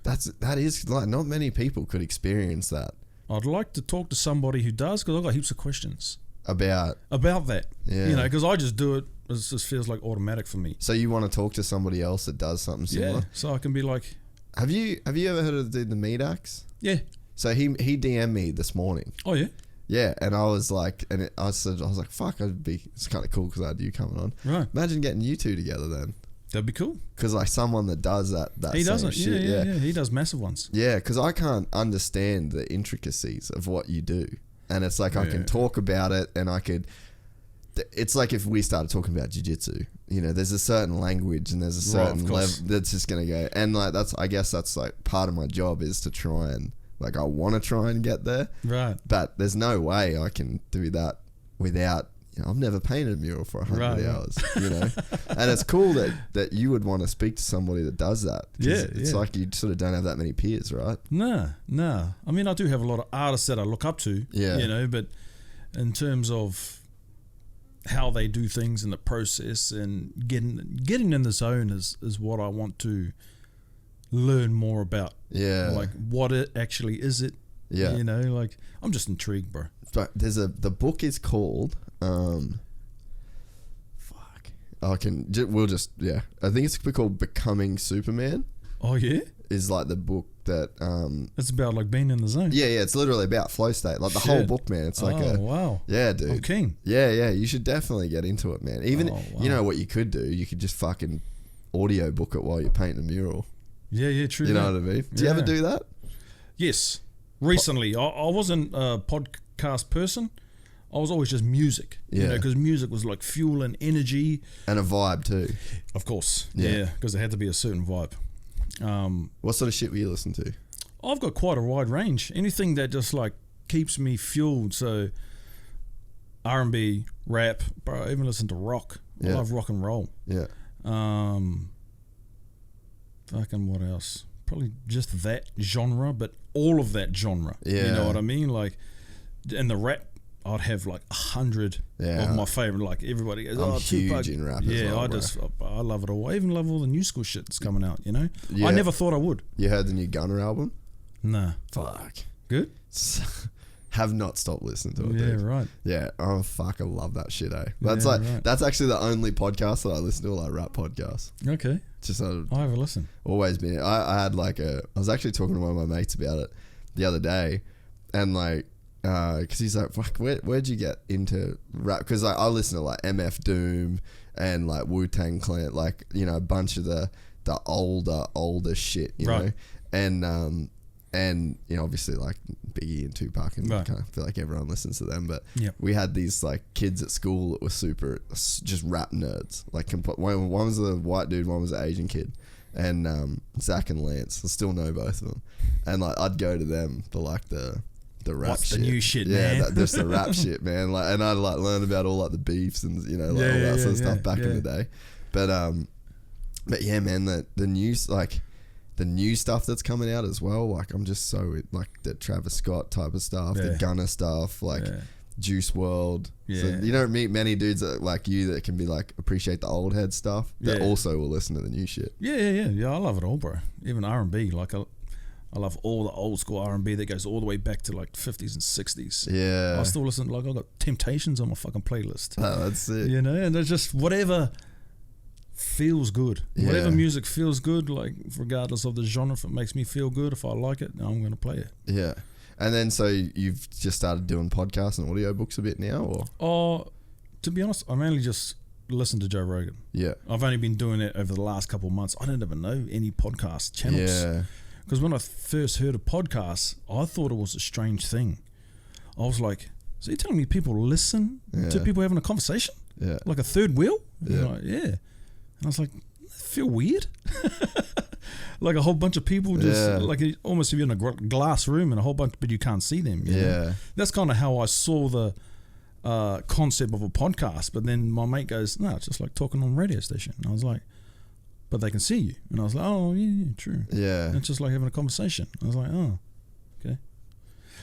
That is like, not many people could experience that. I'd like to talk to somebody who does, because I've got heaps of questions About that. Yeah. You know, because I just do it. It just feels like automatic for me. So you want to talk to somebody else that does something similar? Yeah. So I can be like, Have you ever heard of the Meat Axe? yeah. So he DM'd me this morning. Oh yeah. Yeah, and I was like, I was like, fuck, it's kind of cool because I had you coming on. Right. Imagine getting you two together then. That'd be cool. Because like someone that does that He same does it. shit. Yeah. He does massive ones. Yeah, because I can't understand the intricacies of what you do. And it's like I can talk about it and I could... It's like if we started talking about jiu-jitsu. You know, there's a certain language and there's a certain level that's just going to go... And like I guess that's like part of my job is to try and... Like I want to try and get there. Right. But there's no way I can do that without... You know, I've never painted a mural for 100 hours, you know? And it's cool that you would want to speak to somebody that does that. Yeah, It's like you sort of don't have that many peers, right? No. I mean, I do have a lot of artists that I look up to, Yeah. you know, but in terms of how they do things in the process and getting in the zone is what I want to learn more about. Yeah. Like, what it actually is it? Yeah. You know, like, I'm just intrigued, bro. But the book is called... I think it's called Becoming Superman. Oh, yeah? Is like the book that It's about, like, being in the zone. yeah, it's literally about flow state. Like the whole book, man. It's like wow. yeah, dude. I'm keen. Yeah, you should definitely get into it, man. Even Oh, wow. you know what you could do? You could just fucking audio book it while you're painting a mural. Yeah, true. You know what I mean? Do you ever do that? Yes. Recently, I wasn't a podcast person. I was always just music, you know, because music was like fuel and energy. And a vibe too. Of course, Yeah. because there had to be a certain vibe. What sort of shit were you listening to? I've got quite a wide range. Anything that just like keeps me fueled. So R&B, rap, bro. I even listen to rock. I love rock and roll. Yeah. Fucking what else? Probably just that genre, but all of that genre. Yeah. You know what I mean? Like, and the rap, I'd have like 100 of my favorite. Like everybody goes, I'm huge Tupac. in rap as Yeah, well, I love it all. I even love all the new school shit that's coming out. You know, Yeah. I never thought I would. You heard the new Gunner album? Nah, Fuck. good. Have not stopped listening to it, Yeah, dude. right. Yeah. Oh, fuck. I love that shit, eh? That's Yeah, right. that's actually the only podcast that I listen to, like rap podcasts. Okay, Just I'll have a listen. always been. I had like I was actually talking to one of my mates about it the other day, and like, because he's like, fuck, where'd you get into rap? Because like, I listen to like MF Doom and like Wu-Tang Clan, like, you know, a bunch of the older shit, you know, and you know, obviously like Biggie and Tupac, and Right. kind of feel like everyone listens to them. But Yep. we had these like kids at school that were super just rap nerds. Like one was a white dude, one was an Asian kid, and Zach and Lance. I still know both of them, and like I'd go to them for like the rap What's the shit. new shit, yeah, man? just the rap shit, man. Like, and I'd like learn about all like the beefs and, you know, like Yeah, all that yeah, sort of stuff yeah, back in yeah. the day. But yeah, man, the news, like the new stuff that's coming out as well. Like I'm just so like the Travis Scott type of stuff, the Yeah. Gunner stuff, like Yeah. Juice World. So Yeah. you don't meet many dudes that, like you, that can be like appreciate the old head stuff that Yeah. also will listen to the new shit. Yeah. I love it all, bro. Even R&B, like I love all the old school R&B that goes all the way back to like 50s and 60s. Yeah. I still listen. Like, I've got Temptations on my fucking playlist. Oh, that's it. You know, and it's just whatever feels good. Yeah. Whatever music feels good, like regardless of the genre, if it makes me feel good, if I like it, I'm going to play it. Yeah. And then so you've just started doing podcasts and audiobooks a bit now, or? Oh, to be honest, I mainly just listen to Joe Rogan. Yeah. I've only been doing it over the last couple of months. I didn't even know any podcast channels. Yeah. Because when I first heard of podcasts, I thought it was a strange thing. I was like, so you're telling me people listen to people having a conversation? Yeah. Like a third wheel? Yeah. Like, yeah. And I was like, feel weird? Like a whole bunch of people just, like almost if you're in a glass room and a whole bunch, but you can't see them. You know? That's kind of how I saw the concept of a podcast. But then my mate goes, no, it's just like talking on a radio station. And I was like, but they can see you. And I was like, oh, yeah, true. Yeah. It's just like having a conversation. I was like, oh, okay.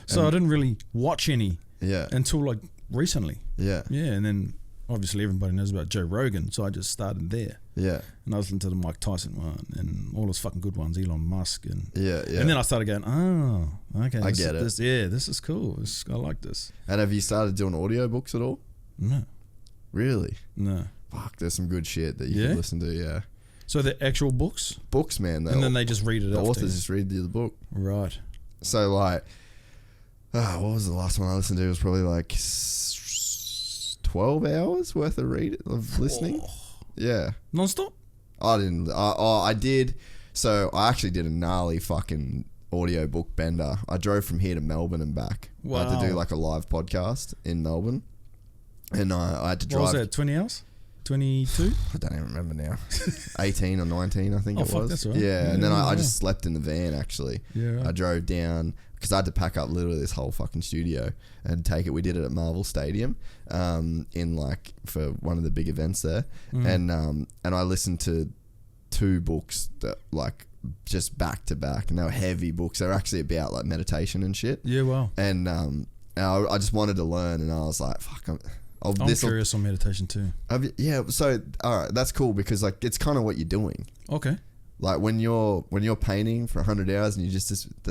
So I didn't really watch any until like recently. Yeah. Yeah, and then obviously everybody knows about Joe Rogan, so I just started there. Yeah. And I listened to the Mike Tyson one and all those fucking good ones, Elon Musk. And and then I started going, oh, okay. I get it. This is cool. I like this. And have you started doing audiobooks at all? No. Really? No. Fuck, there's some good shit that you can listen to, So they're actual books? Books, man. And then they just read it The after. authors just read the book. Right. So like, what was the last one I listened to? It was probably like 12 hours worth of listening. Yeah. Non-stop? I didn't. I did. So I actually did a gnarly fucking audiobook bender. I drove from here to Melbourne and back. Wow. I had to do like a live podcast in Melbourne. And I had to drive. What was that, 20 hours? 22? I don't even remember now. 18 or 19, I think it was. Fuck, that's right. Yeah, and then I just slept in the van, actually. Yeah, right. I drove down, because I had to pack up literally this whole fucking studio and take it. We did it at Marvel Stadium in like, for one of the big events there. And I listened to 2 books that like, just back to back, and they were heavy books. They were actually about like meditation and shit. Yeah, wow. And I just wanted to learn, and I was like, fuck, I'm curious on meditation too. Yeah, so all right, that's cool, because like it's kind of what you're doing. Okay. Like when you're painting for 100 hours and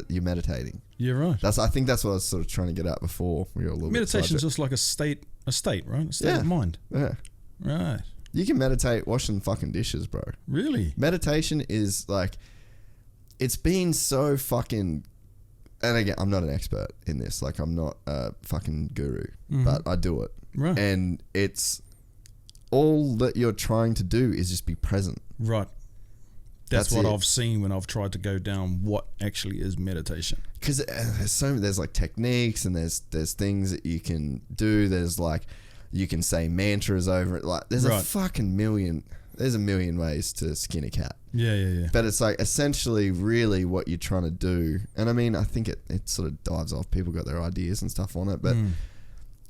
you're meditating. Yeah, right. I think that's what I was sort of trying to get at before. We were a little Meditation is just like a state, right? A state of mind. Yeah. Right. You can meditate washing fucking dishes, bro. Really? Meditation is like, it's been so fucking. And again, I'm not an expert in this. Like, I'm not a fucking guru, but I do it. Right. And it's all that you're trying to do is just be present. Right. That's what I've seen when I've tried to go down what actually is meditation. Because there's like techniques, and there's things that you can do. There's like, you can say mantras over it. Like, there's a million ways to skin a cat. Yeah. But it's like essentially really what you're trying to do. And I mean, I think it sort of dives off. People got their ideas and stuff on it, but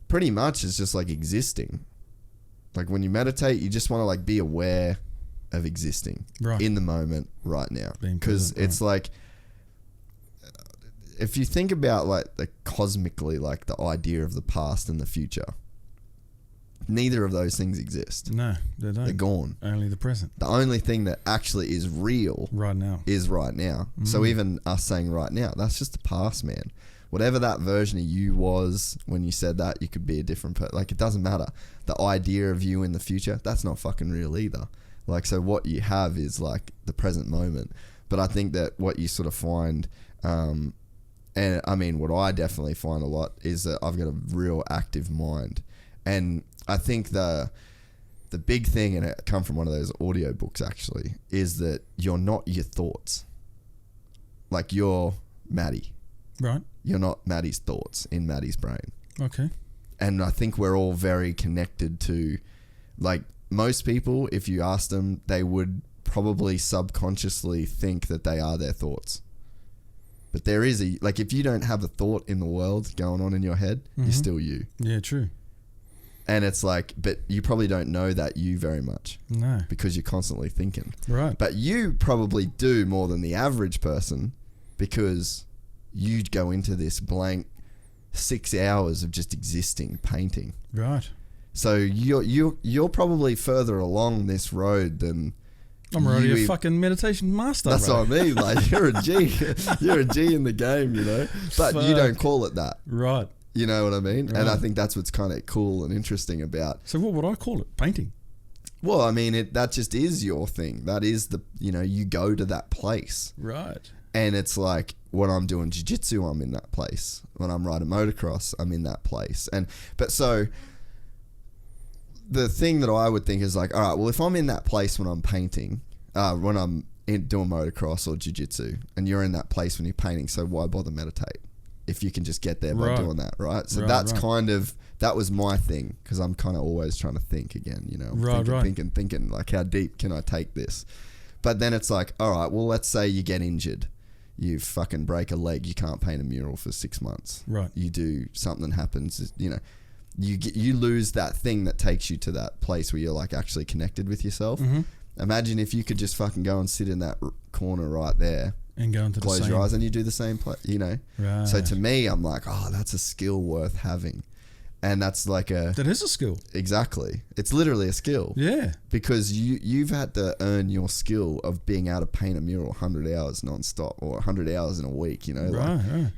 pretty much it's just like existing. Like when you meditate, you just want to like be aware of existing in the moment right now. Because it's like, if you think about like the cosmically, like the idea of the past and the future, neither of those things exist. No, they don't. They're gone. Only the present. The only thing that actually is real right now is right now. So even us saying right now, that's just the past, man. Whatever that version of you was when you said that, you could be a different person. Like, it doesn't matter. The idea of you in the future, that's not fucking real either. Like, so what you have is like the present moment. But I think that what you sort of find, and I mean, what I definitely find a lot is that I've got a real active mind. And I think the big thing, and it come from one of those audio books actually, is that you're not your thoughts. Like, you're Matty. Right. You're not Matty's thoughts in Matty's brain. Okay. And I think we're all very connected to, like, most people, if you ask them, they would probably subconsciously think that they are their thoughts. But there is like, if you don't have a thought in the world going on in your head, you're still you. Yeah, true. And it's like, but you probably don't know that you very much. No. Because you're constantly thinking. Right. But you probably do more than the average person, because you go into this blank 6 hours of just existing, painting. Right. So you're probably further along this road than. I'm already a fucking meditation master. That's what I mean. Like, you're a G. You're a G in the game, you know. But you don't call it that. Right. You know what I mean? Right. And I think that's what's kind of cool and interesting about. So what would I call it? Painting? Well, I mean, that just is your thing. That is you go to that place. Right. And it's like when I'm doing jiu-jitsu, I'm in that place. When I'm riding motocross, I'm in that place. But so the thing that I would think is like, all right, well, if I'm in that place when I'm painting, when I'm doing motocross or jiu-jitsu, and you're in that place when you're painting, so why bother meditate if you can just get there by doing that, right? So that's kind of, that was my thing, because I'm kind of always trying to think again, you know, thinking like, how deep can I take this? But then it's like, all right, well, let's say you get injured. You fucking break a leg. You can't paint a mural for 6 months. Right. You do, something happens, you know, you lose that thing that takes you to that place where you're like actually connected with yourself. Mm-hmm. Imagine if you could just fucking go and sit in that corner right there and go into the same. Close your eyes and you do the same play, you know? Right. So to me, I'm like, oh, that's a skill worth having. And that's like that is a skill. Exactly. It's literally a skill. Yeah. Because you've had to earn your skill of being able to paint a mural 100 hours non-stop or 100 hours in a week, you know? Right.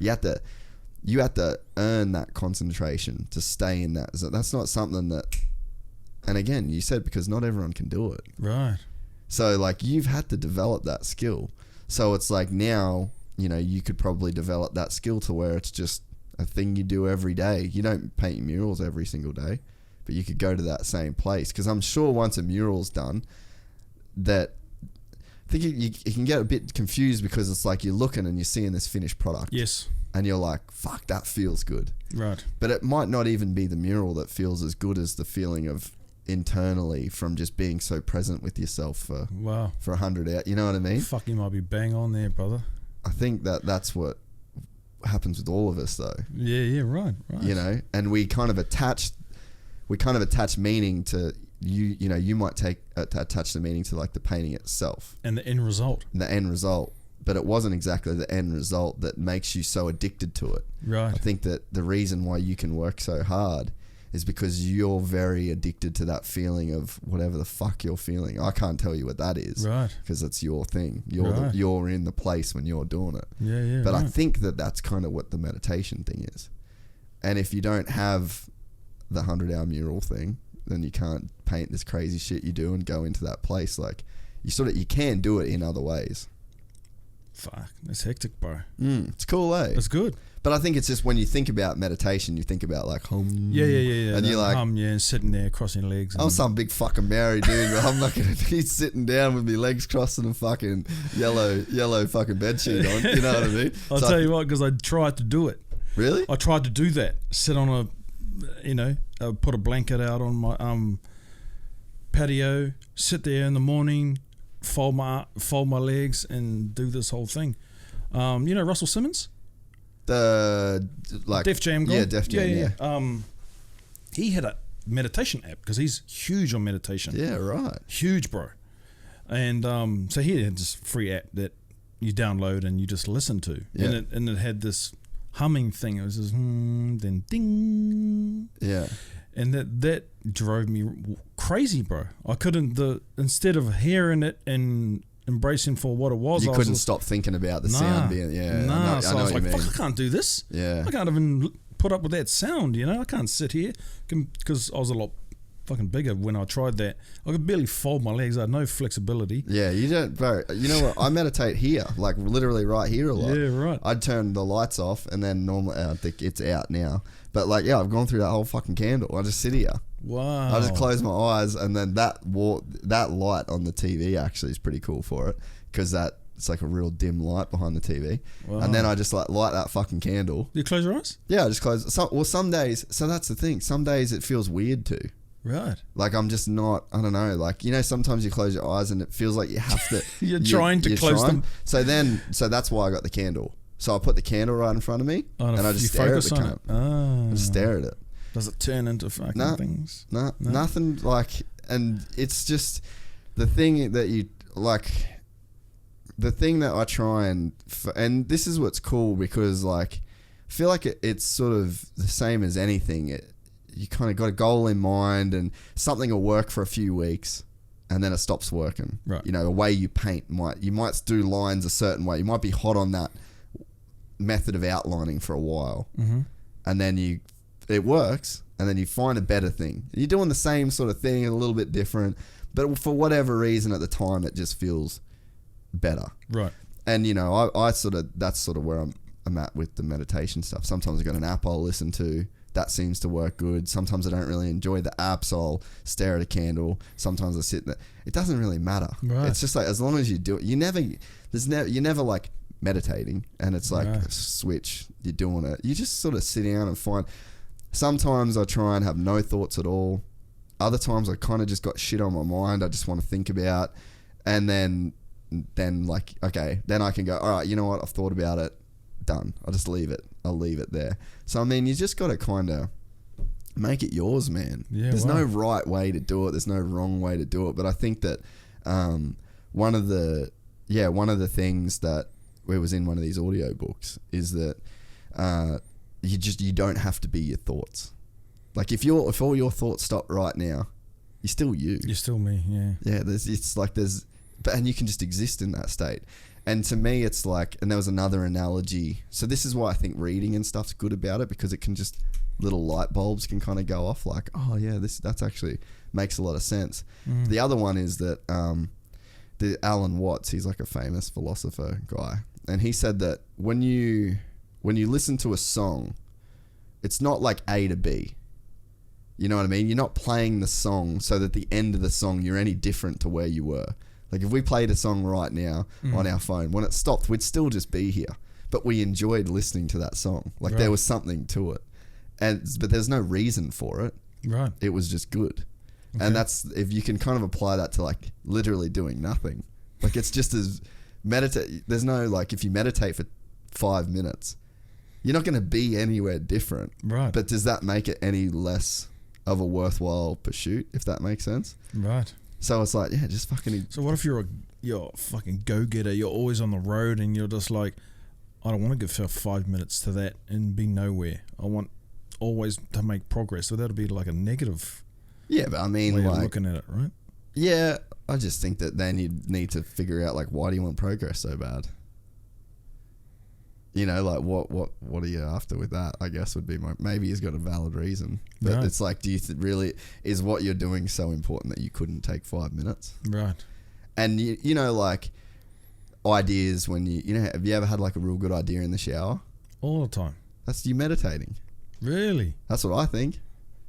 You have to earn that concentration to stay in that. So that's not something that, and again, you said because not everyone can do it. Right. So like you've had to develop that skill. So it's like now, you know, you could probably develop that skill to where it's just a thing you do every day. You don't paint murals every single day, but you could go to that same place. Because I'm sure once a mural's done, that I think you can get a bit confused because it's like you're looking and you're seeing this finished product. Yes. And you're like, fuck, that feels good. Right. But it might not even be the mural that feels as good as the feeling of internally from just being so present with yourself for 100 hours. You know what I mean? Fuck, you might be bang on there, brother. I think that's what happens with all of us, though. Yeah, right. You know, and we kind of attach meaning to you. You know, you might attach the meaning to like the painting itself and the end result. But it wasn't exactly the end result that makes you so addicted to it. Right. I think that the reason why you can work so hard is because you're very addicted to that feeling of whatever the fuck you're feeling. I can't tell you what that is. Right. Because it's your thing. You're in the place when you're doing it. Yeah. But I think that's kind of what the meditation thing is. And if you don't have the 100-hour mural thing, then you can't paint this crazy shit you do and go into that place. Like you can do it in other ways. Fuck, that's hectic, bro. It's cool, eh? It's good. But I think it's just when you think about meditation, you think about like hum. Yeah. And you're like, and sitting there crossing your legs. I'm some big fucking Maori dude, but I'm not going to be sitting down with my legs crossed and a fucking yellow fucking bedsheet on. You know what I mean? I'll tell you what, because I tried to do it. Really? I tried to do that. Sit on put a blanket out on my patio, sit there in the morning, fold my legs and do this whole thing. You know Russell Simmons? The like Def Jam guy? Yeah, Def Jam, yeah. He had a meditation app because he's huge on meditation. Yeah, right. Huge, bro. And so he had this free app that you download and you just listen to. Yeah. And it had this humming thing. It was just then ding. Yeah. And that drove me crazy, bro. I couldn't, instead of hearing it and embracing for what it was, you couldn't stop thinking about the sound being, so I was like, fuck, I can't do this. Yeah. I can't even put up with that sound, you know? I can't sit here because I was a lot fucking bigger when I tried that. I could barely fold my legs. I had no flexibility. Yeah, you don't, bro. You know what? I meditate here, like literally right here a lot. Yeah, right. I'd turn the lights off and then normally, I think it's out now. But like, yeah, I've gone through that whole fucking candle. I just sit here. Wow. I just close my eyes and then that light on the TV actually is pretty cool for it because it's like a real dim light behind the TV. Wow. And then I just like light that fucking candle. You close your eyes? Yeah, I just close. Some days, so that's the thing. Some days it feels weird too. Right. Like I'm just not, I don't know, like, you know, sometimes you close your eyes and it feels like you have to. You're trying to close them. So that's why I got the candle. So I put the candle right in front of me and I just stare at the cunt. I just stare at it. Does it turn into fucking things? No, nothing like, and it's just the thing that you, like, the thing that I try and this is what's cool because like, I feel like it's sort of the same as anything. You kind of got a goal in mind and something will work for a few weeks and then it stops working. Right. You know, the way you paint you might do lines a certain way. You might be hot on that method of outlining for a while. Mm-hmm. And then it works and then you find a better thing. You're doing the same sort of thing, a little bit different, but for whatever reason at the time, it just feels better. Right. And you know, I sort of, that's sort of where I'm at with the meditation stuff. Sometimes I've got an app I'll listen to that seems to work good. Sometimes I don't really enjoy the app, so I'll stare at a candle. Sometimes I sit there. It doesn't really matter. Right. It's just like, as long as you do it, you're never like meditating and it's like a switch, you're doing it. You just sort of sit down and find. Sometimes I try and have no thoughts at all. Other times I kind of just got shit on my mind I just want to think about, and then like, okay, then I can go, all right, you know what, I've thought about it, done. I'll just leave it. I'll leave it there. So I mean, you just got to kind of make it yours, man. Yeah, there's no right way to do it. There's no wrong way to do it. But I think that one of the things that was in one of these audio books is that you don't have to be your thoughts. Like if all your thoughts stop right now, you're still you. You're still me. Yeah. Yeah. And you can just exist in that state. And to me, it's like, and there was another analogy. So this is why I think reading and stuff's good about it, because it can just, little light bulbs can kind of go off like, oh yeah, that's actually makes a lot of sense. The other one is that the Alan Watts, he's like a famous philosopher guy, and he said that when you listen to a song, it's not like A to B. You know what I mean? You're not playing the song so that at the end of the song you're any different to where you were. Like if we played a song right now on our phone, when it stopped, we'd still just be here. But we enjoyed listening to that song. Like there was something to it. But there's no reason for it. Right. It was just good. Okay. And that's, if you can kind of apply that to like literally doing nothing. Like it's just as there's no, like if you meditate for 5 minutes, you're not going to be anywhere different. Right. But does that make it any less of a worthwhile pursuit, if that makes sense? Right. So it's like, yeah, just fucking. So what if you're a fucking go-getter, you're always on the road and you're just like, I don't want to give 5 minutes to that and be nowhere. I want always to make progress. So that'll be like a negative Yeah, but I mean, way like, of looking at it, right? Yeah, I just think that then you need to figure out like, why do you want progress so bad? You know, like what are you after with that? I guess would be maybe he's got a valid reason, but Right. it's like, do you really, is what you're doing so important that you couldn't take 5 minutes? Right. And you know, like ideas when you know, have you ever had like a real good idea in the shower? All the time. That's you meditating. Really? That's what I think.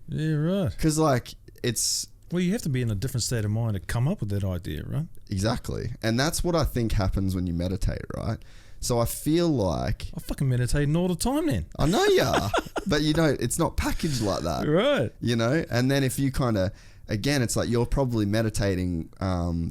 Yeah, right. Because like it's Well, you have to be in a different state of mind to come up with that idea, right? exactly, and that's what I think happens when you meditate, right? So I feel like I fucking meditating all the time then. I know you are, but you know, it's not packaged like that. Right. You know, and then if you kind of, again, it's like you're probably meditating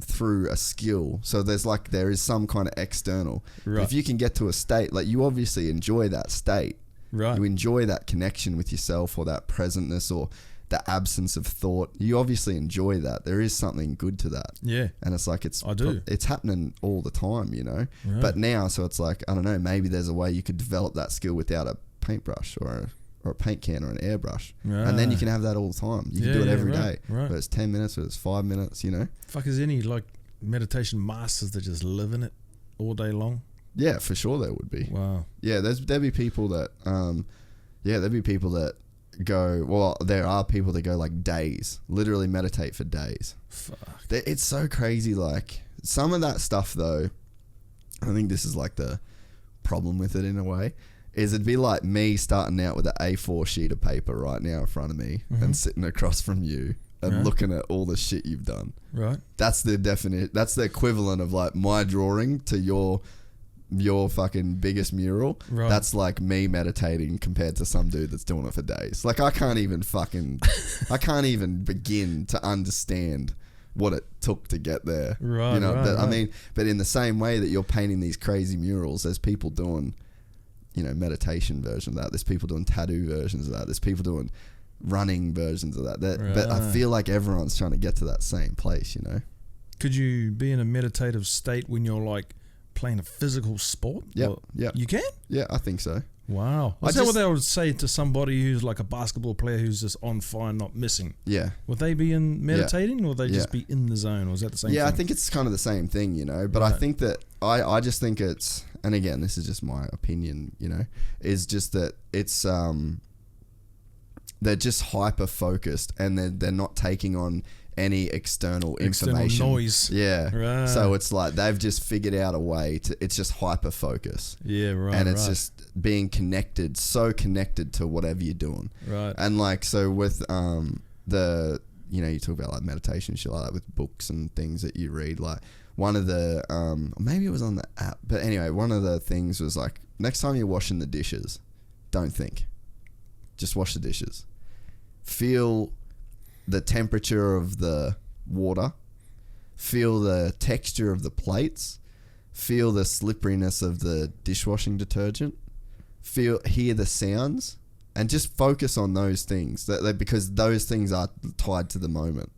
through a skill. So there is some kind of external. Right. If you can get to a state, like you obviously enjoy that state. Right. You enjoy that connection with yourself or that presentness or the absence of thought. You obviously enjoy that. There is something good to that. Yeah. And it's like, I do. it's happening all the time, you know. Right. But now, so it's like, I don't know, maybe there's a way you could develop that skill without a paintbrush or a paint can or an airbrush. Right. And then you can have that all the time. You can Yeah, do it yeah, every right, day. right. Whether it's 10 minutes, whether it's 5 minutes, you know. Fuck, is any like meditation masters that just live in it all day long? Yeah, for sure there would be. Wow. Yeah, there'd be people that, there'd be people that go, well, there are people that go like days, literally meditate for days. Fuck. It's so crazy. Like some of that stuff though, I think this is like the problem with it in a way, is it'd be like me starting out with an A4 sheet of paper right now in front of me and sitting across from you and looking at all the shit you've done. Right. That's the definition. That's the equivalent of like my drawing to your fucking biggest mural. Right. That's like me meditating compared to some dude that's doing it for days. Like I can't even begin to understand what it took to get there. Right, You know, right, but I right. mean, but in the same way that you're painting these crazy murals, there's people doing, you know, meditation version of that. There's people doing tattoo versions of that. There's people doing running versions of that. But I Right. feel like everyone's trying to get to that same place, you know? Could you be in a meditative state when you're like playing a physical sport? Yep, Or- yep. You can? Yeah, I think so. Wow. I Is that just- what they would say to somebody who's like a basketball player who's just on fire, not missing? Yeah. Would they be in meditating or would they just Yeah. be in the zone? Or is that the same thing? Yeah, I think it's kind of the same thing, you know. But I Right. think that I just think it's, and again, this is just my opinion, you know, is just that it's they're just hyper focused and they're not taking on any external information. noise. Yeah. Right. So it's like they've just figured out a way to. It's just hyper focus. Yeah, right. And it's right. just being connected, so connected to whatever you're doing. Right. And like so with the you talk about like meditation and shit like that with books and things that you read. Like one of the maybe it was on the app, but anyway, one of the things was like next time you're washing the dishes, don't think, just wash the dishes. Feel the temperature of the water, feel the texture of the plates, feel the slipperiness of the dishwashing detergent, hear the sounds, and just focus on those things because those things are tied to the moment,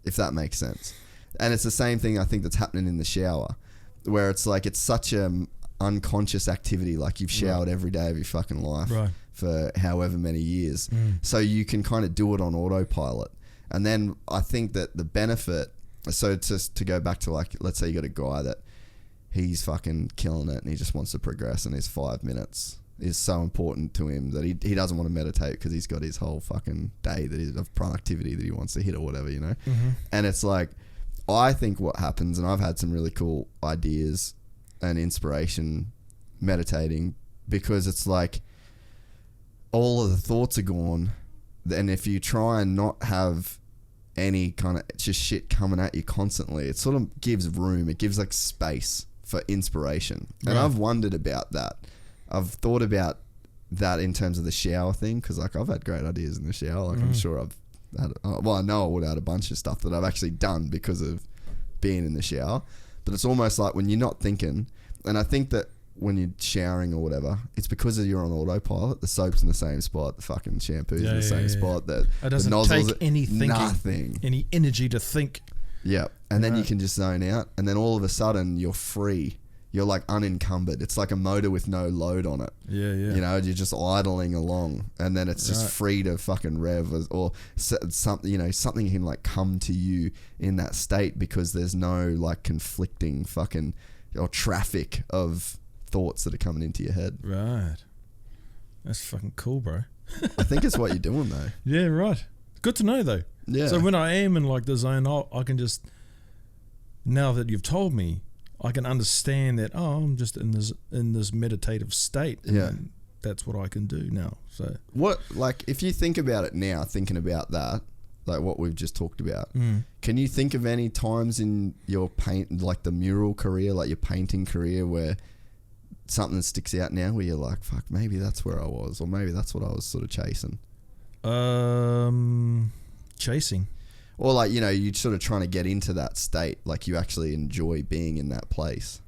if that makes sense. And it's the same thing I think that's happening in the shower, where it's like it's such an unconscious activity, like you've showered every day of your fucking life for however many years, so you can kind of do it on autopilot. And then I think that the benefit, so to go back to like, let's say you got a guy that he's fucking killing it and he just wants to progress, and his 5 minutes is so important to him that he doesn't want to meditate because he's got his whole fucking day of productivity that he wants to hit or whatever, And it's like, I think what happens, and I've had some really cool ideas and inspiration meditating, because it's like all of the thoughts are gone, and if you try and not have any kind of just shit coming at you constantly, it sort of gives room, it gives like space for inspiration. And I've wondered about that. I've thought about that in terms of the shower thing, because like I've had great ideas in the shower. Like I'm sure I've had, I know I would have had a bunch of stuff that I've actually done because of being in the shower. But it's almost like when you're not thinking, and I think that when you're showering or whatever, it's because you're on autopilot. The soap's in the same spot, the fucking shampoo's in the same spot. That it doesn't the nozzles, take any thinking, nothing, any energy to think. Yeah, and then you can just zone out, and then all of a sudden you're free. You're like unencumbered. It's like a motor with no load on it. Yeah, yeah. You're just idling along, and then it's just free to fucking rev, or something. Something can like come to you in that state because there's no like conflicting fucking or traffic of thoughts that are coming into your head. Right. That's fucking cool, bro. I think it's what you're doing though. Yeah, right. Good to know though. Yeah. So when I am in like the zone, I can just, now that you've told me, I can understand that, I'm just in this meditative state. And that's what I can do now. So what, like, if you think about it now, thinking about that, like what we've just talked about, can you think of any times in your like the mural career, like your painting career, where something sticks out now where you're like, fuck, maybe that's where I was, or maybe that's what I was sort of chasing? Chasing. Or like, you're sort of trying to get into that state, like you actually enjoy being in that place.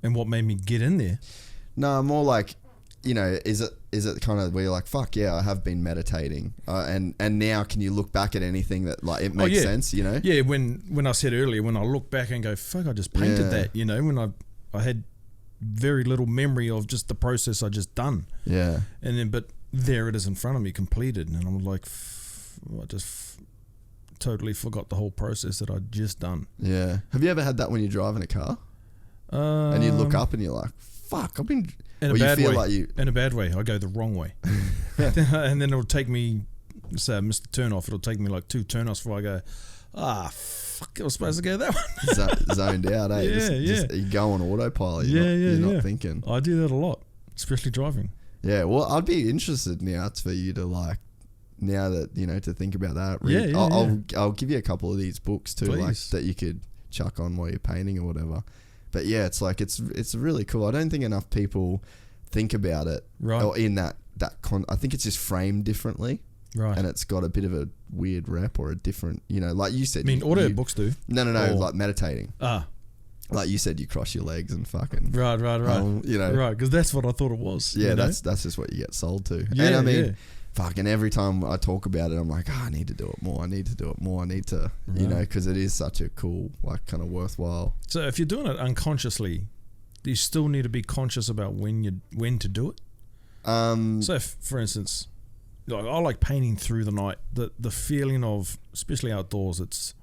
And what made me get in there? No, more like, is it kind of where you're like, fuck yeah, I have been meditating, and now can you look back at anything that like it makes sense, Yeah, when I said earlier, when I look back and go, fuck, I just painted that, when I had very little memory of just the process I just done. Yeah. And then, but there it is in front of me, completed, and I'm like, I just totally forgot the whole process that I'd just done. Yeah. Have you ever had that when you're driving a car? And you look up and you're like, fuck, I've been... In a bad way. In a bad way. I go the wrong way. And then it'll take me, say I missed the turn off, it'll take me like 2 turn-offs before I go, fuck, I was supposed to go that one. Zoned out, eh? Just, you go on autopilot. You're not thinking. I do that a lot, especially driving. Yeah, well, I'd be interested now for you to like, now that to think about that. I'll give you a couple of these books too, like that you could chuck on while you're painting or whatever. But yeah, it's like it's really cool. I don't think enough people think about it, right? Or in that I think it's just framed differently, right? And it's got a bit of a weird rep or a different, like you said. I mean, audio books do. No, like meditating. Like you said, you cross your legs and fucking right. Right, because that's what I thought it was. Yeah, that's just what you get sold to. Yeah, and I mean, fucking every time I talk about it, I'm like, I need to do it more. I need to, because it is such a cool, like, kind of worthwhile. So if you're doing it unconsciously, do you still need to be conscious about when to do it? So if, for instance, like, I like painting through the night. The feeling of, especially outdoors, it's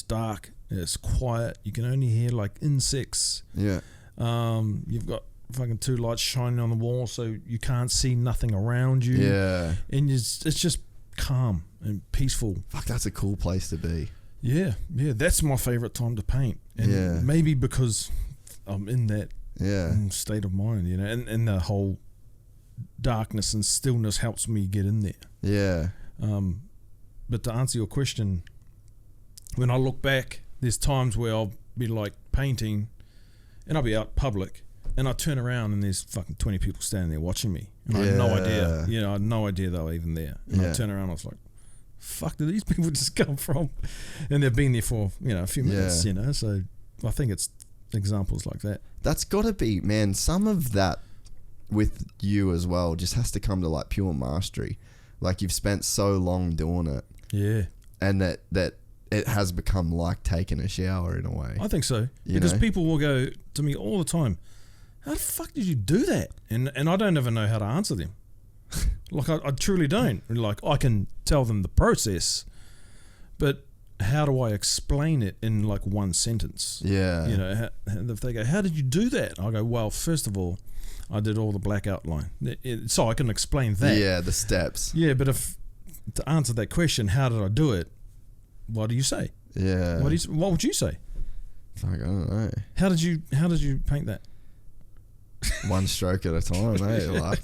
dark, it's quiet. You can only hear like insects. Yeah. You've got fucking 2 lights shining on the wall, so you can't see nothing around you. Yeah. And it's just calm and peaceful. Fuck, that's a cool place to be. Yeah, that's my favorite time to paint. And maybe because I'm in that state of mind, you know, and the whole darkness and stillness helps me get in there. Yeah. But to answer your question, when I look back, there's times where I'll be like painting and I'll be out public and I turn around and there's fucking 20 people standing there watching me. And I had no idea. You know, I had no idea they were even there. And I turn around and I was like, fuck, did these people just come from? And they've been there for, you know, a few minutes, you know. So I think it's examples like that. That's got to be, man, some of that with you as well just has to come to like pure mastery. Like you've spent so long doing it. Yeah. And that it has become like taking a shower in a way. I think so. Because people will go to me all the time, how the fuck did you do that? And I don't ever know how to answer them. Like I truly don't. Like I can tell them the process, but how do I explain it in like one sentence? Yeah. You know, if they go, how did you do that? I go, well, first of all, I did all the black outline. So I can explain that. Yeah, the steps. Yeah, but if to answer that question, how did I do it? What do you say? Yeah. What would you say? Fuck, I don't know. How did you paint that? One stroke at a time, eh? Like.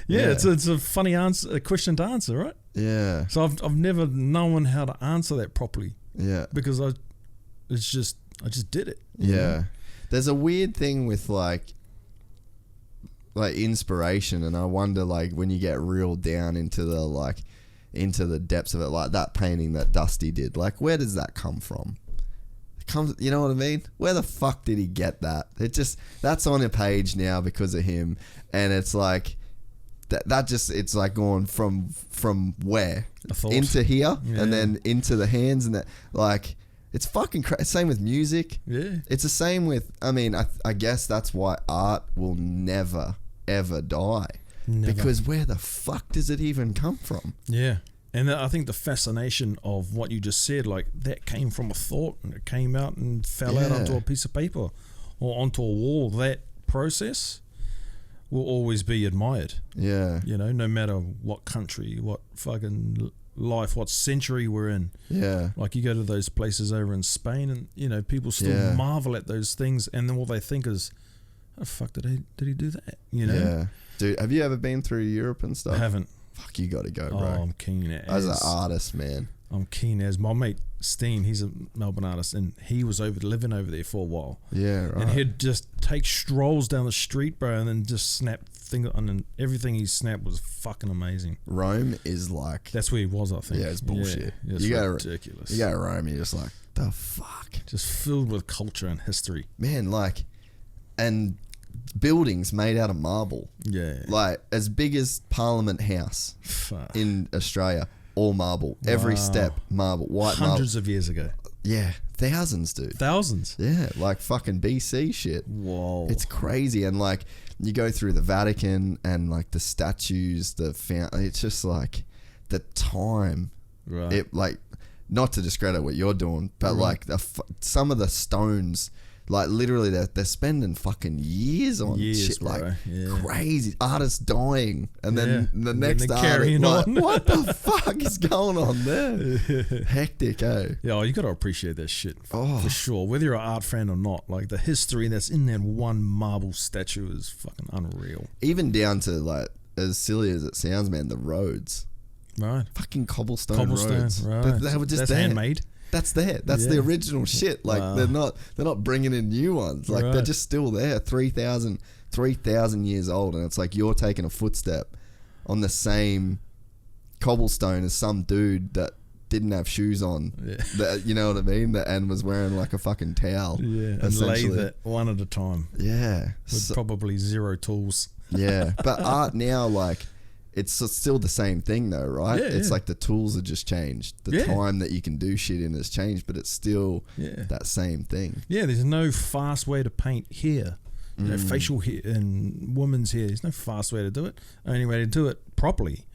Yeah, it's a funny a question to answer, right? Yeah. So I've never known how to answer that properly. Yeah. Because I just did it. Yeah. Know? There's a weird thing with like inspiration, and I wonder like when you get real down into the depths of it, like that painting that Dusty did, like where does that come from? You know what I mean? Where the fuck did he get that? That's on a page now because of him, and it's like that just, it's like going from where into here, and then into the hands, and that, like, it's fucking crazy. Same with music. Yeah, it's the same with, I mean, I guess that's why art will never ever die. Never. Because where the fuck does it even come from? Yeah. And I think the fascination of what you just said, like that came from a thought and it came out and fell out onto a piece of paper or onto a wall. That process will always be admired. Yeah. You know, no matter what country, what fucking life, what century we're in. Yeah. Like you go to those places over in Spain and, you know, people still marvel at those things, and then all they think is, how the fuck did he do that? You know? Yeah. Dude, have you ever been through Europe and stuff? I haven't. Fuck, you got to go, bro. Oh, I'm keen as an artist, man. I'm keen as. My mate Steen, he's a Melbourne artist, and he was living over there for a while. Yeah, right. And he'd just take strolls down the street, bro, and then just snap things, and then everything he snapped was fucking amazing. Rome is like, that's where he was, I think. Yeah, it's bullshit. Yeah, it's ridiculous. You go to Rome, you're just like, the fuck, just filled with culture and history, man. Like, and buildings made out of marble. Yeah. Like as big as Parliament House in Australia, all marble. Wow. Every step marble, white marble. Hundreds of years ago. Yeah. Thousands, dude. Thousands? Yeah. Like fucking BC shit. Whoa. It's crazy. And like you go through the Vatican and like the statues, it's just like the time. Right. It like, not to discredit what you're doing, but like some of the stones, like literally they're spending fucking years on shit, like crazy. Artists dying, and then the next artist, like, what the fuck is going on there? Hectic, eh? Yeah, you got to appreciate that shit for sure. Whether you're an art fan or not, like the history that's in that one marble statue is fucking unreal. Even down to like, as silly as it sounds, man, the roads, right? Fucking cobblestone roads, right? They were just that's handmade. That's there. That's the original shit. Like they're not bringing in new ones. Like they're just still there. 3,000 years old, and it's like you're taking a footstep on the same cobblestone as some dude that didn't have shoes on. Yeah. That, you know what I mean? And was wearing like a fucking towel. Yeah, and lathe it one at a time. Yeah, with probably zero tools. Yeah, but art now, like, it's still the same thing though, right? Yeah, it's like the tools have just changed. The time that you can do shit in has changed, but it's still that same thing. Yeah, there's no fast way to paint hair. You know, facial hair and woman's hair. There's no fast way to do it. The only way to do it properly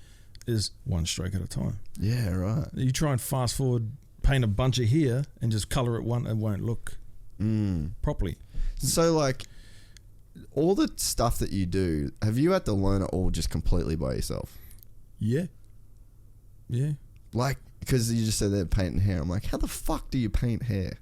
is one stroke at a time. Yeah, right. You try and fast forward, paint a bunch of hair and just colour it one, it won't look properly. So like, all the stuff that you do, have you had to learn it all just completely by yourself? Yeah. Yeah. Like, because you just said they're painting hair. I'm like, how the fuck do you paint hair?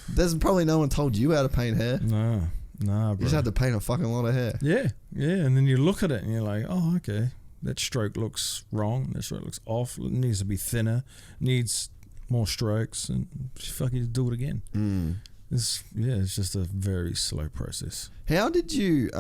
There's probably no one told you how to paint hair. Nah, bro. You just had to paint a fucking lot of hair. Yeah. And then you look at it and you're like, oh, okay. That stroke looks wrong. That stroke looks off. It needs to be thinner. Needs more strokes. And fucking do it again. It's just a very slow process. How did you,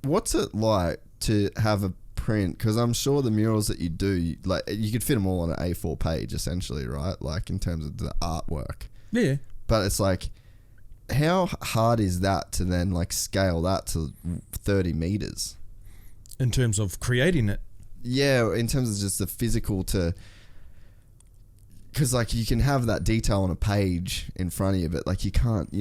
what's it like to have a print? Because I'm sure the murals that you do, like, you could fit them all on an A4 page, essentially, right? Like, in terms of the artwork. Yeah. But it's like, how hard is that to then, like, scale that to 30 meters? In terms of creating it. Yeah, in terms of just the physical to... Because, like, you can have that detail on a page in front of you, but, like, you can't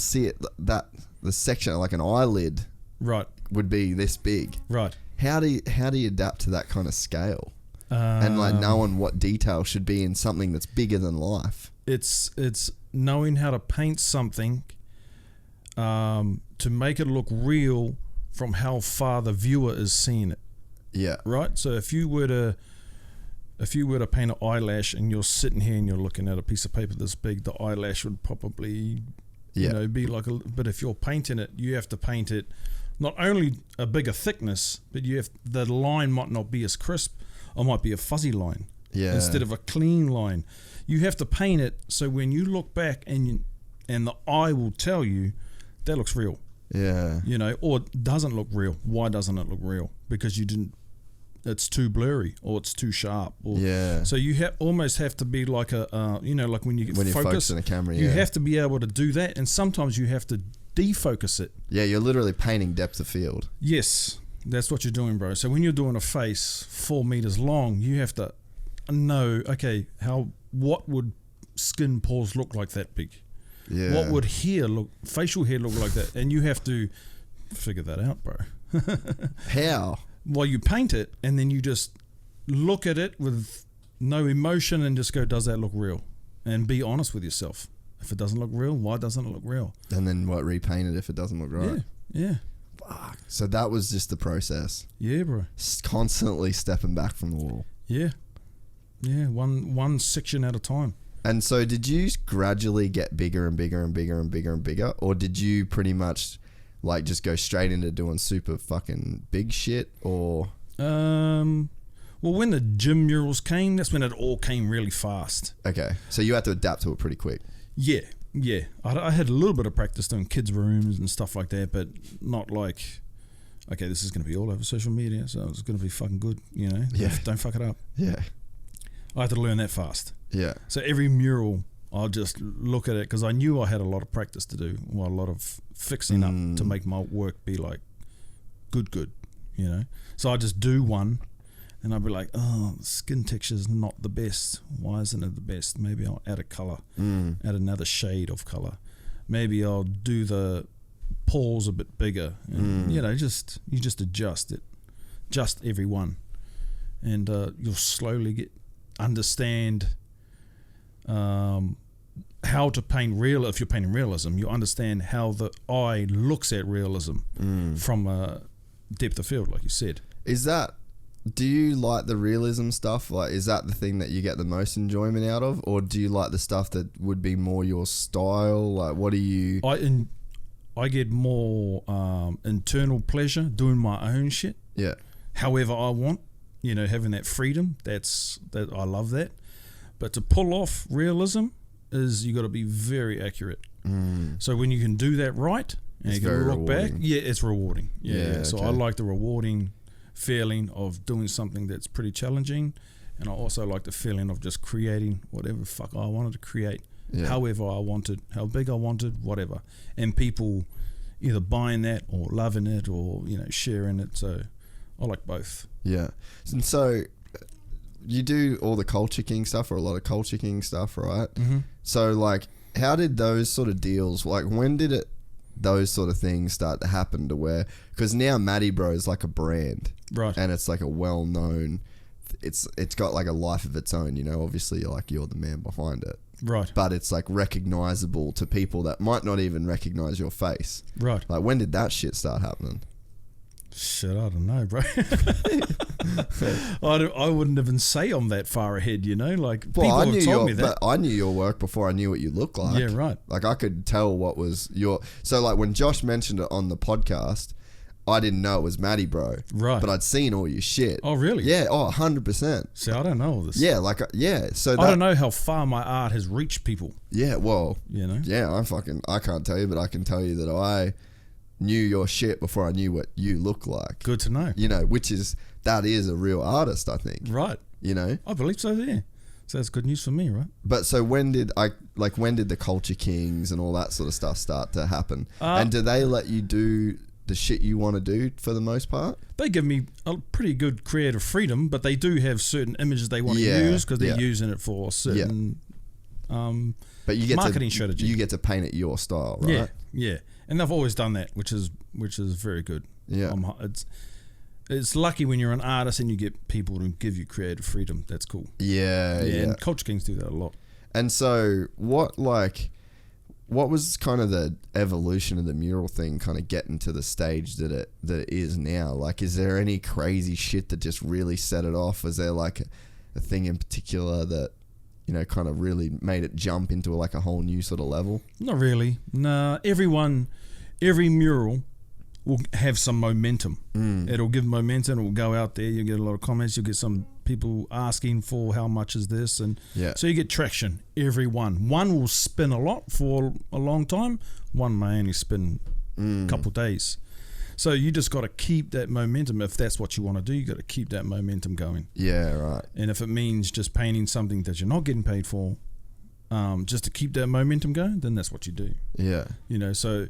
see it. The section, like an eyelid, right, would be this big. Right. How do you adapt to that kind of scale? And, like, knowing what detail should be in something that's bigger than life. It's knowing how to paint something to make it look real from how far the viewer is seeing it. Yeah. Right? So if you were to paint an eyelash and you're sitting here and you're looking at a piece of paper this big, the eyelash would probably be like but if you're painting it, you have to paint it not only a bigger thickness, but the line might not be as crisp, or might be a fuzzy line instead of a clean line. You have to paint it so when you look back and the eye will tell you that looks real. Yeah. Or it doesn't look real. Why doesn't it look real? Because it's too blurry or it's too sharp. So you almost have to be like like when you focus on a camera, you have to be able to do that, and sometimes you have to defocus it. Yeah, you're literally painting depth of field. Yes, that's what you're doing, bro. So when you're doing a face 4 meters long, you have to know, okay, what would skin pores look like that big? Yeah. What would facial hair look like that? And you have to figure that out, bro. How? Well, you paint it and then you just look at it with no emotion and just go, does that look real? And be honest with yourself. If it doesn't look real, why doesn't it look real? And then repaint it if it doesn't look right? Yeah. Fuck. So that was just the process. Yeah, bro. Constantly stepping back from the wall. Yeah. Yeah, one section at a time. And so did you gradually get bigger and bigger and bigger and bigger and bigger? Or did you pretty much like just go straight into doing super fucking big shit? Or well, when the gym murals came, that's when it all came really fast. Okay. So you had to adapt to it pretty quick. Yeah. I had a little bit of practice doing kids' rooms and stuff like that, but not like, okay, this is going to be all over social media, so it's going to be fucking good, Yeah. Don't fuck it up. Yeah. I had to learn that fast. Yeah. So every mural, I'll just look at it because I knew I had a lot of practice to do, a lot of fixing up to make my work be like good, So I just do one and I'll be like, oh, the skin texture's not the best. Why isn't it the best? Maybe I'll add a color, add another shade of color. Maybe I'll do the pores a bit bigger. And, you just adjust it, just every one. And you'll slowly understand how to paint real. If you're painting realism, you understand how the eye looks at realism from a depth of field, like you said. Do you like the realism stuff? Like, is that the thing that you get the most enjoyment out of, or do you like the stuff that would be more your style? Like, what do you? I get more internal pleasure doing my own shit. Yeah. However I want, having that freedom. That I love that. But to pull off realism is you got to be very accurate. So when you can do that right and It's you can very look back, rewarding. it's rewarding. Yeah. So okay. I like the rewarding feeling of doing something that's pretty challenging, and I also like the feeling of just creating whatever fuck I wanted to create, however I wanted, how big I wanted, whatever, and people either buying that or loving it or sharing it. So I like both. Yeah. And so you do all the Culture King stuff, or a lot of Culture King stuff, right? Mm-hmm. So like, how did those sort of deals, like when did those sort of things start to happen to where, because now Matty Bro is like a brand, right? And it's like a well-known, it's got like a life of its own, obviously you're the man behind it, right? But it's like recognizable to people that might not even recognize your face, right? Like, when did that shit start happening? Shit, I don't know, bro. I wouldn't even say I'm that far ahead, you know. Like Well, people I have knew told me that. but I knew your work before I knew what you look like. Yeah, right. Like I could tell what was your. So like when Josh mentioned it on the podcast, I didn't know it was Matty, bro. Right. But I'd seen all your shit. Oh, really? Yeah. Oh, 100%. See, I don't know all this. Yeah. Like yeah. So I don't know how far my art has reached people. Yeah. Well. You know. Yeah. I can't tell you, but I can tell you that I knew your shit before I knew what you look like. Good to know. You know, that is a real artist, I think. Right. You know. I believe so. Yeah. So that's good news for me, right? But so when did the Culture Kings and all that sort of stuff start to happen? And do they let you do the shit you want to do for the most part? They give me a pretty good creative freedom, but they do have certain images they want to use because they're using it for certain but you get marketing strategy. You get to paint it your style, right? Yeah, yeah. And they've always done that, which is very good. Yeah. It's lucky when you're an artist and you get people to give you creative freedom. That's cool. Yeah. And Culture Kings do that a lot. And so what was kind of the evolution of the mural thing kind of getting to the stage that it is now? Like, is there any crazy shit that just really set it off? Was there like a thing in particular that, you know, kind of really made it jump into like a whole new sort of level? Not really. Nah, every mural will have some momentum. It'll give momentum. It will go out there. You get a lot of comments. You'll get some people asking for how much is this, and so you get traction. Every one will spin a lot for a long time. One may only spin a couple of days. So you just got to keep that momentum. If that's what you want to do, you got to keep that momentum going. Yeah, right. And if it means just painting something that you're not getting paid for, just to keep that momentum going, then that's what you do. Yeah. You know, so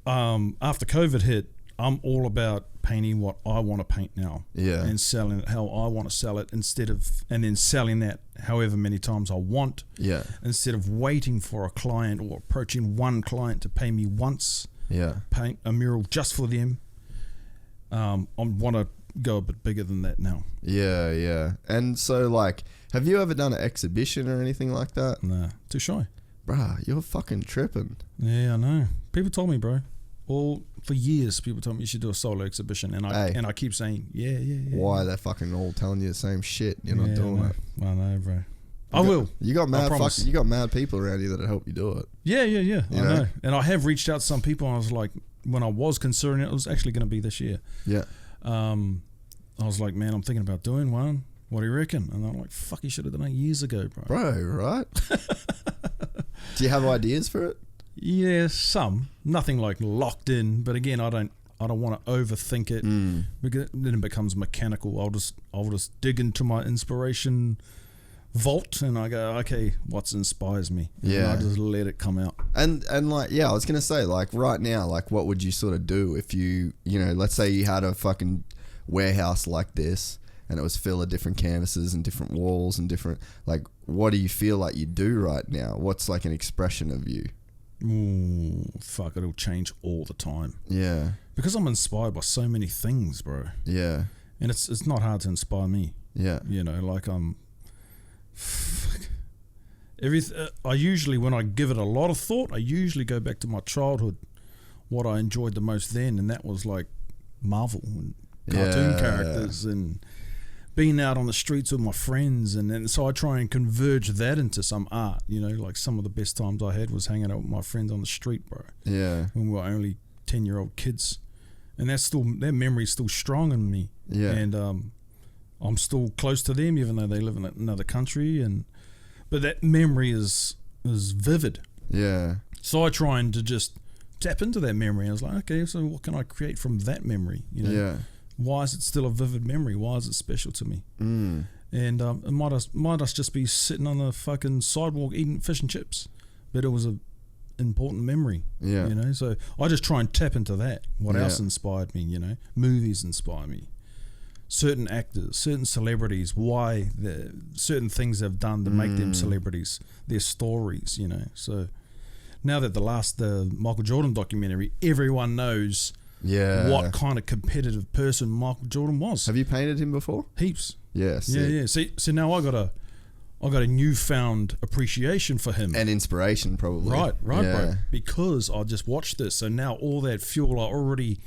after COVID hit, I'm all about painting what I want to paint now. Yeah. And selling it how I want to sell it and then selling that however many times I want. Yeah. Instead of waiting for a client or approaching one client to pay me once. Yeah. Paint a mural just for them. I want to go a bit bigger than that now. Yeah, yeah. And so, like, have you ever done an exhibition or anything like that? Nah, too shy. Bruh, you're fucking tripping. Yeah, I know. People told me, bro. For years, people told me you should do a solo exhibition, and I keep saying, yeah. Why? They're fucking all telling you the same shit. You're not doing it. I know, bro. I will. You got mad people around you that'll help you do it. Yeah. I know? know. And I have reached out to some people, and I was like, when I was considering it, it was actually going to be this year. Yeah. I was like, man, I'm thinking about doing one. What do you reckon? And I'm like, fuck, you should have done it years ago, bro. Bro, right? Do you have ideas for it? Yeah, some. Nothing like locked in, but again, I don't want to overthink it because then it becomes mechanical. I'll just dig into my inspiration vault and I go, okay, what inspires me? Yeah. And I just let it come out. And like, yeah, I was gonna say, like, right now, like, what would you sort of do if you know, let's say you had a fucking warehouse like this and it was full of different canvases and different walls and different, like, what do you feel like you do right now? What's like an expression of you? Ooh, fuck, it'll change all the time. Yeah. Because I'm inspired by so many things, bro. Yeah. And it's not hard to inspire me. Yeah. You know, like I usually, when I give it a lot of thought, I usually go back to my childhood, what I enjoyed the most then, and that was like Marvel and cartoon characters and being out on the streets with my friends, and so I try and converge that into some art. You know, like some of the best times I had was hanging out with my friends on the street, bro. Yeah. When we were only 10-year-old kids, and that memory's still strong in me. Yeah. And I'm still close to them, even though they live in another country, but that memory is vivid. Yeah. So I try and to just tap into that memory. I was like, okay, so what can I create from that memory? You know? Yeah. Why is it still a vivid memory? Why is it special to me? And it might just be sitting on the fucking sidewalk eating fish and chips, but it was a important memory. Yeah. You know, so I just try and tap into that. What else inspired me? You know, movies inspire me. Certain actors, certain celebrities, why certain things they've done to make them celebrities, their stories, you know. So now that the Michael Jordan documentary, everyone knows what kind of competitive person Michael Jordan was. Have you painted him before? Heaps. Yes. Yeah. See, so now I got a newfound appreciation for him and inspiration, probably. Right, bro. Because I just watched this, so now all that fuel I already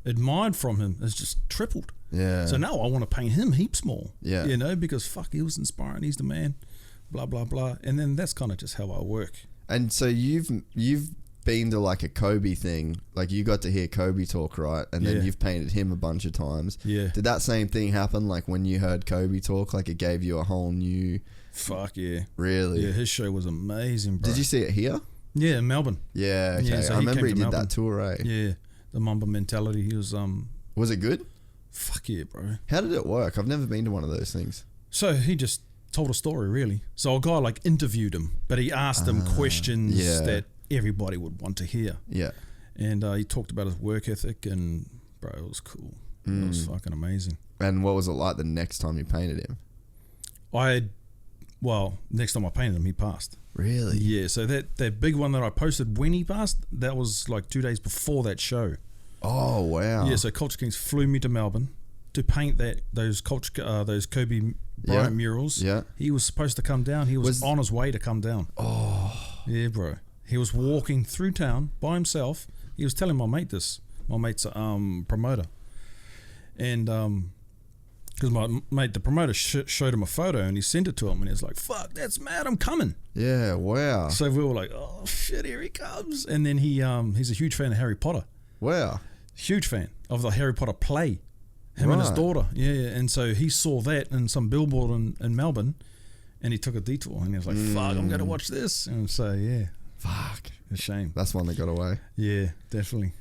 admired from him has just tripled. Yeah. So now I want to paint him heaps more. Yeah. You know, because fuck, he was inspiring. He's the man. Blah blah blah. And then that's kind of just how I work. And so you've been to like a Kobe thing, like you got to hear Kobe talk, right? And then you've painted him a bunch of times. Yeah. Did that same thing happen? Like when you heard Kobe talk, like it gave you a whole new. Fuck yeah. Really? Yeah, his show was amazing, bro. Did you see it here? Yeah, in Melbourne. Yeah. Okay. Yeah, so I he remember came he to did that Melbourne. tour, eh? Yeah, the Mamba mentality. He was Was it good? fuck yeah, bro. How did it work? I've never been to one of those things. So he just told a story, really. So a guy like interviewed him, but he asked him questions yeah. that everybody would want to hear. Yeah. And he talked about his work ethic, and bro, it was cool. It was fucking amazing. And what was it like the next time you painted him? Next time I painted him, he passed. Really? Yeah, so that big one that I posted when he passed, that was like 2 days before that show. Oh wow. Yeah, so Culture Kings flew me to Melbourne to paint those Kobe Bryant murals. Yeah. He was supposed to come down. He was on his way to come down. Oh. Yeah, bro. He was walking through town by himself. He was telling my mate this. My mate's a promoter. And because my mate, the promoter, showed him a photo and he sent it to him and he was like, fuck, that's mad, I'm coming. Yeah, wow. So we were like, oh shit, here he comes. And then he's a huge fan of Harry Potter. Wow. Huge fan of the Harry Potter play. Him and his daughter. Yeah. And so he saw that in some billboard in Melbourne and he took a detour and he was like, fuck, I'm going to watch this. And so, yeah. Fuck. A shame. That's one that got away. Yeah, definitely.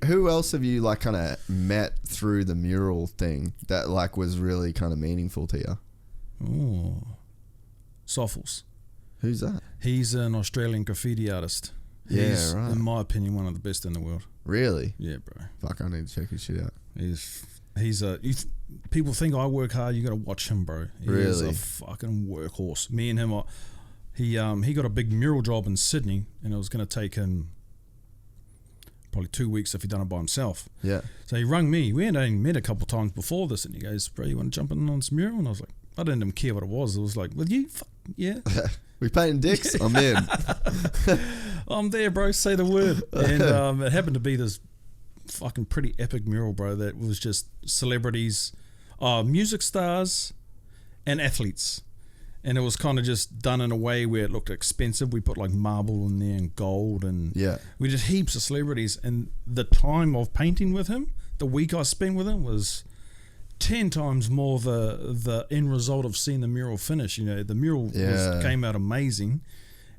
Who else have you like kind of met through the mural thing that like was really kind of meaningful to you? Oh. Soffles. Who's that? He's an Australian graffiti artist. Yeah, He's, right. in my opinion, one of the best in the world. Really? Yeah, bro. Fuck, I need to check his shit out. People think I work hard. You got to watch him, bro. He's Really? a fucking workhorse. Me and him he got a big mural job in Sydney, and it was going to take him probably 2 weeks if he'd done it by himself. Yeah. So he rung me. We had only met a couple times before this, and he goes, bro, you want to jump in on this mural? And I was like, I didn't even care what it was. It was like, with you? Fuck, yeah. We painting dicks? I'm in. I'm there, bro. Say the word. And it happened to be this fucking pretty epic mural, bro, that was just celebrities, music stars, and athletes. And it was kind of just done in a way where it looked expensive. We put like marble in there and gold, and we did heaps of celebrities. And the time of painting with him, the week I spent with him, was 10 times more the end result of seeing the mural finish. You know, the mural came out amazing,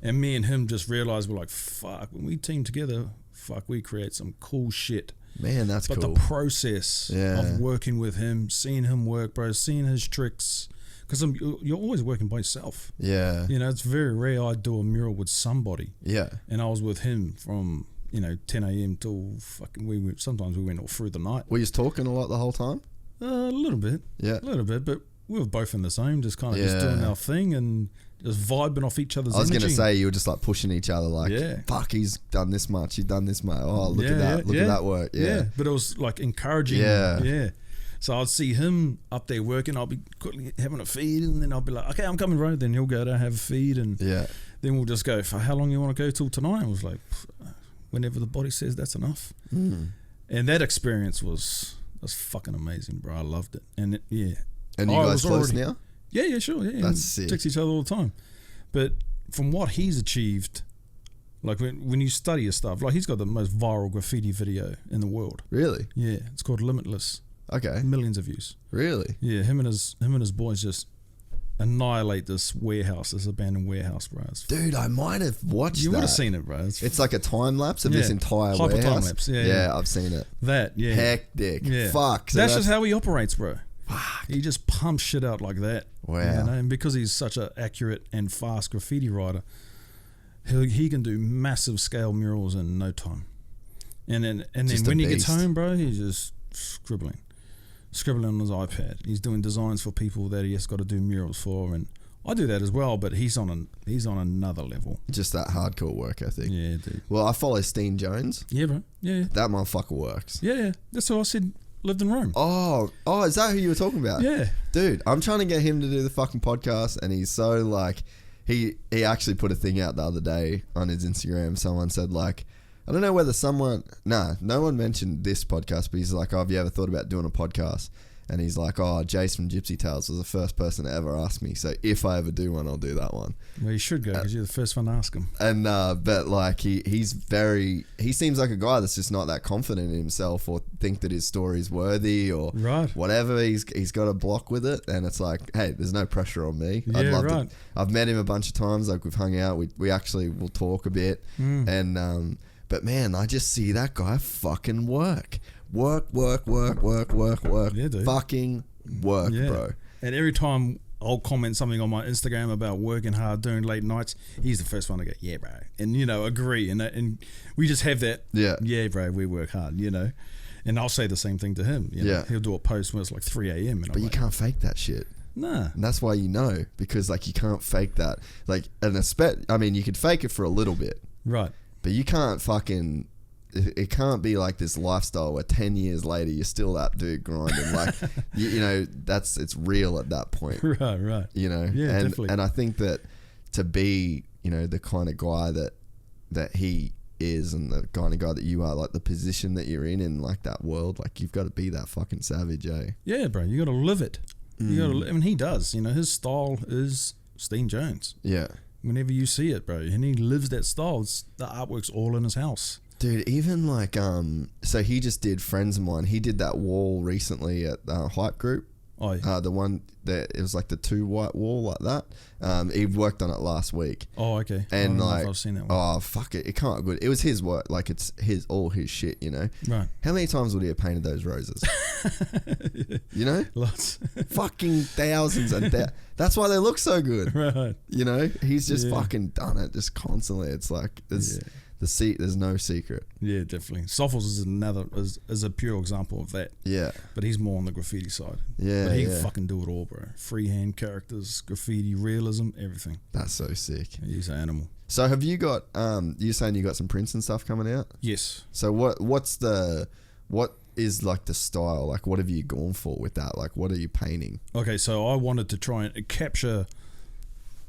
and me and him just realized we're like, fuck, when we team together, fuck, we create some cool shit. Man, that's cool. But the process of working with him, seeing him work, bro, seeing his tricks, because you're always working by yourself. Yeah. You know, it's very rare I do a mural with somebody. Yeah. And I was with him from 10 a.m. till fucking sometimes we went all through the night. Were you talking a lot the whole time? A little bit. Yeah. A little bit, but we were both in the same, just kind of just doing our thing and just vibing off each other's energy. I was going to say, you were just like pushing each other like, fuck, he's done this much, he's done this much. Oh, look at that. Look at that work. Yeah. But it was like encouraging. Yeah. So I'd see him up there working, I'll be quickly having a feed, and then I'll be like, okay, I'm coming, bro. Then he'll go to have a feed, and then we'll just go, for how long you want to go till tonight? I was like, whenever the body says that's enough. And that experience was fucking amazing, bro. I loved it. And And you guys close now? Yeah, sure. Yeah, that's sick. Text each other all the time. But from what he's achieved, like when you study his stuff, like he's got the most viral graffiti video in the world. Really? Yeah, it's called Limitless. Okay. Millions of views. Really? Yeah, him and his boys just annihilate this abandoned warehouse, bro. Dude, I might have watched that. You would have seen it, bro. It's like a time lapse of this entire Hyper warehouse. time lapse. Yeah, I've seen it. Hectic. Yeah. Fuck. So that's just how he operates, bro. Fuck. He just pumps shit out like that. Wow. And because he's such an accurate and fast graffiti writer, he can do massive scale murals in no time. And then when he gets home, bro, he's just scribbling on his iPad. He's doing designs for people that he has got to do murals for, and I do that as well. But he's on another level. Just that hardcore work ethic. Yeah, dude. Well, I follow Steen Jones. Yeah, bro. Yeah. That motherfucker works. Yeah. That's what I said. Lived in Rome. Oh, is that who you were talking about? Yeah, dude. I'm trying to get him to do the fucking podcast, and he's so like, he actually put a thing out the other day on his Instagram. Someone said like, I don't know whether no one mentioned this podcast, but he's like, oh, have you ever thought about doing a podcast? And he's like, oh, Jace from Gypsy Tales was the first person to ever ask me. So if I ever do one, I'll do that one. Well, you should go because you're the first one to ask him. And but like he seems like a guy that's just not that confident in himself or think that his story's worthy or whatever. He's got a block with it, and it's like, hey, there's no pressure on me. Yeah, I'd love right. to. I've met him a bunch of times. Like we've hung out. We actually will talk a bit. And but man, I just see that guy fucking work. Work. Yeah, dude. Fucking work, bro. And every time I'll comment something on my Instagram about working hard, doing late nights, he's the first one to go, yeah, bro. And, agree. And we just have that, yeah, bro, we work hard, And I'll say the same thing to him. He'll do a post when it's like 3 a.m. But you can't fake that shit. Nah. And that's why because, like, you can't fake that. Like, you could fake it for a little bit. Right. But you can't fucking... It can't be like this lifestyle where 10 years later you're still that dude grinding. Like, it's real at that point. Right. Yeah, definitely. And I think that to be, the kind of guy that he is and the kind of guy that you are, like the position that you're in like that world, like you've got to be that fucking savage, eh? Yeah, bro. You got to live it. You got to. I mean, he does. His style is Steen Jones. Yeah. Whenever you see it, bro, and he lives that style. The artwork's all in his house. Dude, even like, so he just did friends of mine. He did that wall recently at Hype Group. Oh, yeah. The one that it was like the 2 white wall like that. He worked on it last week. Oh, okay. And I don't know like, if I've seen that one. Oh fuck it, it can't be good. It was his work, like it's all his shit, Right. How many times would he have painted those roses? Lots. Fucking thousands and that's why they look so good. Right. He's just fucking done it, just constantly. It's like there's no secret. Yeah, definitely. Soffles is a pure example of that. Yeah. But he's more on the graffiti side. Yeah. But he can fucking do it all, bro. Freehand characters, graffiti, realism, everything. That's so sick. He's an animal. So have you got you're saying you got some prints and stuff coming out? Yes. So what is like the style? Like what have you gone for with that? Like what are you painting? Okay, so I wanted to try and capture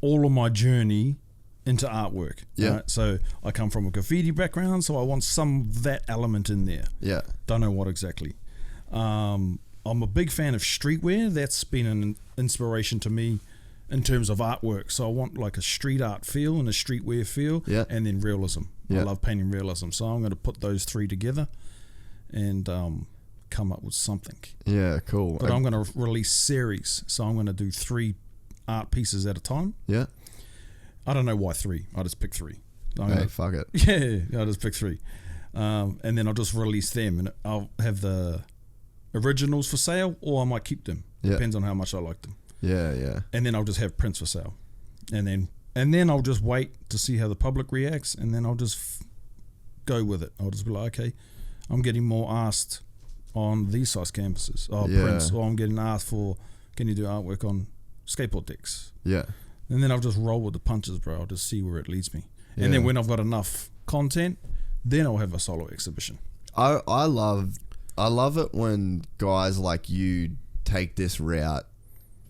all of my journey into artwork. Yeah. Right? So I come from a graffiti background, so I want some of that element in there. Yeah. Don't know what exactly. I'm a big fan of streetwear. That's been an inspiration to me in terms of artwork. So I want like a street art feel and a streetwear feel, and then realism. I love painting realism. So I'm going to put those 3 together and come up with something. Yeah, cool. But I'm going to release series. So I'm going to do 3 art pieces at a time. Yeah. I don't know why 3. I just pick 3. Fuck it. Yeah, I just pick 3. And then I'll just release them, and I'll have the originals for sale, or I might keep them. Depends on how much I like them. Yeah. And then I'll just have prints for sale, and then I'll just wait to see how the public reacts, and then I'll just go with it. I'll just be like, okay, I'm getting more asked on these size canvases, prints, or I'm getting asked for, can you do artwork on skateboard decks? Yeah. And then I'll just roll with the punches, bro. I'll just see where it leads me. And then when I've got enough content, then I'll have a solo exhibition. I love it when guys like you take this route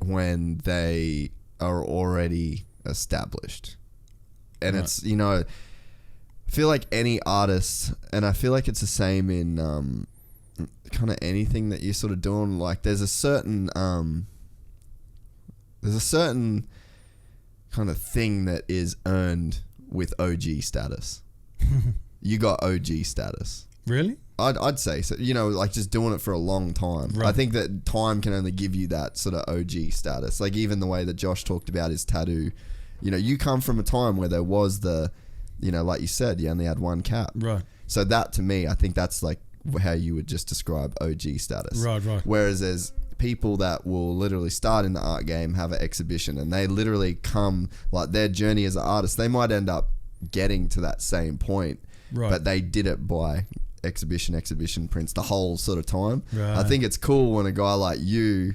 when they are already established. And it's, I feel like any artist, and I feel like it's the same in kind of anything that you're sort of doing, like there's a certain kind of thing that is earned with OG status. You got OG status. Really? I'd say so. Like just doing it for a long time. Right. I think that time can only give you that sort of OG status. Like even the way that Josh talked about his tattoo. You come from a time where there was the, like you said, you only had one cap. Right. So that to me, I think that's like how you would just describe OG status. Right. Whereas there's people that will literally start in the art game, have an exhibition, and they literally come, like their journey as an artist, they might end up getting to that same point, but they did it by exhibition prints the whole sort of time. I think it's cool when a guy like you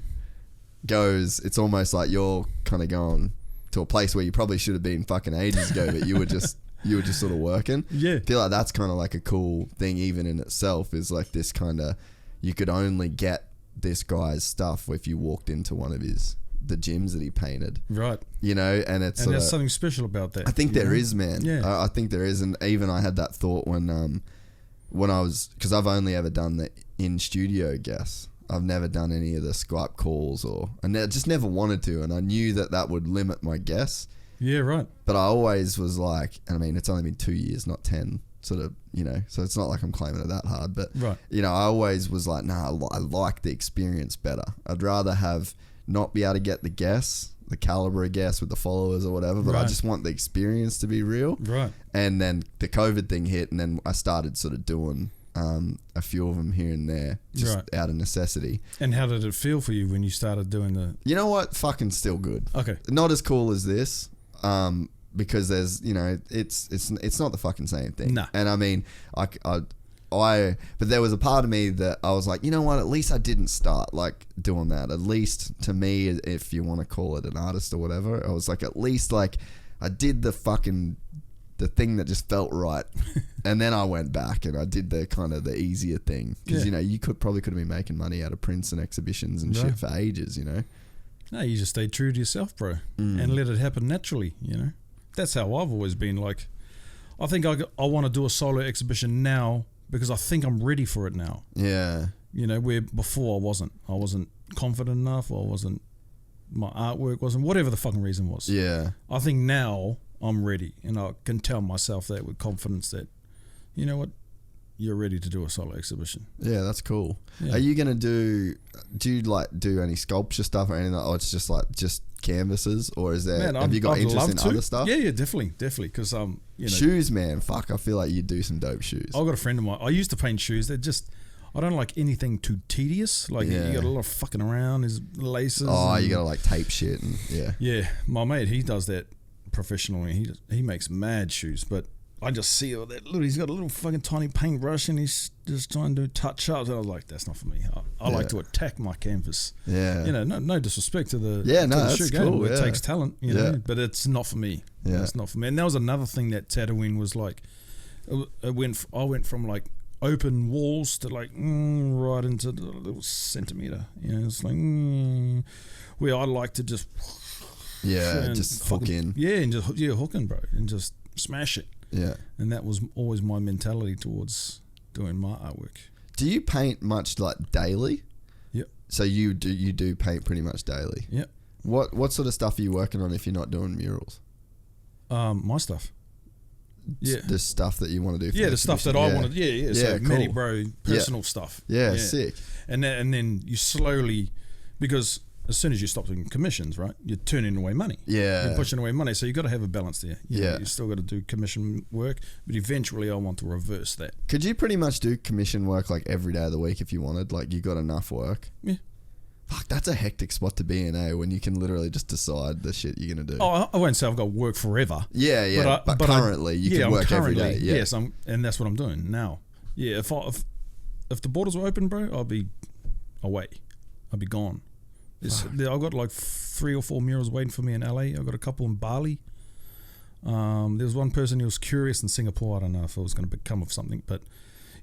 goes, it's almost like you're kind of going to a place where you probably should have been fucking ages ago, but you were just sort of working. Yeah. I feel like that's kind of like a cool thing even in itself, is like this kind of, you could only get this guy's stuff if you walked into one of his the gyms that he painted. Right. You know, and it's And there's something special about that. I think there is, man. Yeah. I think there is, and even I had that thought when I was, because I've only ever done the in studio guess. I've never done any of the Skype calls, and I just never wanted to, and I knew that would limit my guess. Yeah, right. But I always was like, and I mean, it's only been 2 years, not 10, sort of, you know, so it's not like I'm claiming it that hard, but, Right. you know, I always was like, nah, I like the experience better. I'd rather have not be able to get the guess, the caliber of guess with the followers or whatever, but I Right. just want the experience to be real. Right. And then the COVID thing hit, and then I started sort of doing a few of them here and there, just Right. out of necessity. And how did it feel for you when you started doing the... You know what? Fucking still good. Okay. Not as cool as this, because there's, you know, it's not the fucking same thing. Nah. And I mean, but there was a part of me that I was like, you know what? At least I didn't start like doing that. At least to me, if you want to call it an artist or whatever, I was like, at least like I did the thing that just felt right. And then I went back and I did the kind of the easier thing, because you know, you could have been making money out of prints and exhibitions and shit for ages, you know. No, you just stay true to yourself, bro, and let it happen naturally, you know. That's how I've always been. Like, I think I want to do a solo exhibition now because I think I'm ready for it now. Yeah. You know, where before I wasn't confident enough, or my artwork wasn't, whatever the fucking reason was. Yeah. I think now I'm ready, and I can tell myself that with confidence that, you know what, you're ready to do a solo exhibition. Yeah, that's cool. Yeah. Are you gonna do you like do any sculpture stuff or anything? Or it's just canvases, or is there? Man, have you got I'd interest love in to. other stuff? Yeah, definitely, because you know, Shoes, man. Fuck, I feel like you do some dope shoes. I've got a friend of mine. I used to paint shoes. They're just, I don't like anything too tedious. Like, you got a lot of fucking around, his laces. Oh, and, you gotta like tape shit and yeah. My mate, he does that professionally. He makes mad shoes, but I just see all that. Look, he's got a little fucking tiny paintbrush and he's just trying to do touch ups. And I was like, that's not for me. I like to attack my canvas. Yeah. You know, no disrespect to the Yeah, no, to the that's shoe game. cool, It yeah. takes talent, you know, but it's not for me. Yeah. It's not for me. And that was another thing that tattooing was like. I went from like open walls to like right into the little centimeter. You know, it's like where I like to just and just hook in. Yeah, and just hook in, bro, and just smash it. Yeah. And that was always my mentality towards doing my artwork. Do you paint much like daily? Yep. So you do paint pretty much daily. Yep. What sort of stuff are you working on if you're not doing murals? My stuff. Yeah. The stuff that you want to do. For The stuff that I wanted. Yeah. So cool. Matty, bro, personal stuff. Yeah, sick. And then you slowly, because as soon as you stop doing commissions, right, you're turning away money. Yeah. You're pushing away money. So you got to have a balance there. You know, you still got to do commission work, but eventually I want to reverse that. Could you pretty much do commission work like every day of the week if you wanted? Like you got enough work? Yeah. Fuck, that's a hectic spot to be in, when you can literally just decide the shit you're going to do. Oh, I won't say I've got work forever. Yeah, but currently you can work every day. Yeah. Yes, and that's what I'm doing now. Yeah, if the borders were open, bro, I'll be away. I'll be gone. I've got like 3 or 4 murals waiting for me in LA. I've got a couple in Bali. There was one person who was curious in Singapore. I don't know if it was going to become of something, but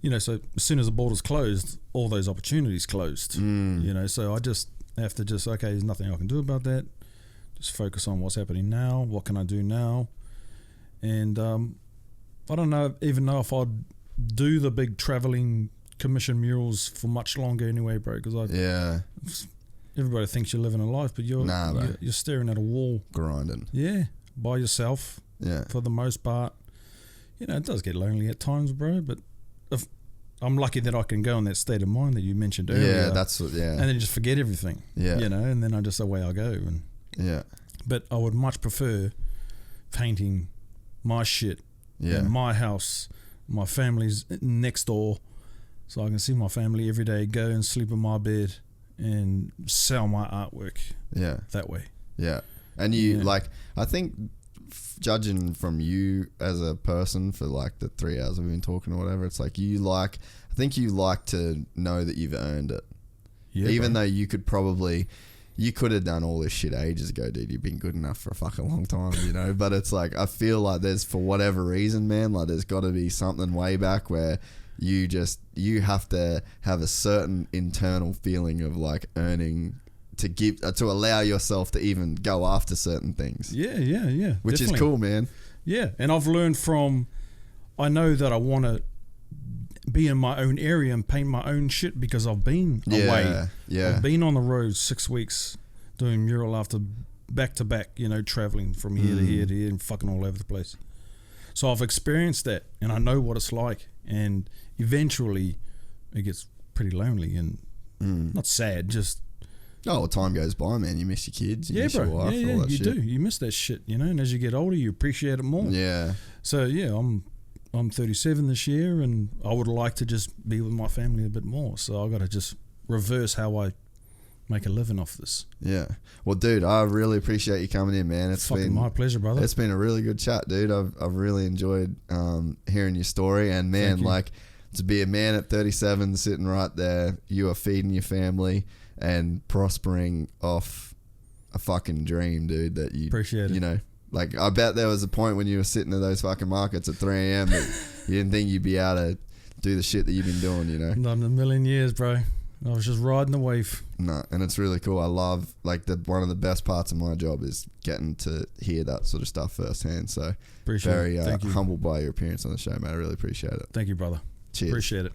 you know, so as soon as the borders closed, all those opportunities closed. You know, so I just have to okay, there's nothing I can do about that. Just focus on what's happening now. What can I do now? And I don't even know if I'd do the big traveling commission murals for much longer anyway, bro. Because everybody thinks you're living a life, but you're staring at a wall, grinding. Yeah, by yourself. Yeah, for the most part. You know, it does get lonely at times, bro. But if I'm lucky that I can go in that state of mind that you mentioned earlier. Yeah, that's what. Yeah, and then just forget everything. Yeah, you know, and then away I go. And but I would much prefer painting my shit. Yeah, in my house, my family's next door, so I can see my family every day, go and sleep in my bed, and sell my artwork. Yeah, that way. Yeah, and you like, I think, judging from you as a person for like the 3 hours we've been talking or whatever, it's like I think you like to know that you've earned it. Yeah, even though you could have done all this shit ages ago, dude. You've been good enough for a fucking long time, you know. But it's like, I feel like there's, for whatever reason, man, like there's got to be something way back where you have to have a certain internal feeling of like earning to allow yourself to even go after certain things. Yeah. Which definitely. is cool, man. Yeah, and I've learned I know that I want to be in my own area and paint my own shit because I've been away. Yeah. I've been on the road 6 weeks doing mural after back to back, traveling from here to here to here and fucking all over the place. So I've experienced that and I know what it's like. And eventually it gets pretty lonely and not sad, just... Oh, well, time goes by, man. You miss your kids, you miss your wife, all that you shit. do. You miss that shit, and as you get older, you appreciate it more. Yeah. So, yeah, I'm 37 this year, and I would like to just be with my family a bit more. So I've got to just reverse how I make a living off this. Yeah. Well, dude, I really appreciate you coming in, man. It's fucking my pleasure, brother. It's been a really good chat, dude. I've really enjoyed hearing your story. And, man, like, to be a man at 37 sitting right there, you are feeding your family and prospering off a fucking dream, dude, that you... Appreciate it. Like, I bet there was a point when you were sitting at those fucking markets at 3 a.m. that you didn't think you'd be able to do the shit that you've been doing, Not in a million years, bro. I was just riding the wave. No, and it's really cool. I love, like, one of the best parts of my job is getting to hear that sort of stuff firsthand. So, Appreciate it. very Thank you. humbled by your appearance on the show, mate. I really appreciate it. Thank you, brother. Cheers. Appreciate it.